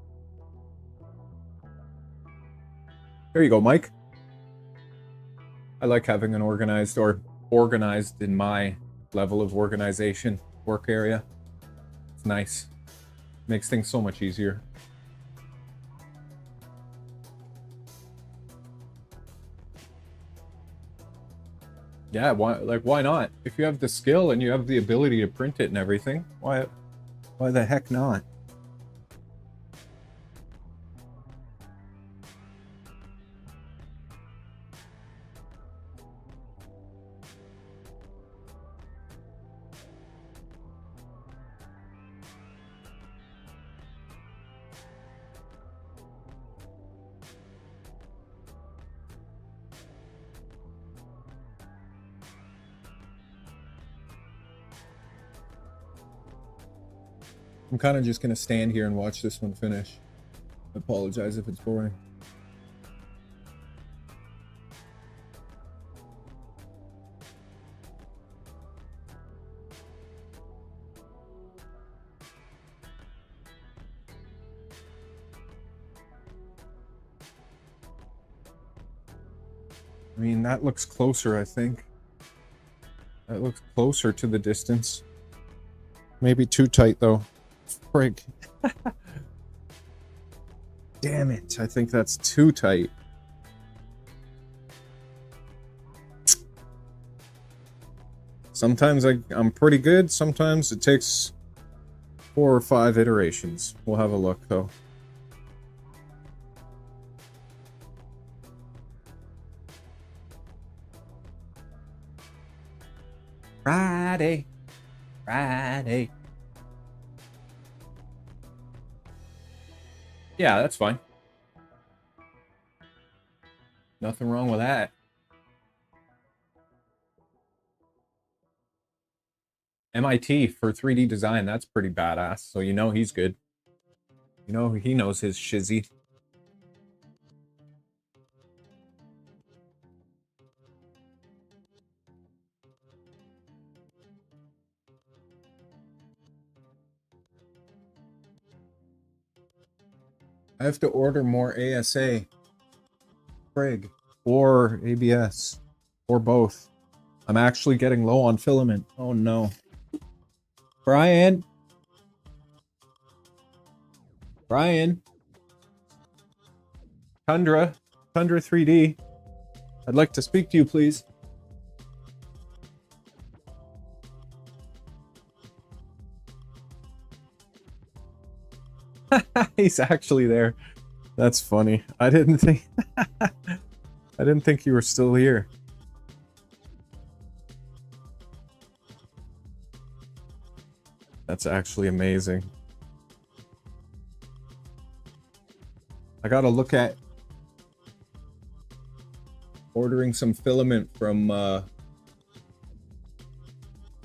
A: There you go, Mike. I like having an organized in my level of organization work area. It's nice. Makes things so much easier. Yeah, why not? If you have the skill and you have the ability to print it and everything, why the heck not? I'm kind of just going to stand here and watch this one finish. I apologize if it's boring. I mean, that looks closer, I think. That looks closer to the distance. Maybe too tight, though. Frig. Damn it. I think that's too tight. Sometimes I'm pretty good. Sometimes it takes 4 or 5 iterations. We'll have a look, though. Friday. Friday. Yeah, that's fine. Nothing wrong with that. MIT for 3D design, that's pretty badass. So you know he's good. You know he knows his shizzy. I have to order more ASA, Frig, or ABS, or both. I'm actually getting low on filament. Oh no. Brian? Brian? Tundra 3D. I'd like to speak to you, please. He's actually there. That's funny. I didn't think you were still here. That's actually amazing. I gotta look at ordering some filament from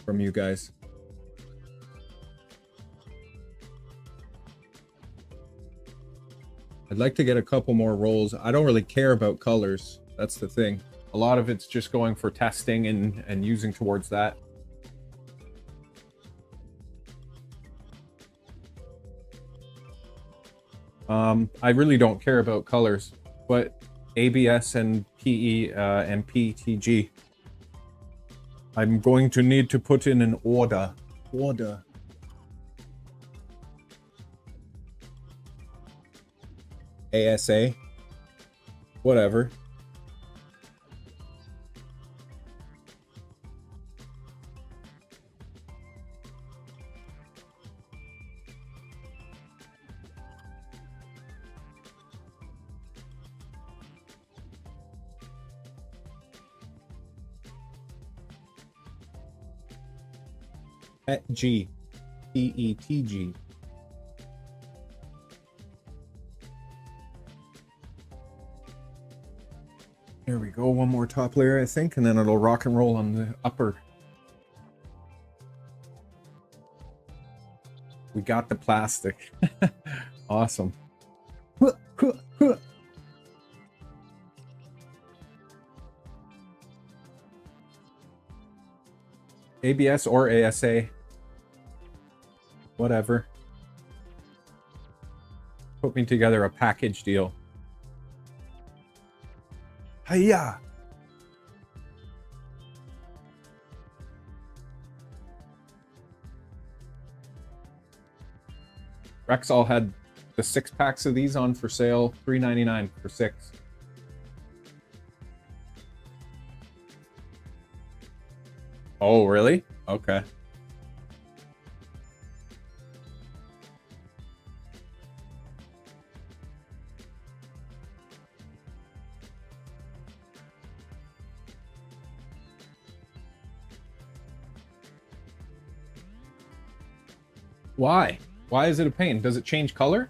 A: you guys. I'd like to get a couple more rolls. I don't really care about colors. That's the thing. A lot of it's just going for testing and using towards that. I really don't care about colors, but ABS and PE and PTG. I'm going to need to put in an order. ASA. Whatever. G. PETG. There we go, one more top layer, I think, and then it'll rock and roll on the upper. We got the plastic. Awesome. ABS or ASA. Whatever. Put me together a package deal. Hiya! Rexall had the 6-packs of these on for sale, $3.99 for 6. Oh, really? Okay. Why? Why is it a pain? Does it change color?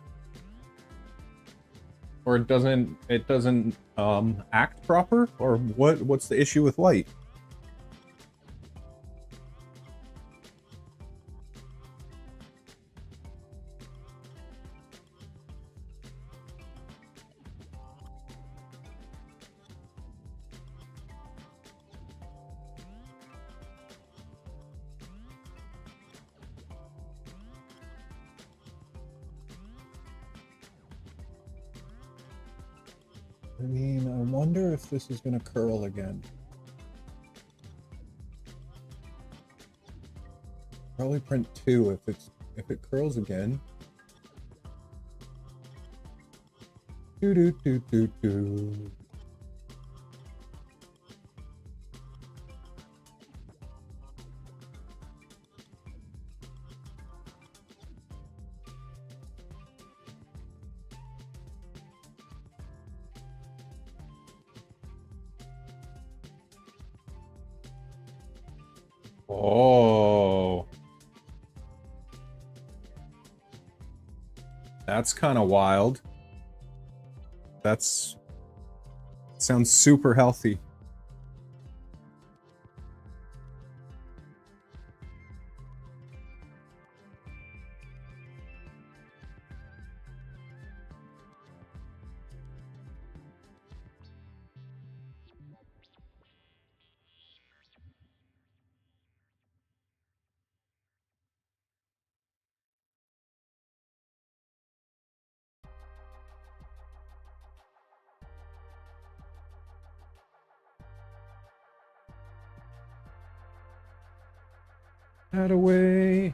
A: Or it doesn't act proper? Or what's the issue with white? I mean, I wonder if this is gonna curl again. Probably print 2 if it curls again. Do do do do do. Oh, that's kind of wild. Sounds super healthy. That away.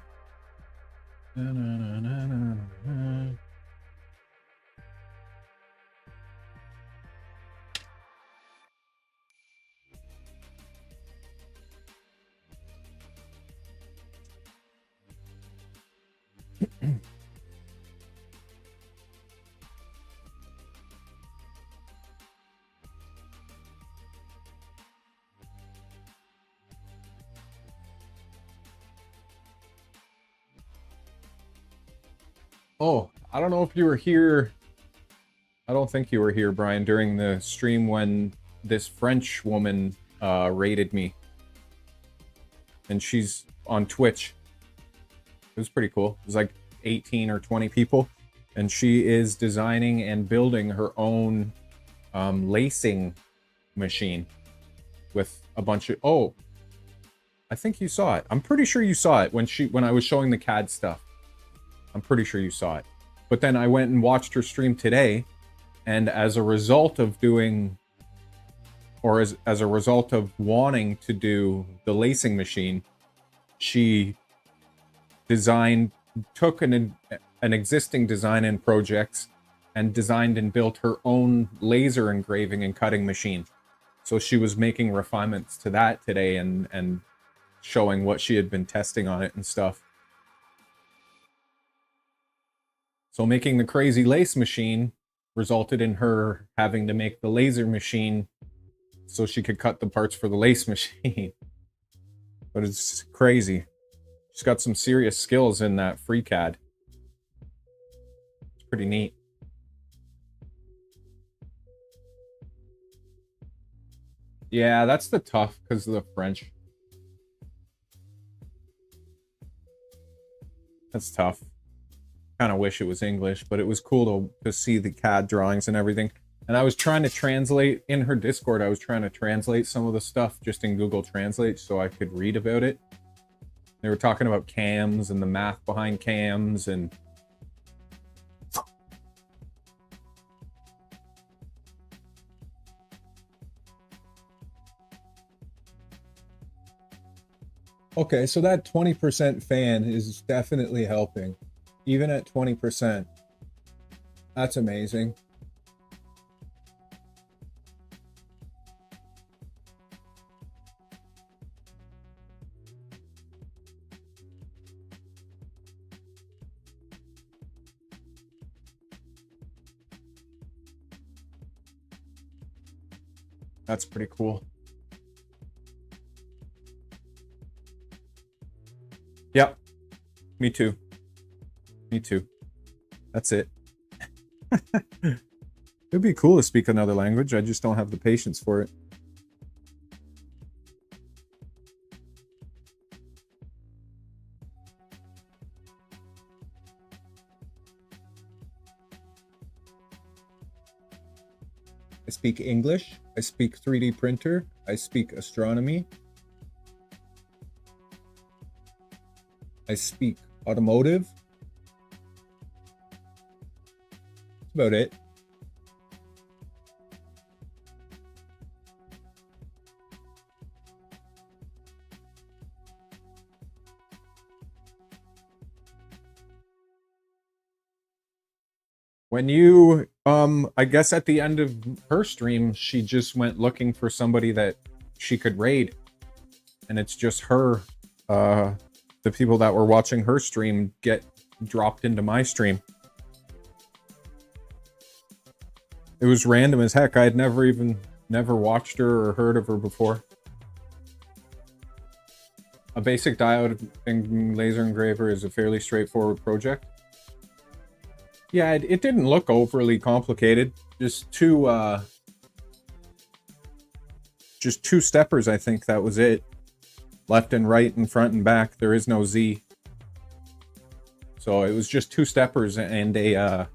A: Na, na, na, na, na, na. Oh, I don't know if you were here. I don't think you were here, Brian, during the stream when this French woman raided me. And she's on Twitch. It was pretty cool. It was like 18 or 20 people. And she is designing and building her own lacing machine with a bunch of... Oh, I think you saw it. I'm pretty sure you saw it when I was showing the CAD stuff. I'm pretty sure you saw it. But then I went and watched her stream today, and as a result of doing, or as a result of wanting to do the lacing machine, she took an existing design and projects and designed and built her own laser engraving and cutting machine. So she was making refinements to that today and showing what she had been testing on it and stuff. So making the crazy lace machine resulted in her having to make the laser machine so she could cut the parts for the lace machine. But it's crazy. She's got some serious skills in that FreeCAD. It's pretty neat. Yeah, that's the tough because of the French. That's tough. Kind of wish it was English, but it was cool to see the CAD drawings and everything. And I was trying to translate in her Discord. I was trying to translate some of the stuff just in Google Translate so I could read about it. They were talking about cams and the math behind cams and... Okay, so that 20% fan is definitely helping. Even at 20%. That's amazing. That's pretty cool. Yep. Me too. Me too. That's it. It'd be cool to speak another language. I just don't have the patience for it. I speak English. I speak 3D printer. I speak astronomy. I speak automotive. That's about it. When you, I guess at the end of her stream, she just went looking for somebody that she could raid. And it's just her, the people that were watching her stream get dropped into my stream. It was random as heck. I had never watched her or heard of her before. A basic diode and laser engraver is a fairly straightforward project. Yeah, it didn't look overly complicated. Just two steppers, I think that was it. Left and right and front and back. There is no Z. So it was just two steppers and a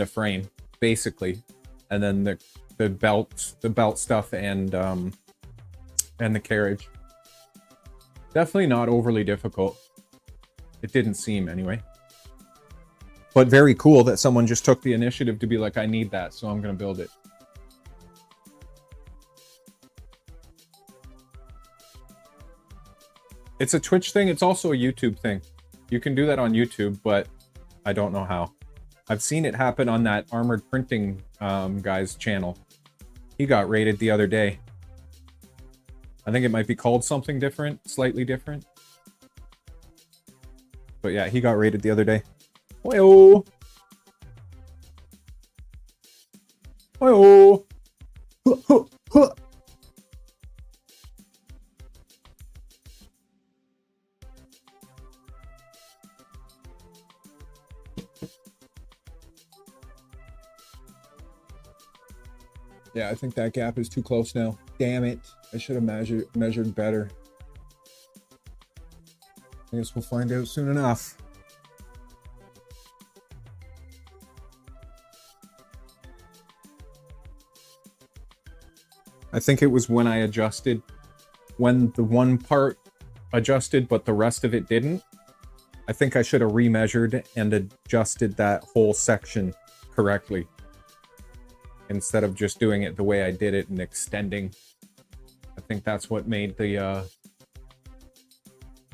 A: frame, basically. And then the belt stuff and the carriage. Definitely not overly difficult. It didn't seem anyway. But very cool that someone just took the initiative to be like, I need that, so I'm going to build it. It's a Twitch thing. It's also a YouTube thing. You can do that on YouTube, but I don't know how. I've seen it happen on that Armored Printing guy's channel. He got raided the other day. I think it might be called something different, slightly different. But yeah, he got raided the other day. Oi-oh. Oi-oh. Huh, huh, huh. Yeah, I think that gap is too close now. Damn it. I should have measured better. I guess we'll find out soon enough. I think it was when I adjusted, when the one part adjusted, but the rest of it didn't. I think I should have remeasured and adjusted that whole section correctly, instead of just doing it the way I did it and extending. I think that's what made the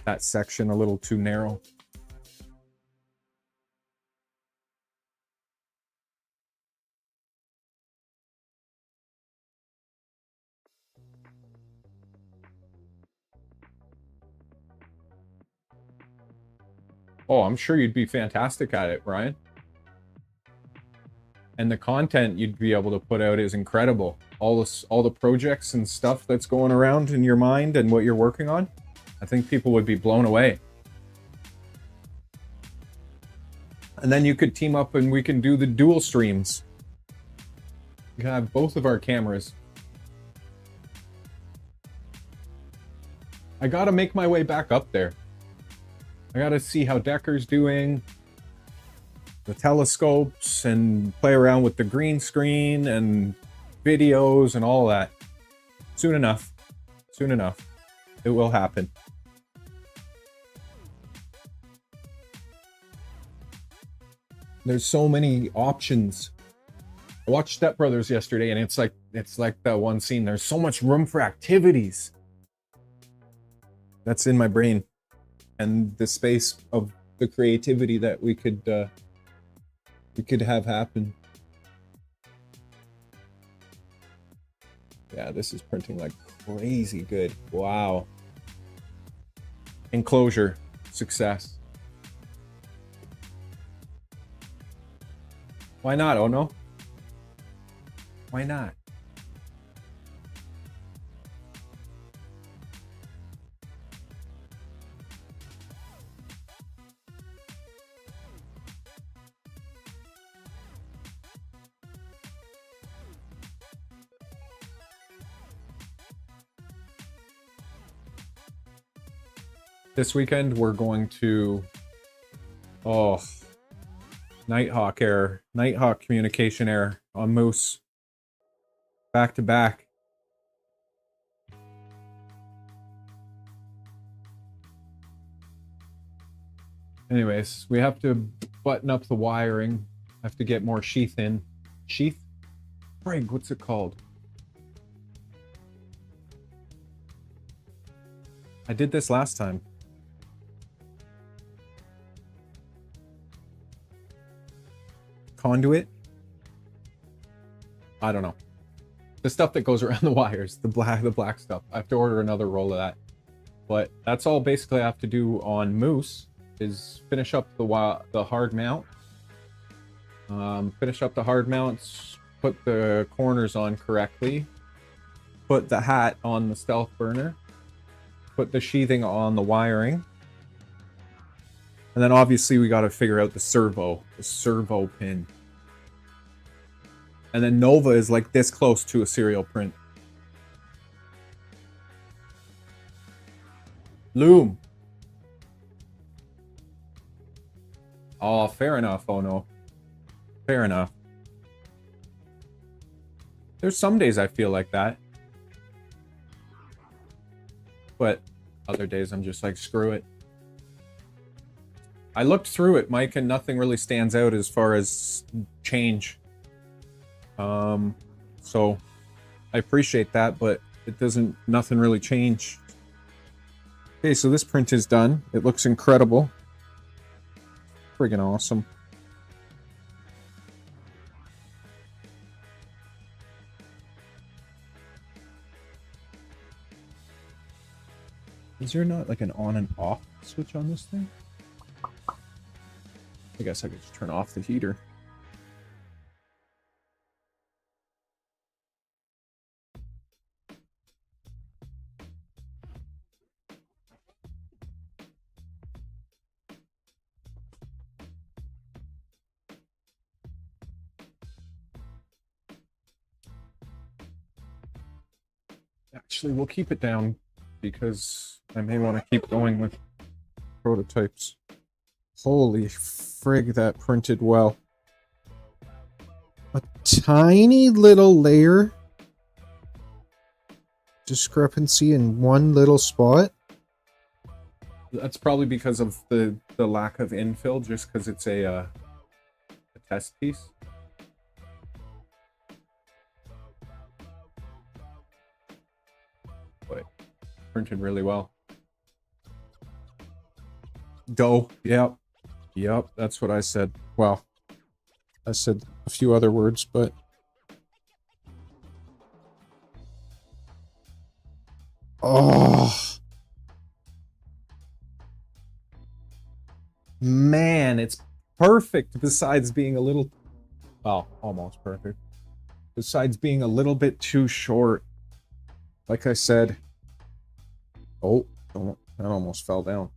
A: that section a little too narrow. Oh, I'm sure you'd be fantastic at it, Ryan. And the content you'd be able to put out is incredible. All the projects and stuff that's going around in your mind and what you're working on, I think people would be blown away. And then you could team up and we can do the dual streams. You can have both of our cameras. I gotta make my way back up there. I gotta see how Decker's doing, the telescopes, and play around with the green screen and videos and all that. Soon enough. Soon enough. It will happen. There's so many options. I watched Step Brothers yesterday and it's like that one scene. There's so much room for activities. That's in my brain. And the space of the creativity that we could have happen. Yeah, this is printing like crazy good. Wow. Enclosure. Success. Why not, oh no? Why not? This weekend we're going to Nighthawk error. Nighthawk communication error on Moose. Back to back. Anyways, we have to button up the wiring. I have to get more sheath in. Sheath? Frig, what's it called? I did this last time. Conduit? I don't know. The stuff that goes around the wires, the black stuff. I have to order another roll of that. But that's all basically I have to do on Moose, is finish up the hard mount. Finish up the hard mounts, put the corners on correctly, put the hat on the stealth burner, put the sheathing on the wiring. And then obviously we got to figure out the servo pin. And then Nova is like this close to a serial print. Loom. Oh, fair enough. Oh no. Fair enough. There's some days I feel like that. But other days I'm just like, screw it. I looked through it, Mike, and nothing really stands out as far as change. So I appreciate that, but it doesn't, nothing really changed. Okay, so this print is done. It looks incredible. Friggin' awesome. Is there not like an on and off switch on this thing? I guess I could just turn off the heater. Actually, we'll keep it down because I may want to keep going with prototypes. Holy frig, that printed well. A tiny little layer discrepancy in one little spot. That's probably because of the lack of infill, just because it's a test piece. But printed really well. Dough. Yep. Yep, that's what I said. Well, I said a few other words, but... Oh! Man, it's perfect besides being a little... Well, almost perfect. Besides being a little bit too short. Like I said... Oh, that almost fell down.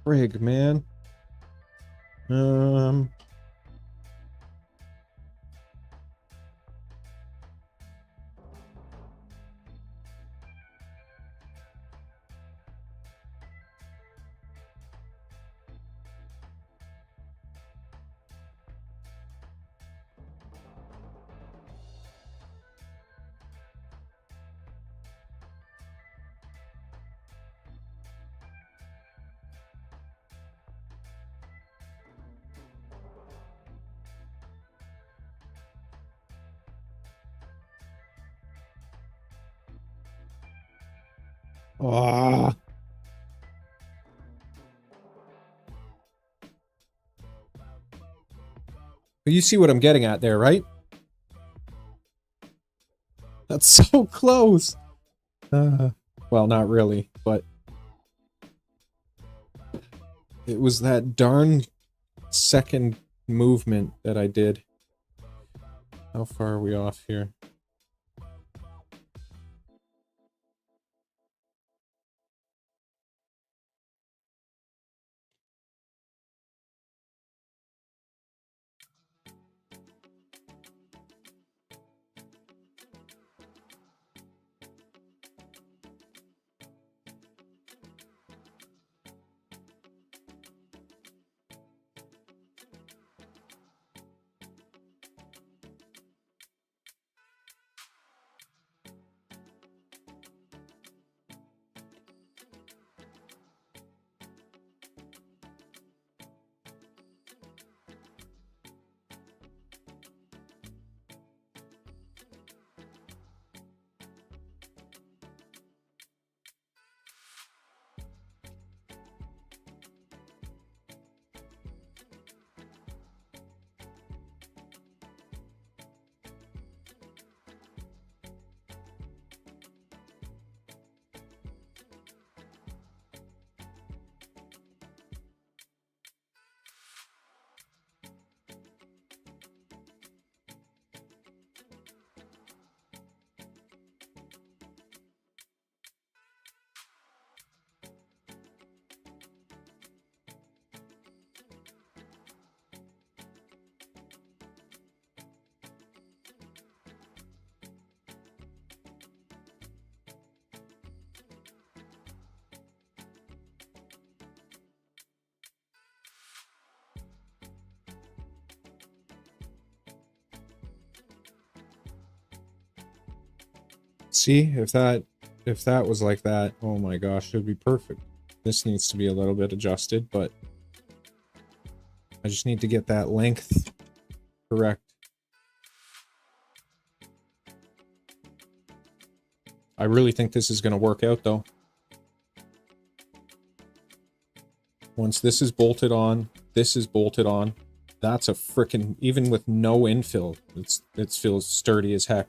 A: Frig, man. Ah. You see what I'm getting at there, right? That's so close. Well, not really, but it was that darn second movement that I did. How far are we off here? See, if that was like that, oh my gosh, it would be perfect. This needs to be a little bit adjusted, but I just need to get that length correct. I really think this is going to work out, though. Once this is bolted on, this is bolted on. That's a frickin', even with no infill, it feels sturdy as heck.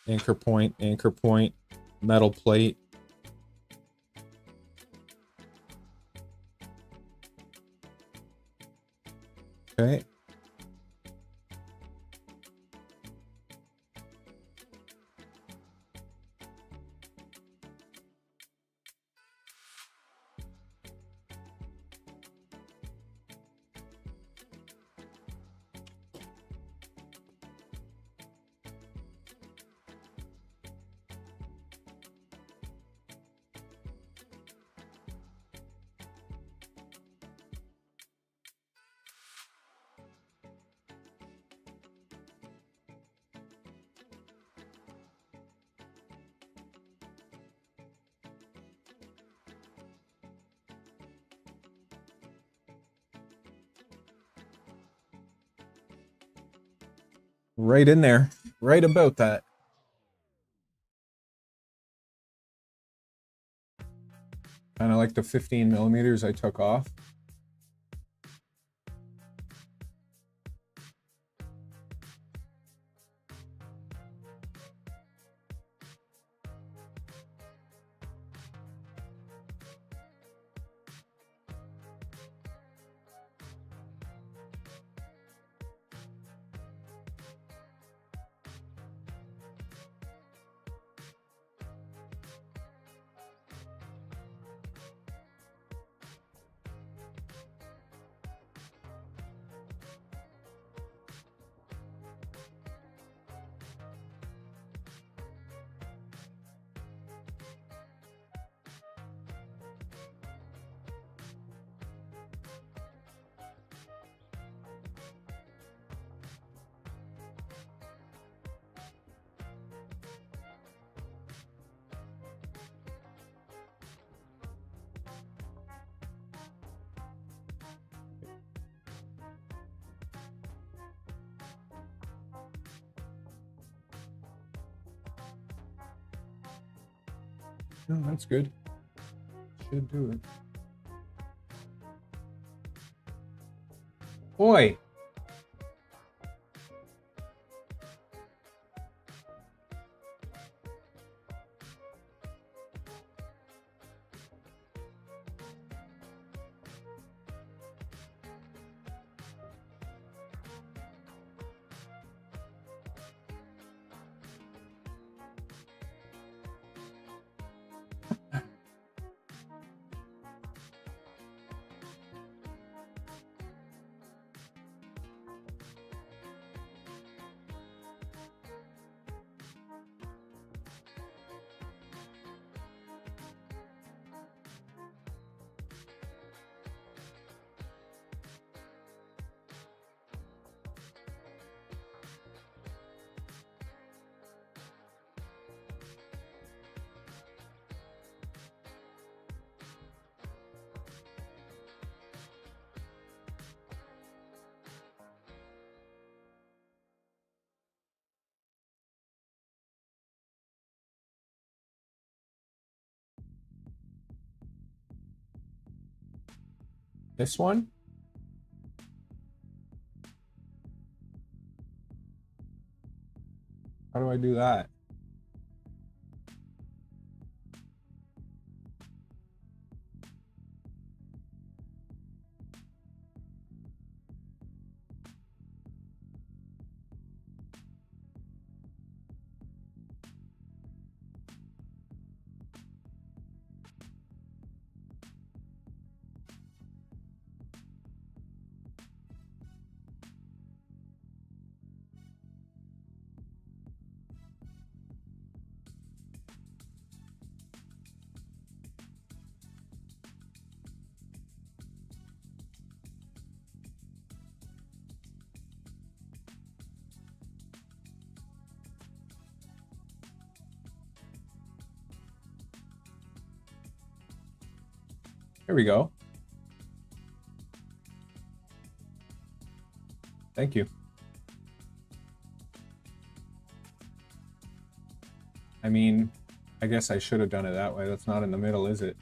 A: Anchor point, anchor point. metal plate. Okay. Right in there. Right about that. Kind of like the 15 millimeters I took off. No, that's good. Should do it. Boy. This one? How do I do that? Here we go. Thank you. I mean, I guess I should have done it that way. That's not in the middle, is it?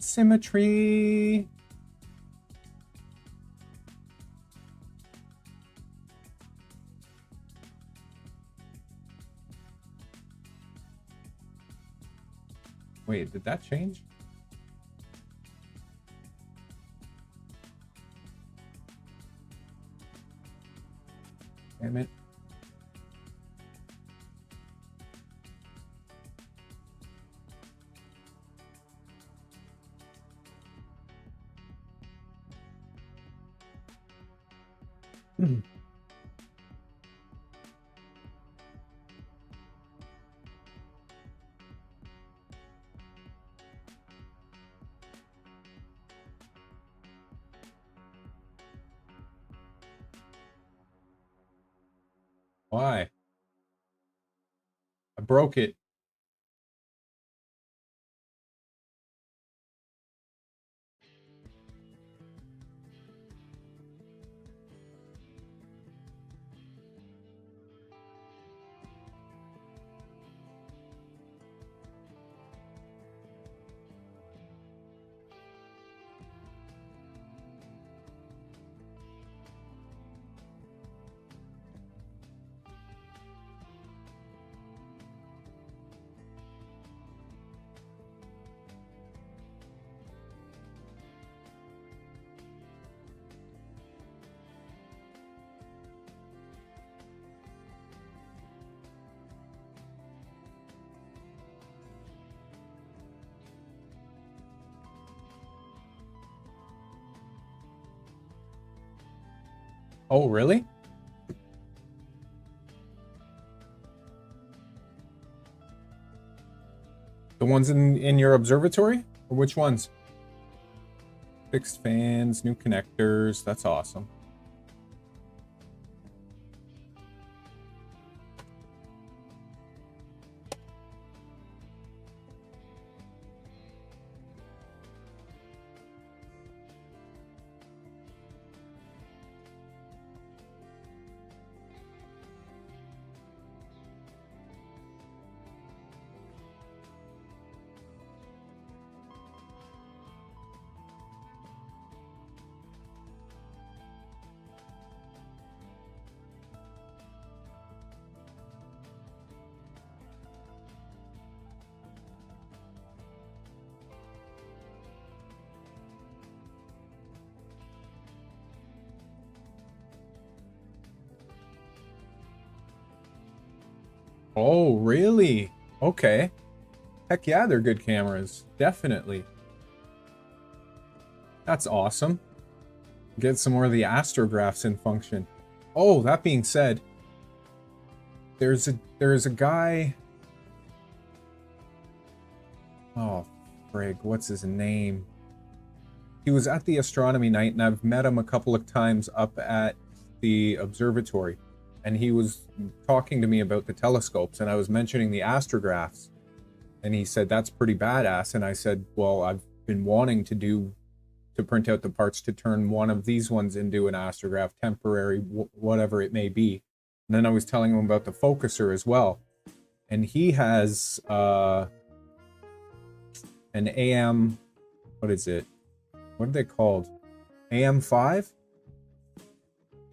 A: Symmetry. Wait, did that change? Damn it. Why? I broke it. Oh, really? The ones in your observatory? Or which ones? Fixed fans, new connectors. That's awesome. Oh, really? Okay. Heck yeah, they're good cameras. Definitely. That's awesome. Get some more of the astrographs in function. Oh, that being said, there's a guy. Oh, frig, what's his name? He was at the astronomy night, and I've met him a couple of times up at the observatory. And he was talking to me about the telescopes, and I was mentioning the astrographs. And he said, that's pretty badass. And I said, well, I've been wanting to print out the parts to turn one of these ones into an astrograph, temporary, whatever it may be. And then I was telling him about the focuser as well. And he has an AM, what is it? What are they called? AM5?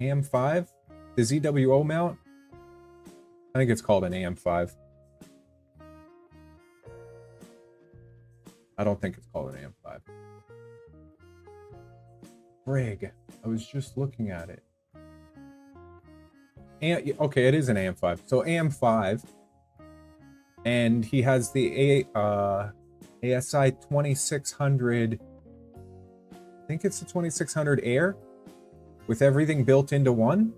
A: AM5? The ZWO mount? I think it's called an AM5. I don't think it's called an AM5. Frig. I was just looking at it. And, okay, it is an AM5. So AM5. And he has the ASI 2600. I think it's the 2600 Air with everything built into one.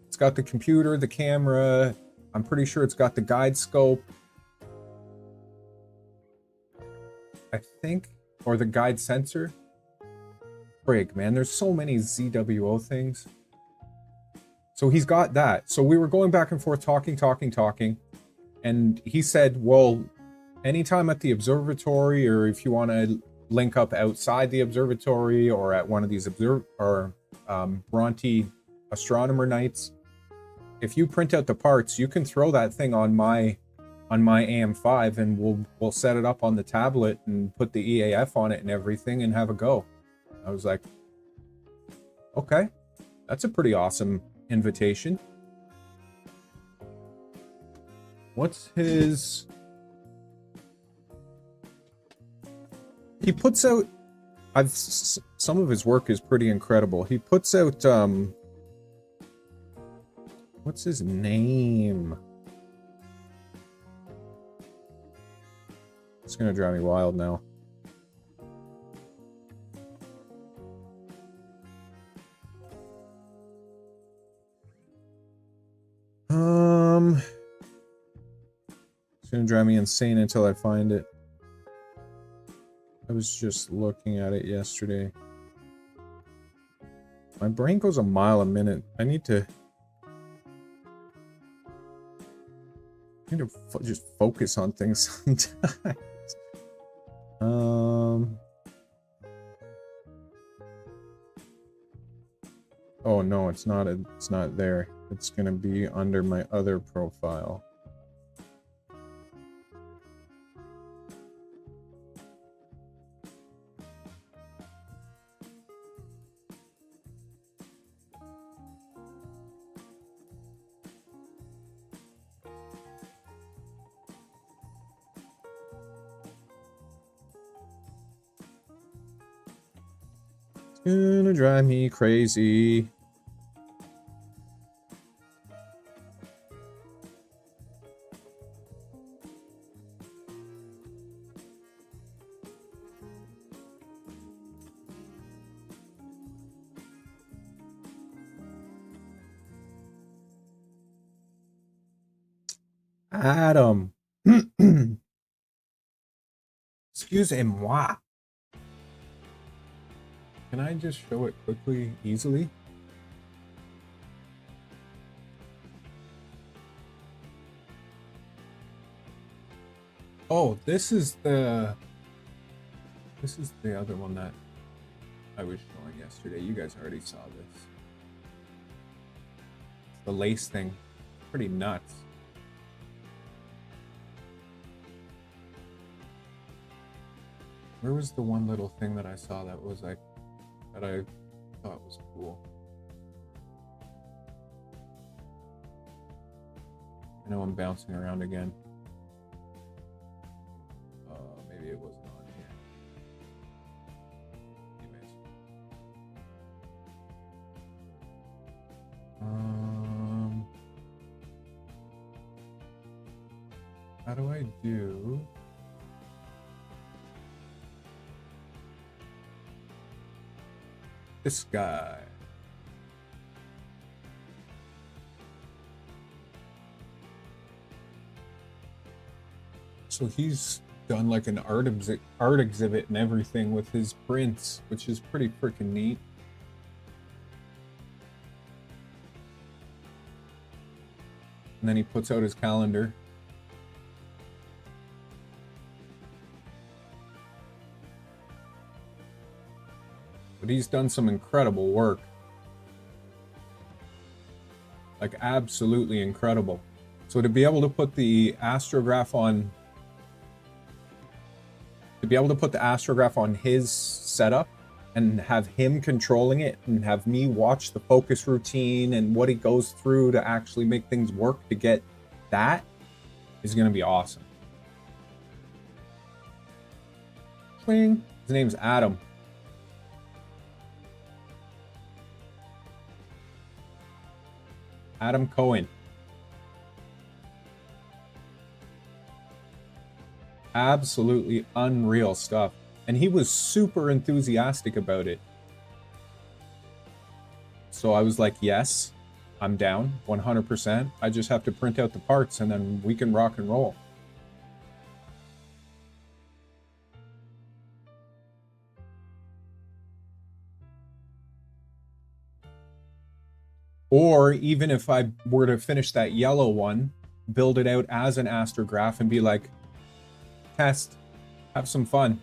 A: It's got the computer, the camera. I'm pretty sure it's got the guide scope. I think, or the guide sensor. Frig, man, there's so many ZWO things. So he's got that. So we were going back and forth talking. And he said, well, anytime at the observatory, or if you want to link up outside the observatory or at one of these Bronte astronomer nights, if you print out the parts, you can throw that thing on my on my AM5, and we'll set it up on the tablet and put the EAF on it and everything and have a go. I was like, okay, that's a pretty awesome invitation. What's his... He puts out... some of his work is pretty incredible. He puts out, what's his name? It's gonna drive me wild now. It's gonna drive me insane until I find it. I was just looking at it yesterday. My brain goes a mile a minute. I need to just focus on things sometimes. Oh no, it's not there. It's gonna be under my other profile. It's gonna drive me crazy. Adam. Excusez-moi. Can I just show it quickly, easily? Oh, this is the other one that I was showing yesterday. You guys already saw this. The lace thing. Pretty nuts. Where was the one little thing that I saw that was like, that I thought was cool? I know I'm bouncing around again. Maybe it wasn't on here. Anyways. How do I do... this guy? So he's done like an art exhibit and everything with his prints, which is pretty freaking neat. And then he puts out his calendar. But he's done some incredible work. Like absolutely incredible. So to be able to put the astrograph on, his setup and have him controlling it and have me watch the focus routine and what he goes through to actually make things work to get that is going to be awesome. Swing. His name's Adam. Adam Cohen. Absolutely unreal stuff. And he was super enthusiastic about it. So I was like, yes, I'm down 100%. I just have to print out the parts and then we can rock and roll. Or even if I were to finish that yellow one, build it out as an astrograph and be like, test, have some fun.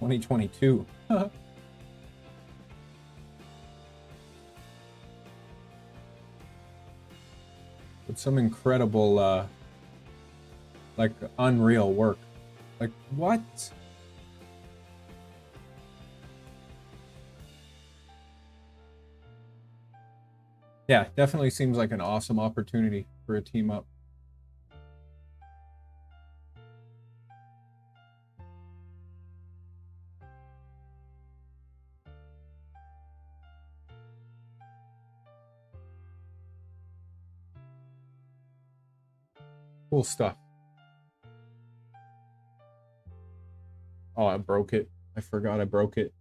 A: (2022) with some incredible, like, unreal work. Like, what? Yeah, definitely seems like an awesome opportunity for a team up. Cool stuff. Oh, I broke it. I forgot I broke it.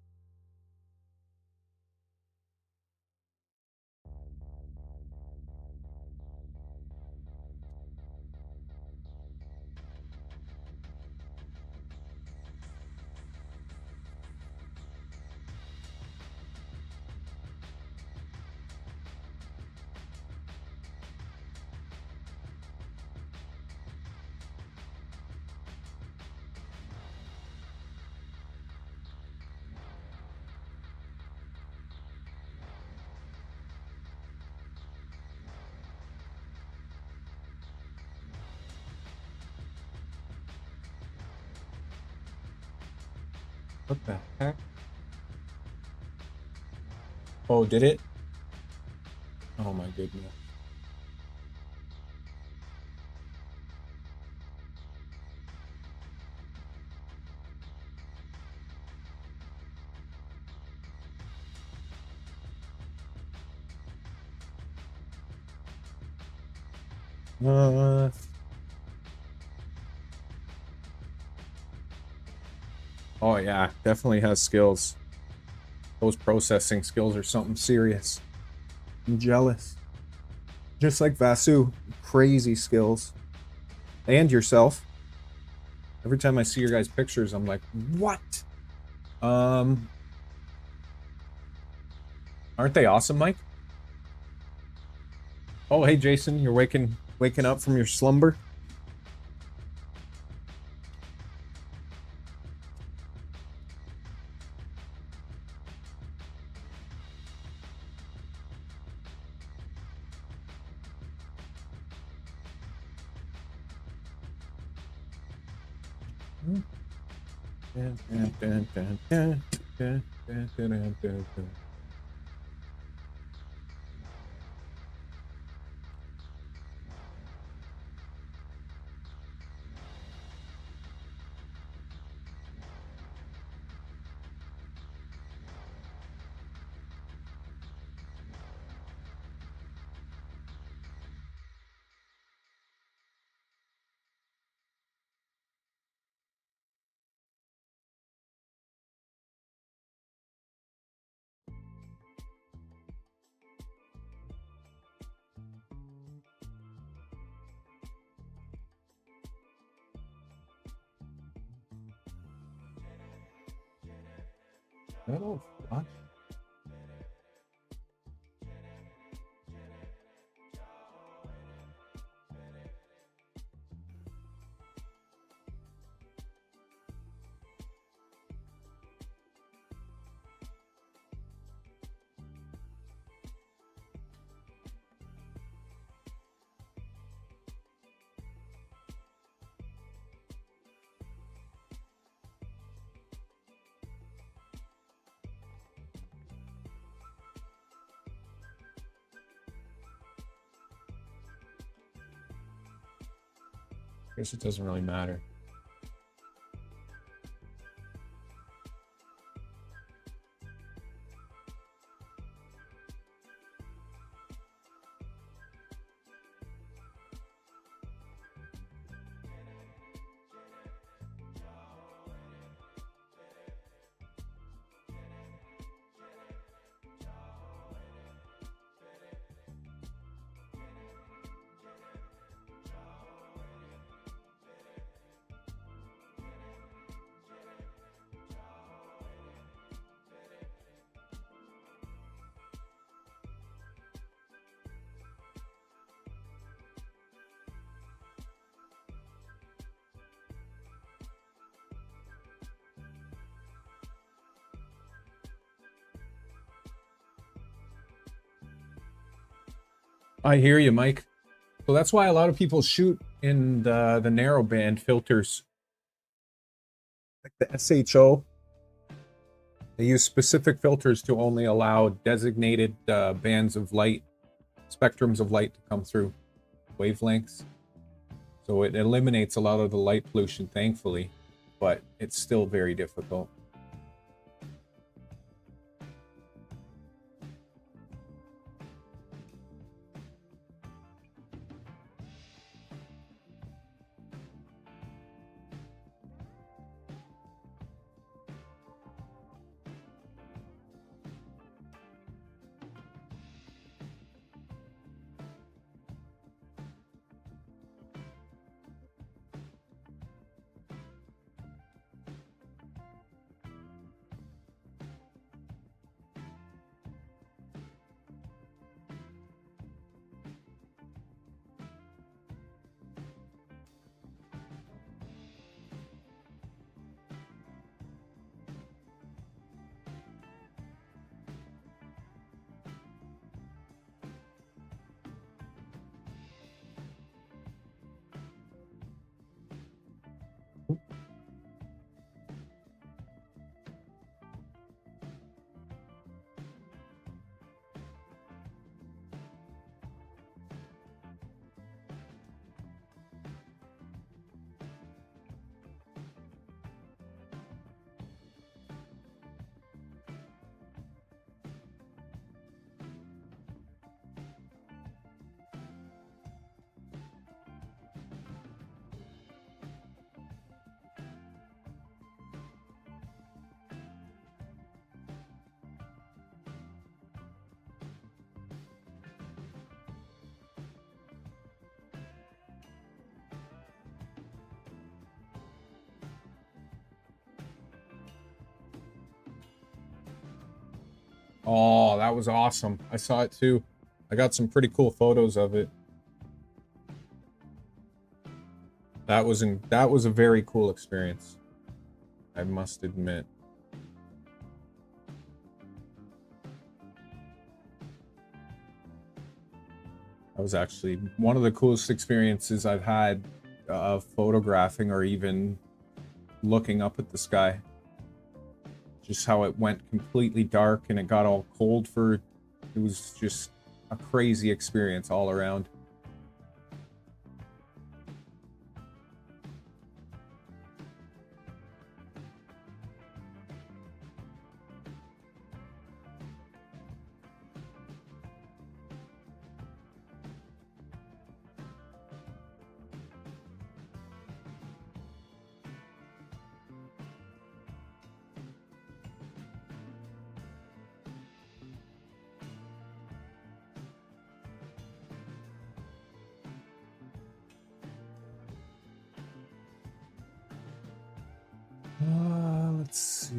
A: What the heck? Oh, did it? Oh my goodness. Oh yeah, definitely has skills. Those processing skills are something serious. I'm jealous. Just like Vasu, crazy skills. And yourself. Every time I see your guys' pictures, I'm like, what? Aren't they awesome, Mike? Oh, hey Jason, you're waking up from your slumber? Oh, what? Guess it doesn't really matter. I hear you, Mike. So that's why a lot of people shoot in the narrow band filters. Like the SHO, they use specific filters to only allow designated bands of light, spectrums of light to come through, wavelengths. So it eliminates a lot of the light pollution, thankfully, but it's still very difficult. Oh, that was awesome. I saw it too. I got some pretty cool photos of it. That was a very cool experience, I must admit. That was actually one of the coolest experiences I've had photographing or even looking up at the sky. Just how it went completely dark and it got all cold it was just a crazy experience all around. Let's see.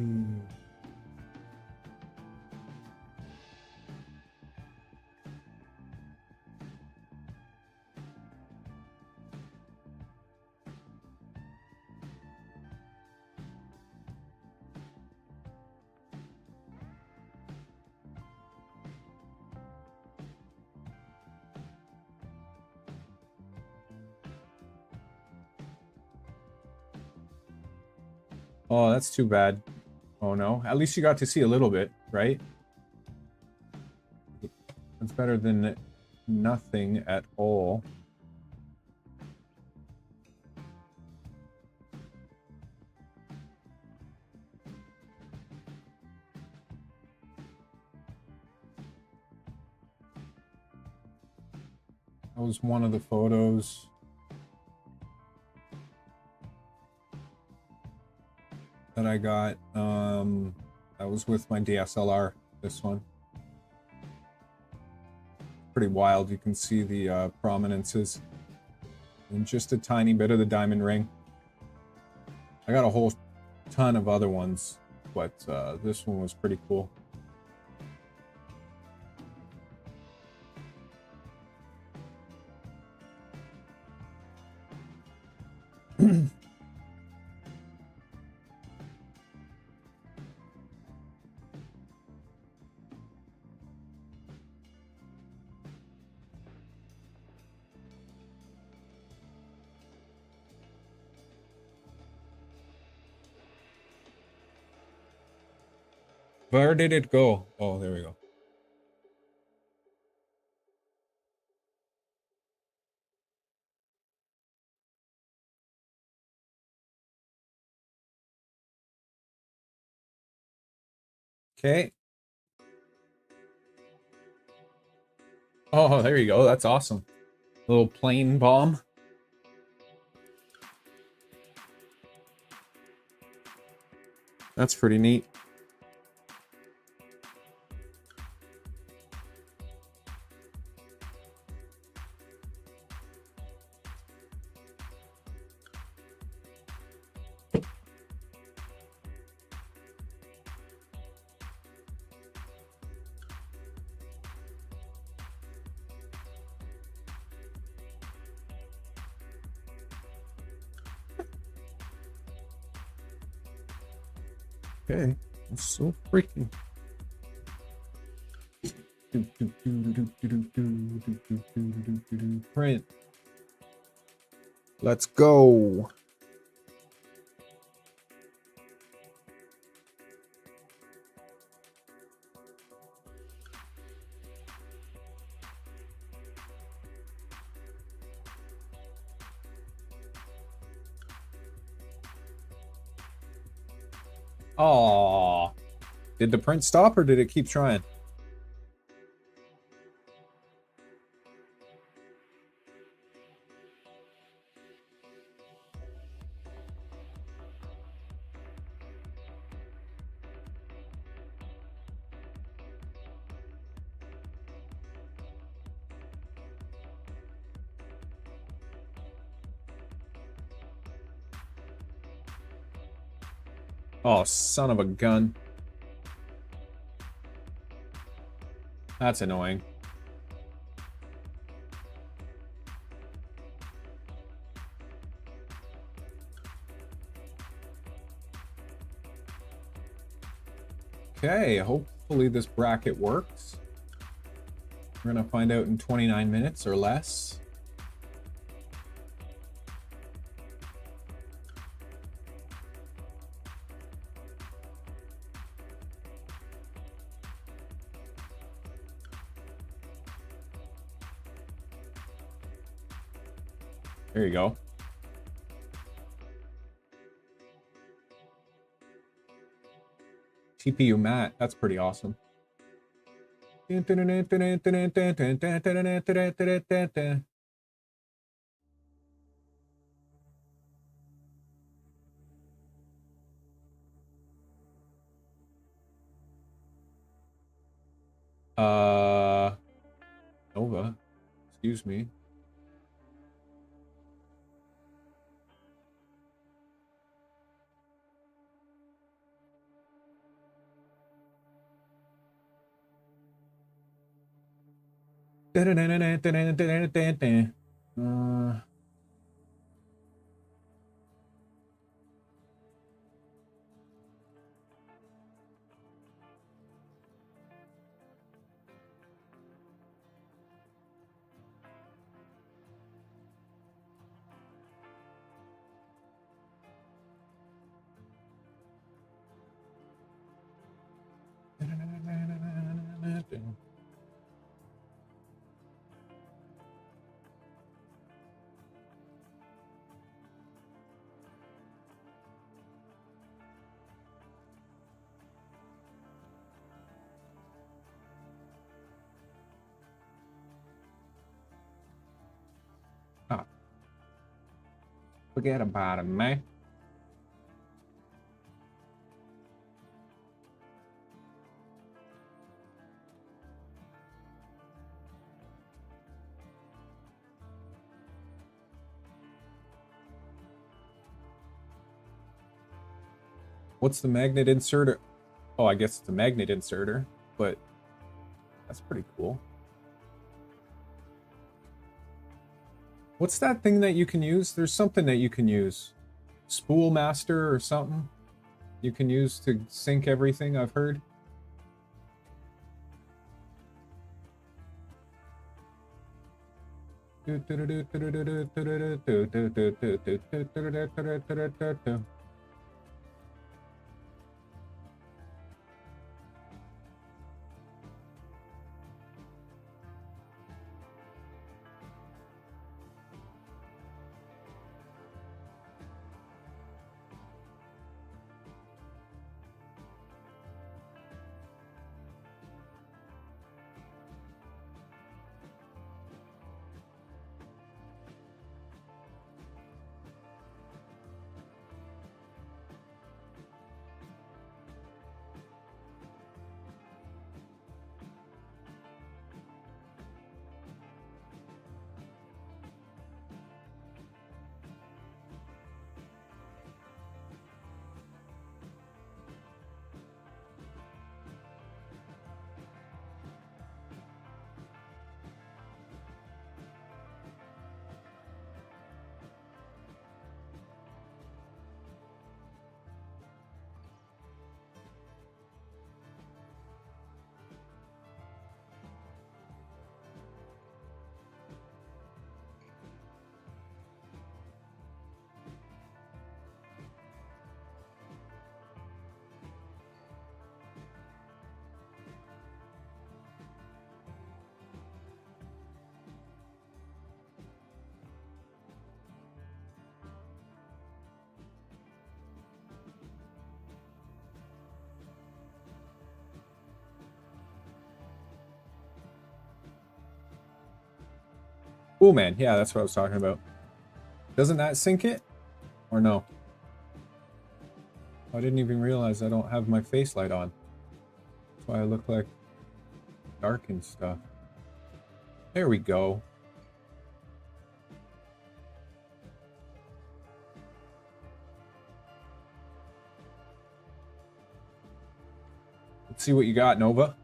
A: Oh, that's too bad. Oh no. At least you got to see a little bit, right? That's better than nothing at all. That was one of the photos. That I got. That was with my DSLR, this one. Pretty wild. You can see the prominences and just a tiny bit of the diamond ring. I got a whole ton of other ones, but this one was pretty cool. Where did it go? Oh, there we go. Okay. Oh, there you go. That's awesome. Little plane bomb. That's pretty neat. Okay. That's so freaking. Print. Let's go. Oh, did the print stop or did it keep trying? Oh, son of a gun. That's annoying. Okay, hopefully this bracket works. We're gonna find out in 29 minutes or less. There you go. TPU mat, that's pretty awesome. Nova, excuse me. Ah, forget about it, man. What's the magnet inserter? Oh, I guess it's a magnet inserter, but that's pretty cool. What's that thing that you can use? There's something that you can use. Spool master or something you can use to sync everything, I've heard. Cool, man. Yeah, that's what I was talking about. Doesn't that sync it? Or no? I didn't even realize I don't have my face light on. That's why I look like dark and stuff. There we go. Let's see what you got, Nova.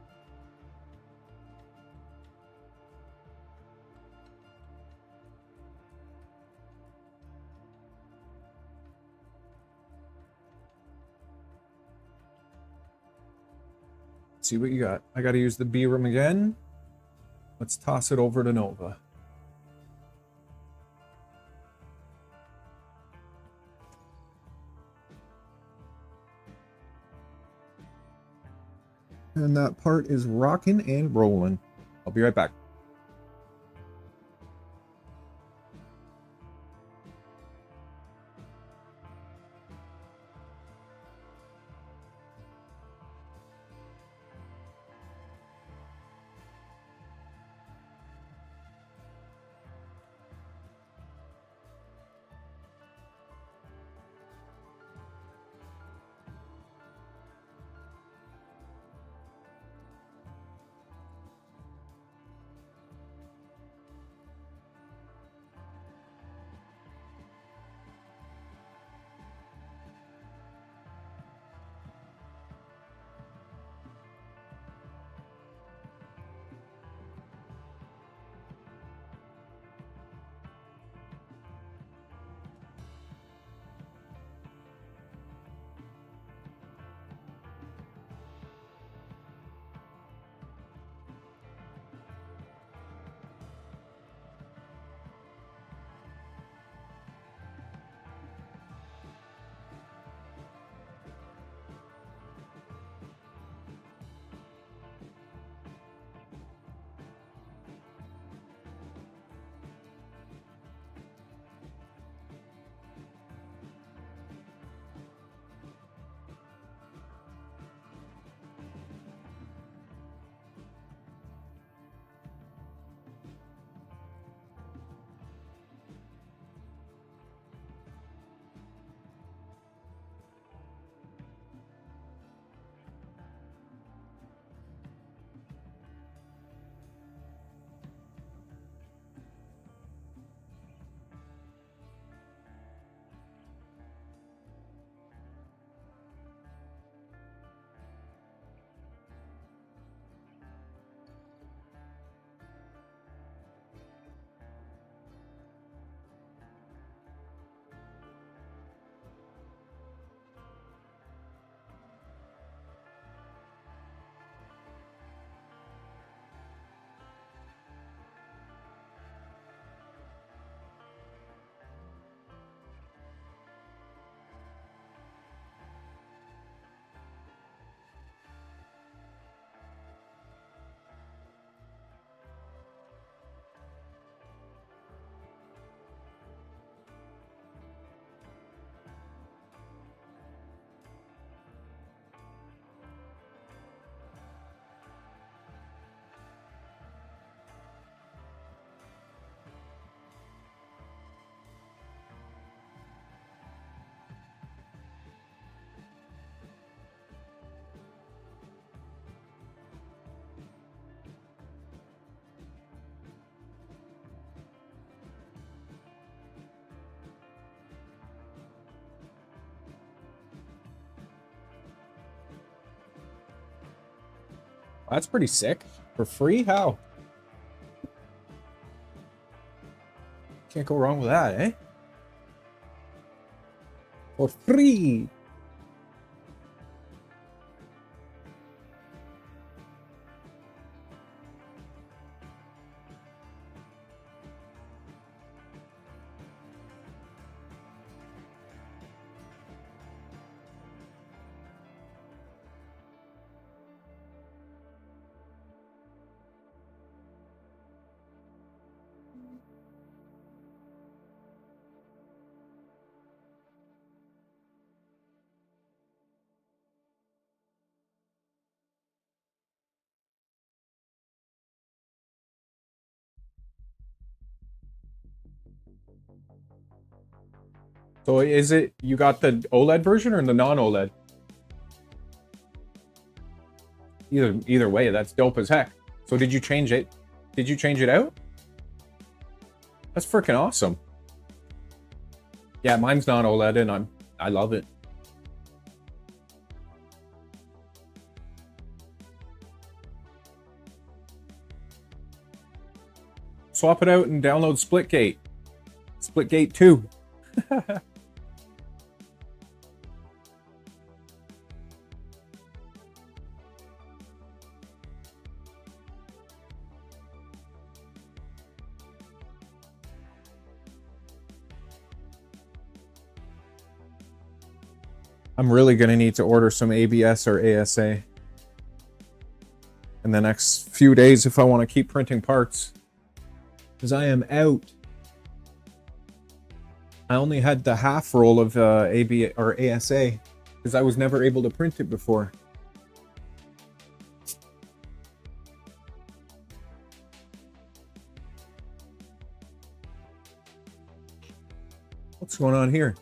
A: Let's see what you got. I gotta use the B room again. Let's toss it over to Nova. And that part is rocking and rolling. I'll be right back. That's pretty sick. For free? How? Can't go wrong with that, eh? For free! So is it, you got the OLED version or the non-OLED? Either way, that's dope as heck. So did you change it? Did you change it out? That's freaking awesome. Yeah, mine's non-OLED and I love it. Swap it out and download Splitgate. Splitgate 2. I'm really going to need to order some ABS or ASA in the next few days if I want to keep printing parts. Because I am out. I only had the half roll of AB or ASA because I was never able to print it before. What's going on here?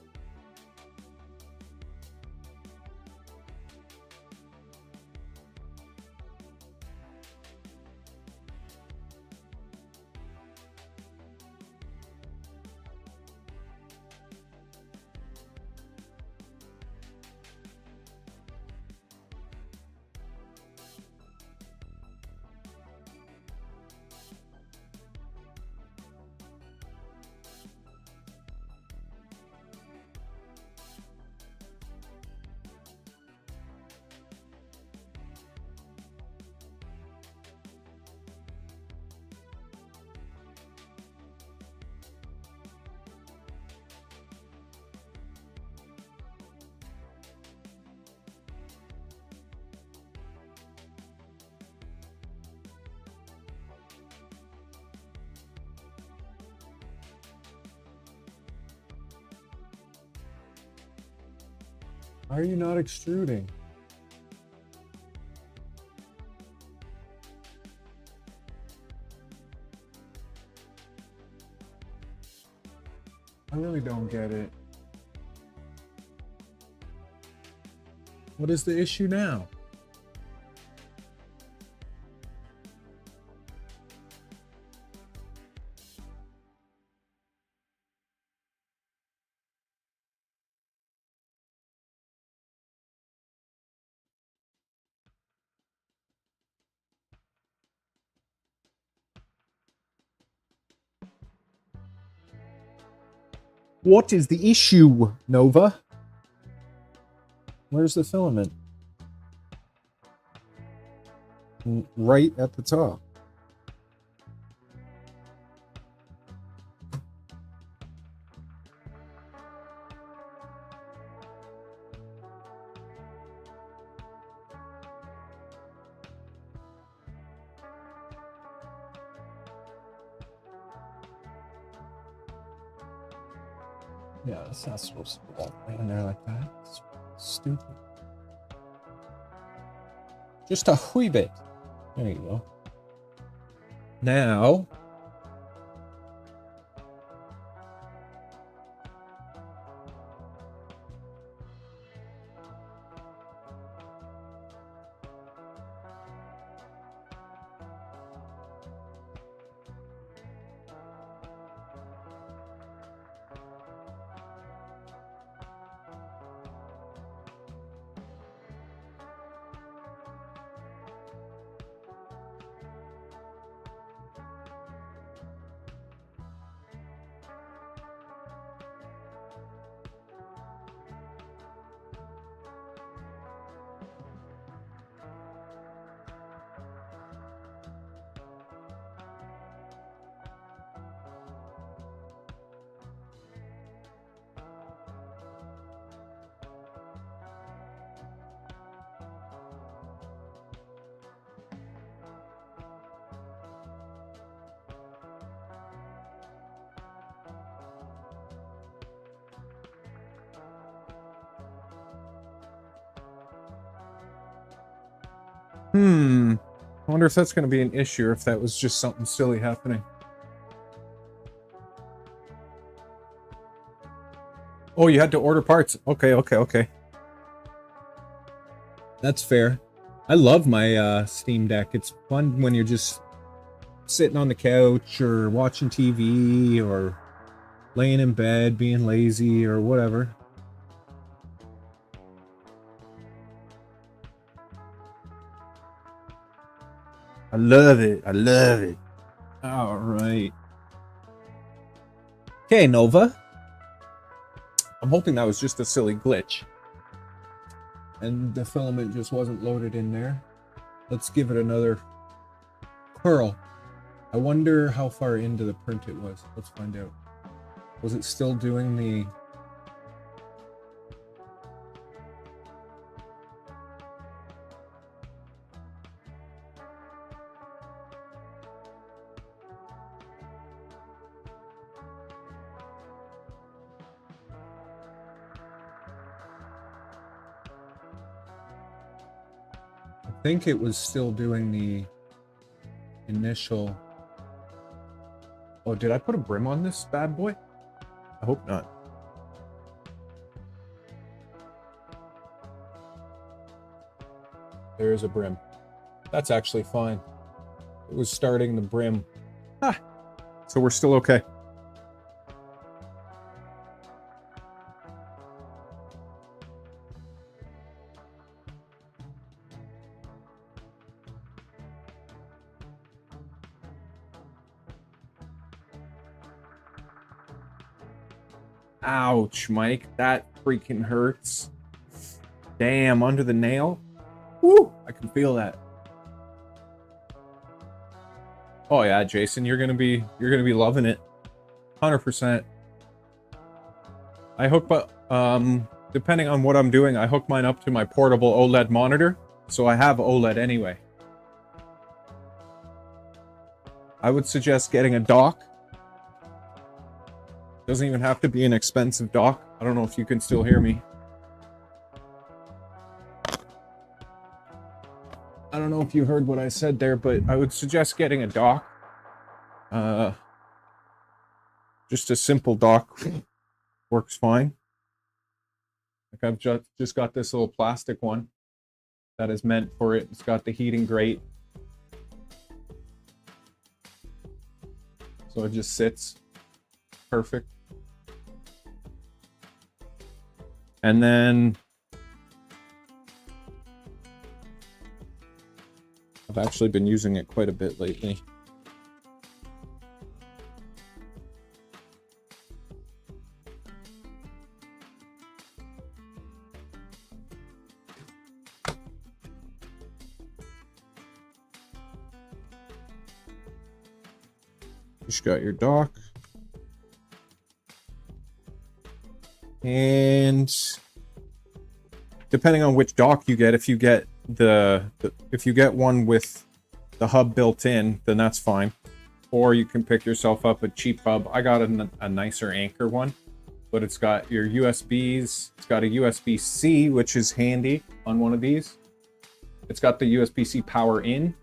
A: Why are you not extruding? I really don't get it. What is the issue now? What is the issue, Nova? Where's the filament? Right at the top. Yeah, it's not supposed to be all in there like that. It's stupid. Just a wee bit. There you go. Now. I wonder if that's going to be an issue or if that was just something silly happening. Oh, you had to order parts. Okay, okay, okay. That's fair. I love my Steam Deck. It's fun when you're just sitting on the couch or watching TV or laying in bed being lazy or whatever. I love it. I love it. All right. Okay, Nova. I'm hoping that was just a silly glitch. And the filament just wasn't loaded in there. Let's give it another curl. I wonder how far into the print it was. Let's find out. Was it still doing the... I think it was still doing the initial... Oh, did I put a brim on this bad boy? I hope not. There is a brim. That's actually fine. It was starting the brim. Ah, so we're still okay. Ouch, Mike. That freaking hurts. Damn, under the nail. Woo! I can feel that. Oh yeah, Jason, you're gonna be loving it. 100%. I hook, but depending on what I'm doing, I hook mine up to my portable OLED monitor, so I have OLED anyway. I would suggest getting a dock. Doesn't even have to be an expensive dock. I don't know if you can still hear me. I don't know if you heard what I said there, but I would suggest getting a dock. Just a simple dock works fine. Like I've just got this little plastic one that is meant for it. It's got the heating grate. So it just sits perfect. And then I've actually been using it quite a bit lately. Just got your dock. And depending on which dock you get, if you get if you get one with the hub built in, then that's fine. Or you can pick yourself up a cheap hub. I got a nicer Anchor one, but it's got your USBs. It's got a USB-C, which is handy on one of these. It's got the USB-C power in,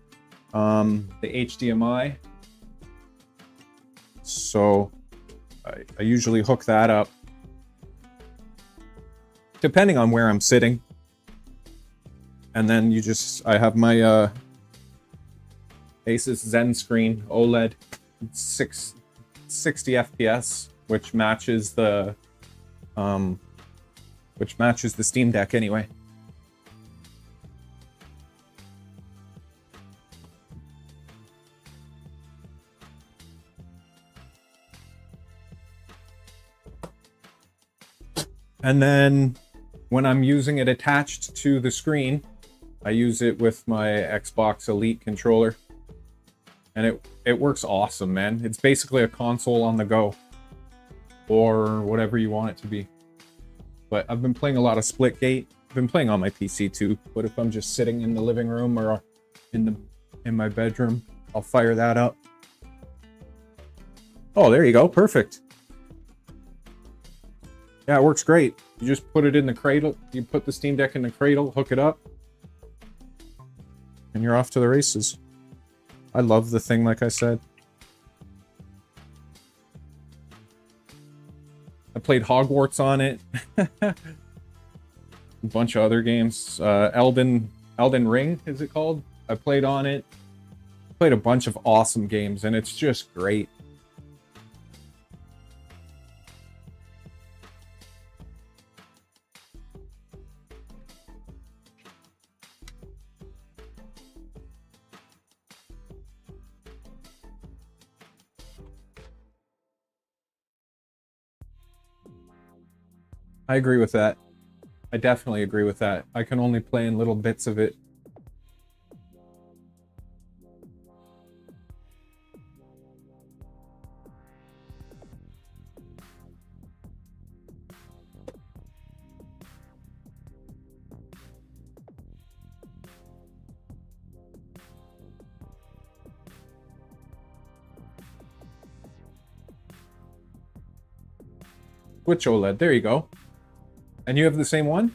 A: the HDMI. So I usually hook that up, depending on where I'm sitting. And then I have my Asus Zen screen OLED, 60 FPS, which matches the Steam Deck anyway. And then when I'm using it attached to the screen, I use it with my Xbox Elite controller. And it works awesome, man. It's basically a console on the go. Or whatever you want it to be. But I've been playing a lot of Splitgate. I've been playing on my PC too. But if I'm just sitting in the living room or in my bedroom, I'll fire that up. Oh, there you go. Perfect. Yeah, it works great. You just put it in the cradle. You put the Steam Deck in the cradle, hook it up, and you're off to the races. I love the thing, like I said. played Hogwarts on it. A bunch of other games. Elden Ring, is it called? I played on it. Played a bunch of awesome games, and it's just great. I agree with that. I definitely agree with that. I can only play in little bits of it. Switch OLED, there you go. And you have the same one?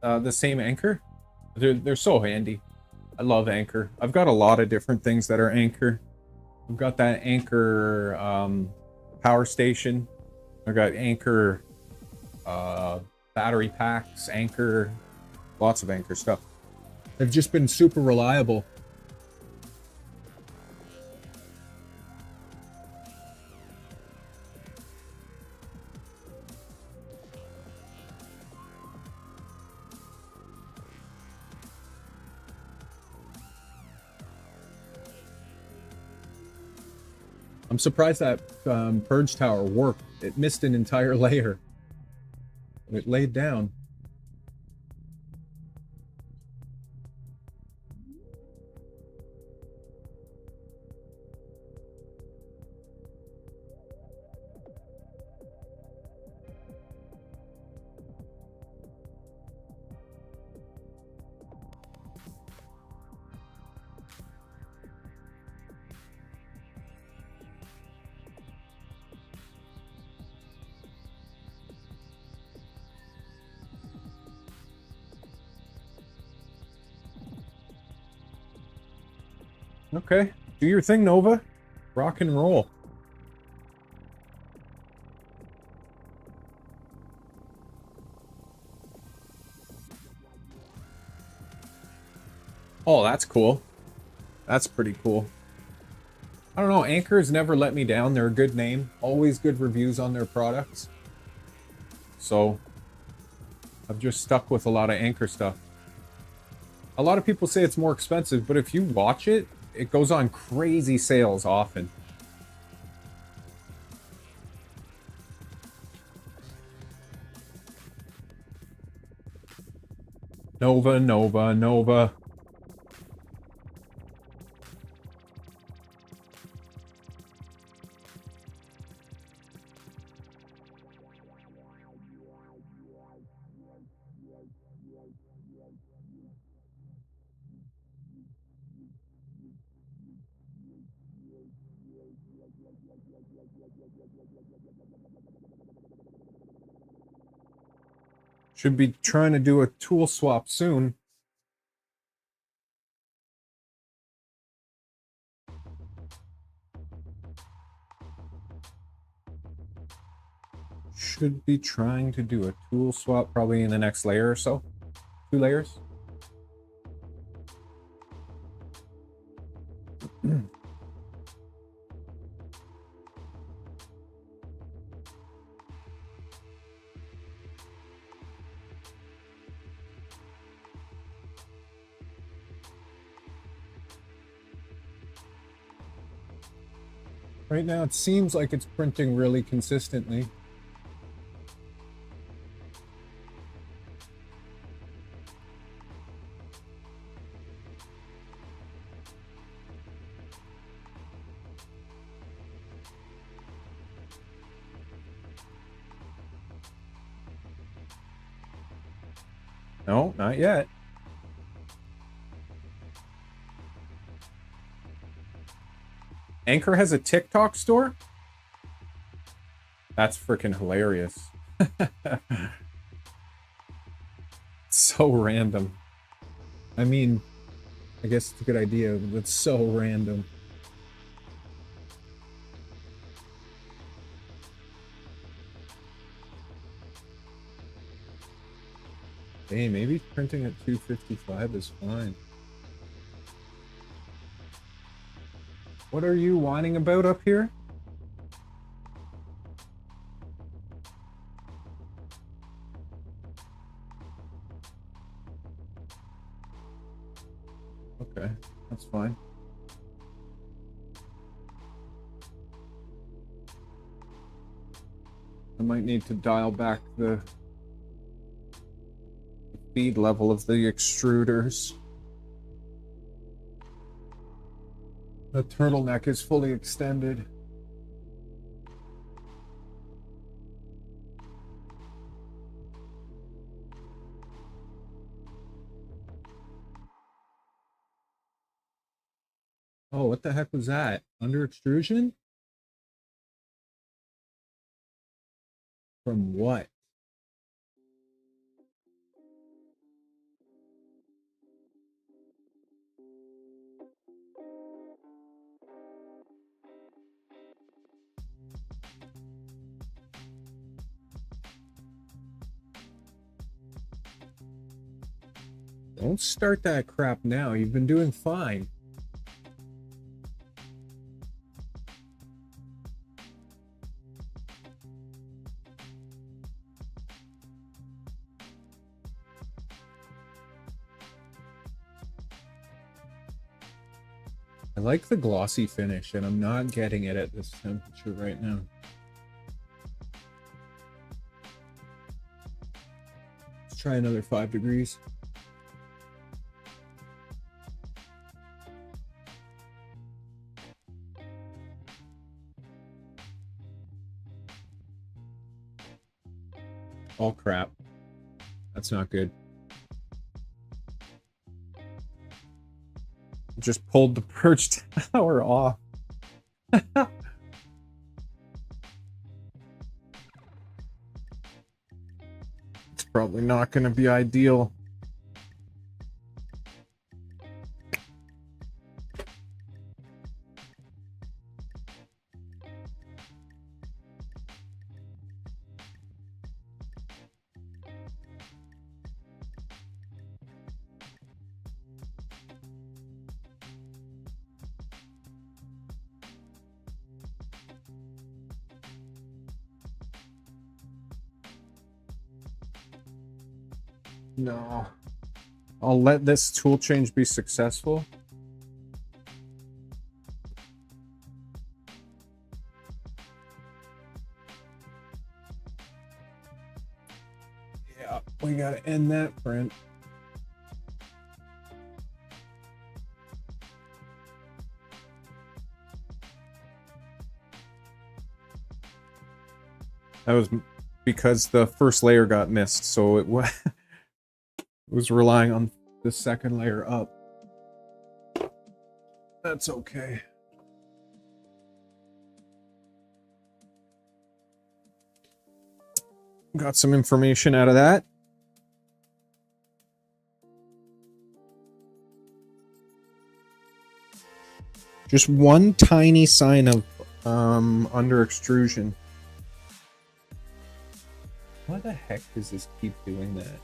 A: The same Anchor? They're so handy. I love Anchor. I've got a lot of different things that are Anchor. I've got that Anchor power station. I've got Anchor battery packs, Anchor, lots of Anchor stuff. They've just been super reliable. I'm surprised that Purge Tower worked. It missed an entire layer. It laid down. Okay, do your thing, Nova. Rock and roll. Oh, that's cool. That's pretty cool. I don't know, Anchor has never let me down. They're a good name. Always good reviews on their products. So, I've just stuck with a lot of Anchor stuff. A lot of people say it's more expensive, but if you watch it, it goes on crazy sales often. Nova, Nova, Nova. Should be trying to do a tool swap soon. Should be trying to do a tool swap probably in the next layer or so. 2 layers. Right now, it seems like it's printing really consistently. No, not yet. Anchor has a TikTok store? That's freaking hilarious. So random. I mean, I guess it's a good idea, but it's so random. Hey, maybe printing at 255 is fine. What are you whining about up here? Okay, that's fine. I might need to dial back the speed level of the extruders. The turtleneck is fully extended. Oh, what the heck was that? Under extrusion? From what? Don't start that crap now. You've been doing fine. I like the glossy finish, and I'm not getting it at this temperature right now. Let's try another 5 degrees. Oh crap. That's not good. Just pulled the perch tower off. It's probably not going to be ideal. No. I'll let this tool change be successful. Yeah, we gotta end that print. That was because the first layer got missed, so it was relying on the second layer up. That's okay. Got some information out of that. Just one tiny sign of under extrusion. Why the heck does this keep doing that?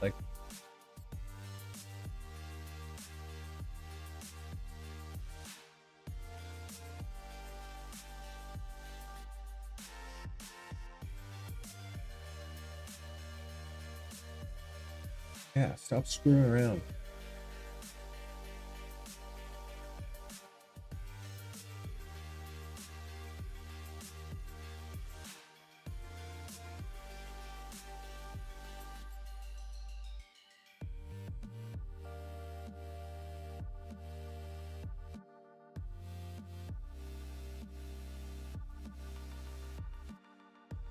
A: Like, yeah, stop screwing around.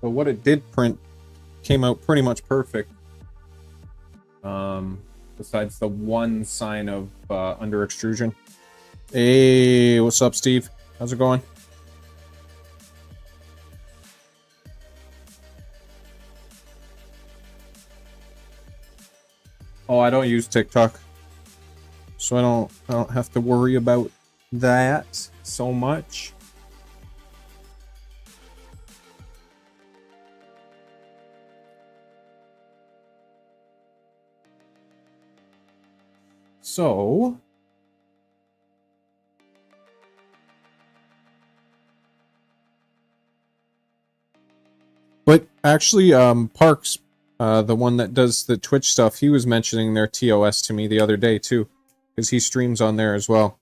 A: But what it did print came out pretty much perfect. Besides the one sign of under extrusion. Hey, what's up, Steve? How's it going? Oh, I don't use TikTok, so I don't have to worry about that so much. So but actually Parks, the one that does the Twitch stuff, he was mentioning their TOS to me the other day too, because he streams on there as well.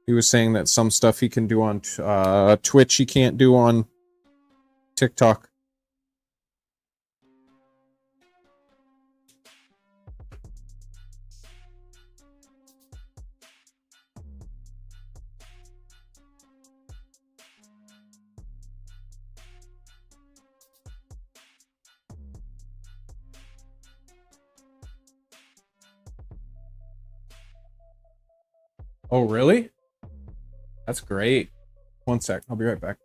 A: He was saying that some stuff he can do on Twitch he can't do on TikTok. Oh, really? That's great. One sec. I'll be right back.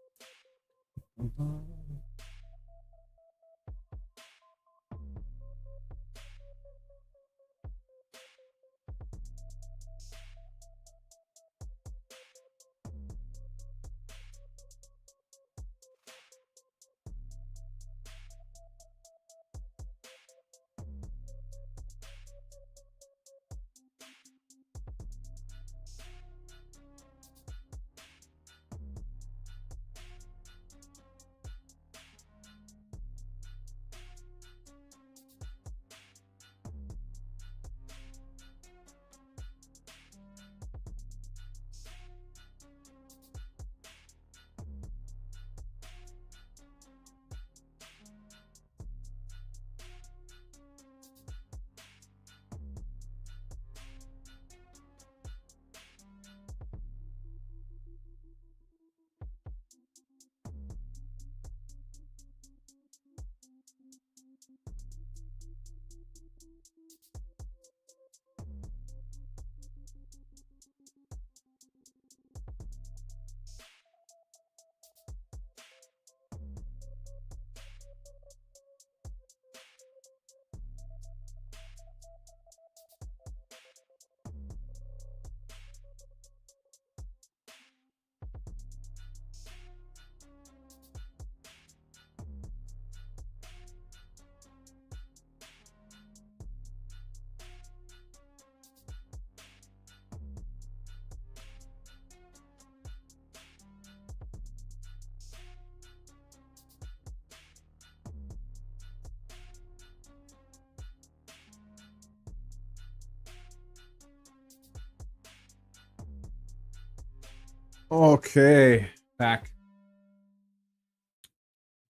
A: Okay, back.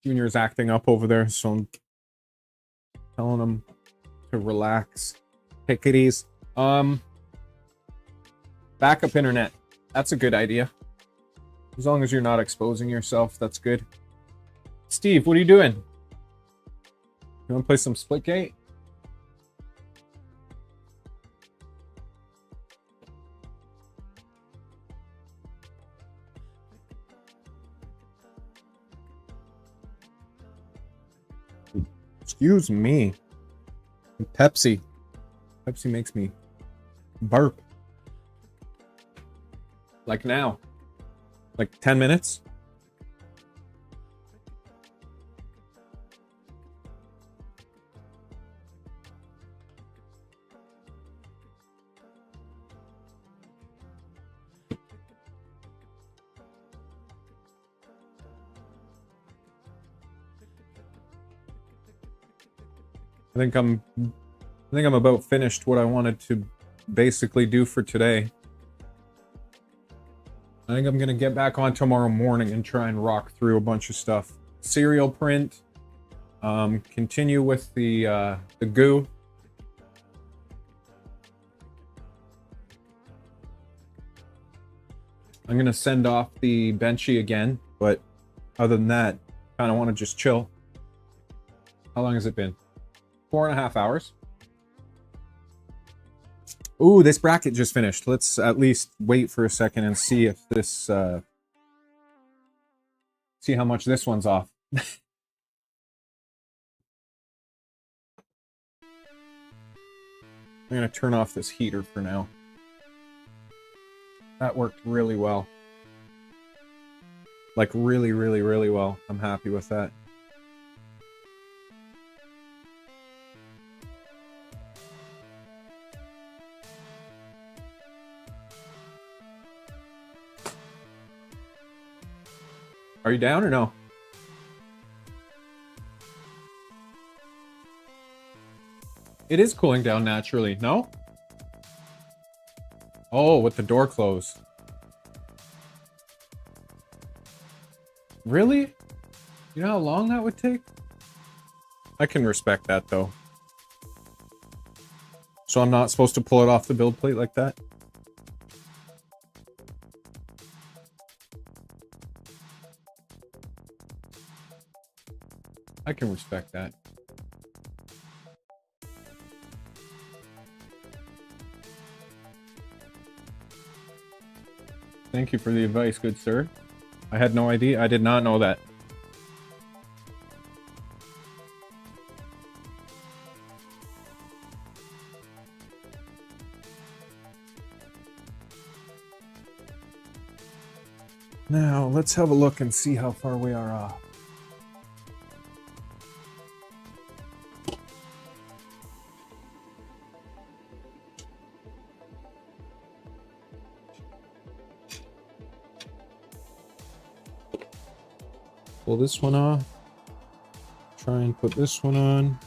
A: Junior's acting up over there, so I'm telling him to relax. Take it easy. Backup internet. That's a good idea. As long as you're not exposing yourself, that's good. Steve, what are you doing? You want to play some Splitgate? Excuse me. Pepsi. Pepsi makes me burp. Like now. Like 10 minutes. I think I'm about finished what I wanted to basically do for today. I think I'm gonna get back on tomorrow morning and try and rock through a bunch of stuff. Serial print. Continue with the Goo. I'm gonna send off the Benchy again, but other than that, kind of want to just chill. How long has it been? 4.5 hours. Ooh, this bracket just finished. Let's at least wait for a second and see if this, see how much this one's off. I'm gonna turn off this heater for now. That worked really well. Like really, really, really well. I'm happy with that. Are you down or no? It is cooling down naturally, no? Oh, with the door closed. Really? You know how long that would take? I can respect that, though. So I'm not supposed to pull it off the build plate like that? I can respect that. Thank you for the advice, good sir. I had no idea. I did not know that. Now, let's have a look and see how far we are off. Pull this one off. Try and put this one on.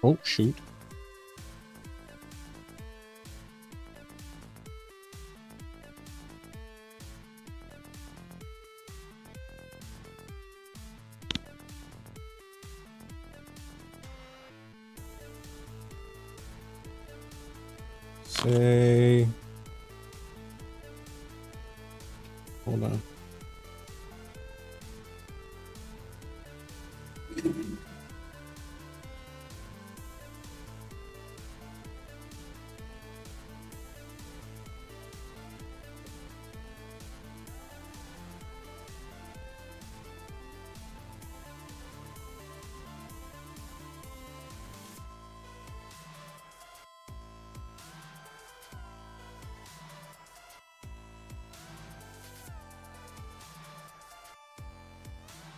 A: Oh, shoot. Say... Hold on.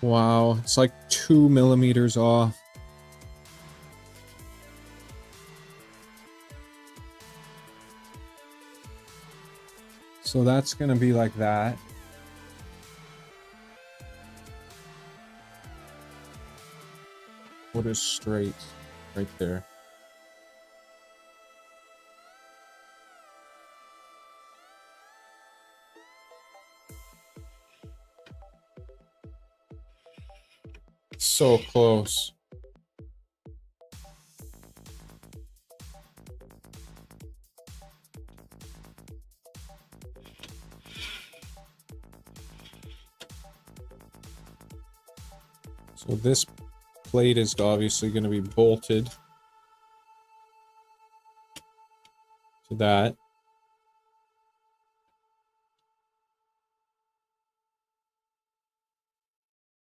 A: Wow, it's like 2 millimeters off. So that's gonna be like that. What is straight right there? So close. So this plate is obviously going to be bolted to that.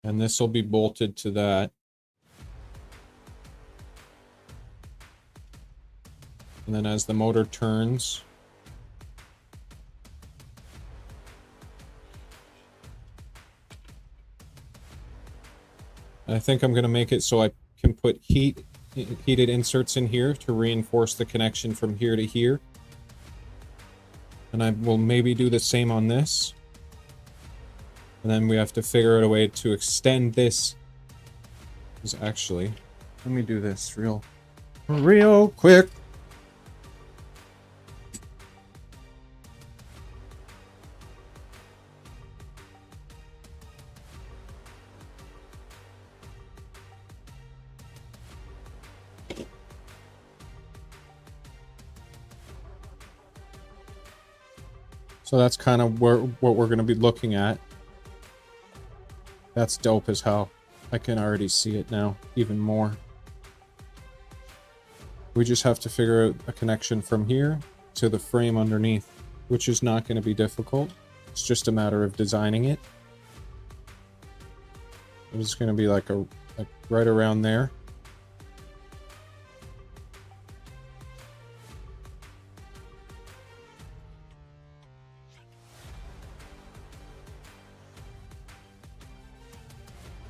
A: And this will be bolted to that. And then as the motor turns, I think I'm going to make it so I can put heated inserts in here to reinforce the connection from here to here. And I will maybe do the same on this. And then we have to figure out a way to extend this. Because actually, let me do this real quick. So that's kind of what we're going to be looking at. That's dope as hell. I can already see it now, even more. We just have to figure out a connection from here to the frame underneath, which is not going to be difficult. It's just a matter of designing it. It's going to be like right around there.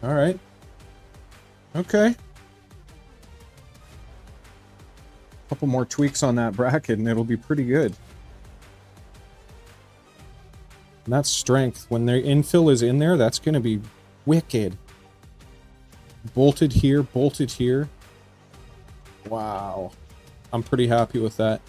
A: All right. Okay. Couple more tweaks on that bracket and it'll be pretty good. And that's strength. When their infill is in there, that's going to be wicked. Bolted here, bolted here. Wow. I'm pretty happy with that.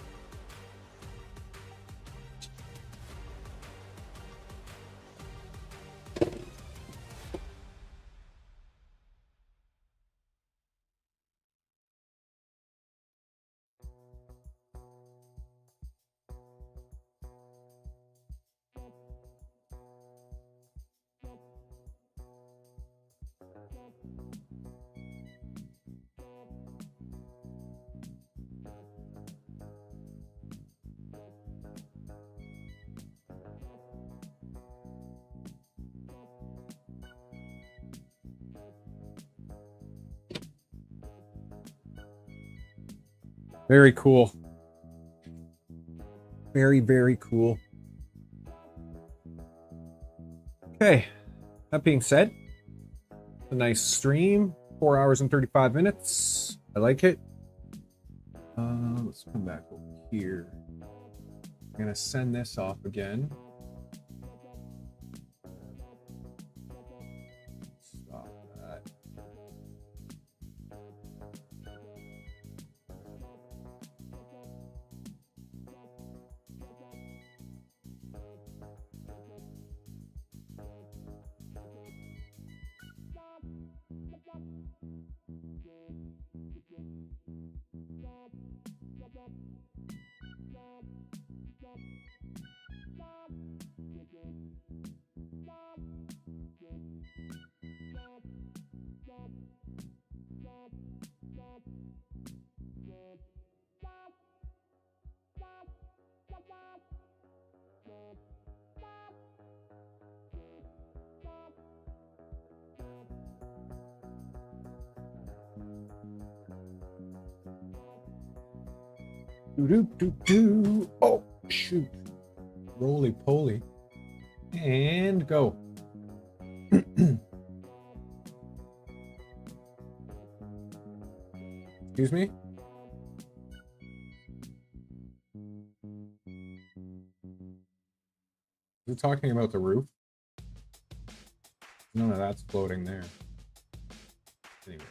A: Very cool. Very, very cool. Okay. That being said, a nice stream. 4 hours and 35 minutes. I like it. Let's come back over here. I'm going to send this off again. Stop that. Do. Oh, shoot. Roly poly. And go. Excuse me? Is it talking about the roof? None of that's floating there. Anyways.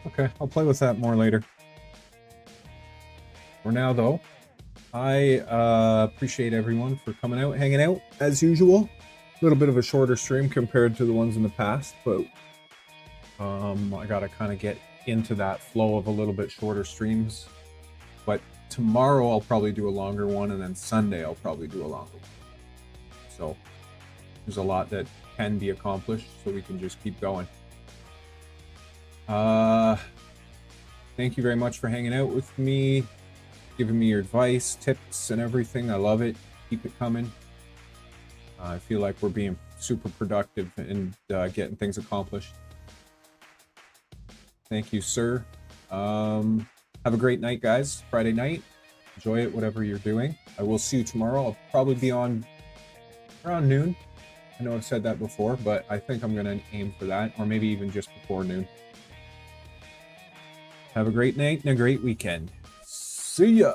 A: Okay, I'll play with that more later. For now, though, I appreciate everyone for coming out, hanging out, as usual. A little bit of a shorter stream compared to the ones in the past, but I gotta kind of get into that flow of a little bit shorter streams. But tomorrow I'll probably do a longer one, and then Sunday I'll probably do a longer one. So there's a lot that can be accomplished, so we can just keep going. Thank you very much for hanging out with me, giving me your advice, tips, and everything. I love it. Keep it coming. I feel like we're being super productive and getting things accomplished. Thank you, sir. Have a great night, guys. Friday night. Enjoy it, whatever you're doing. I will see you tomorrow. I'll probably be on around noon. I know I've said that before, but I think I'm going to aim for that, or maybe even just before noon. Have a great night and a great weekend. See ya!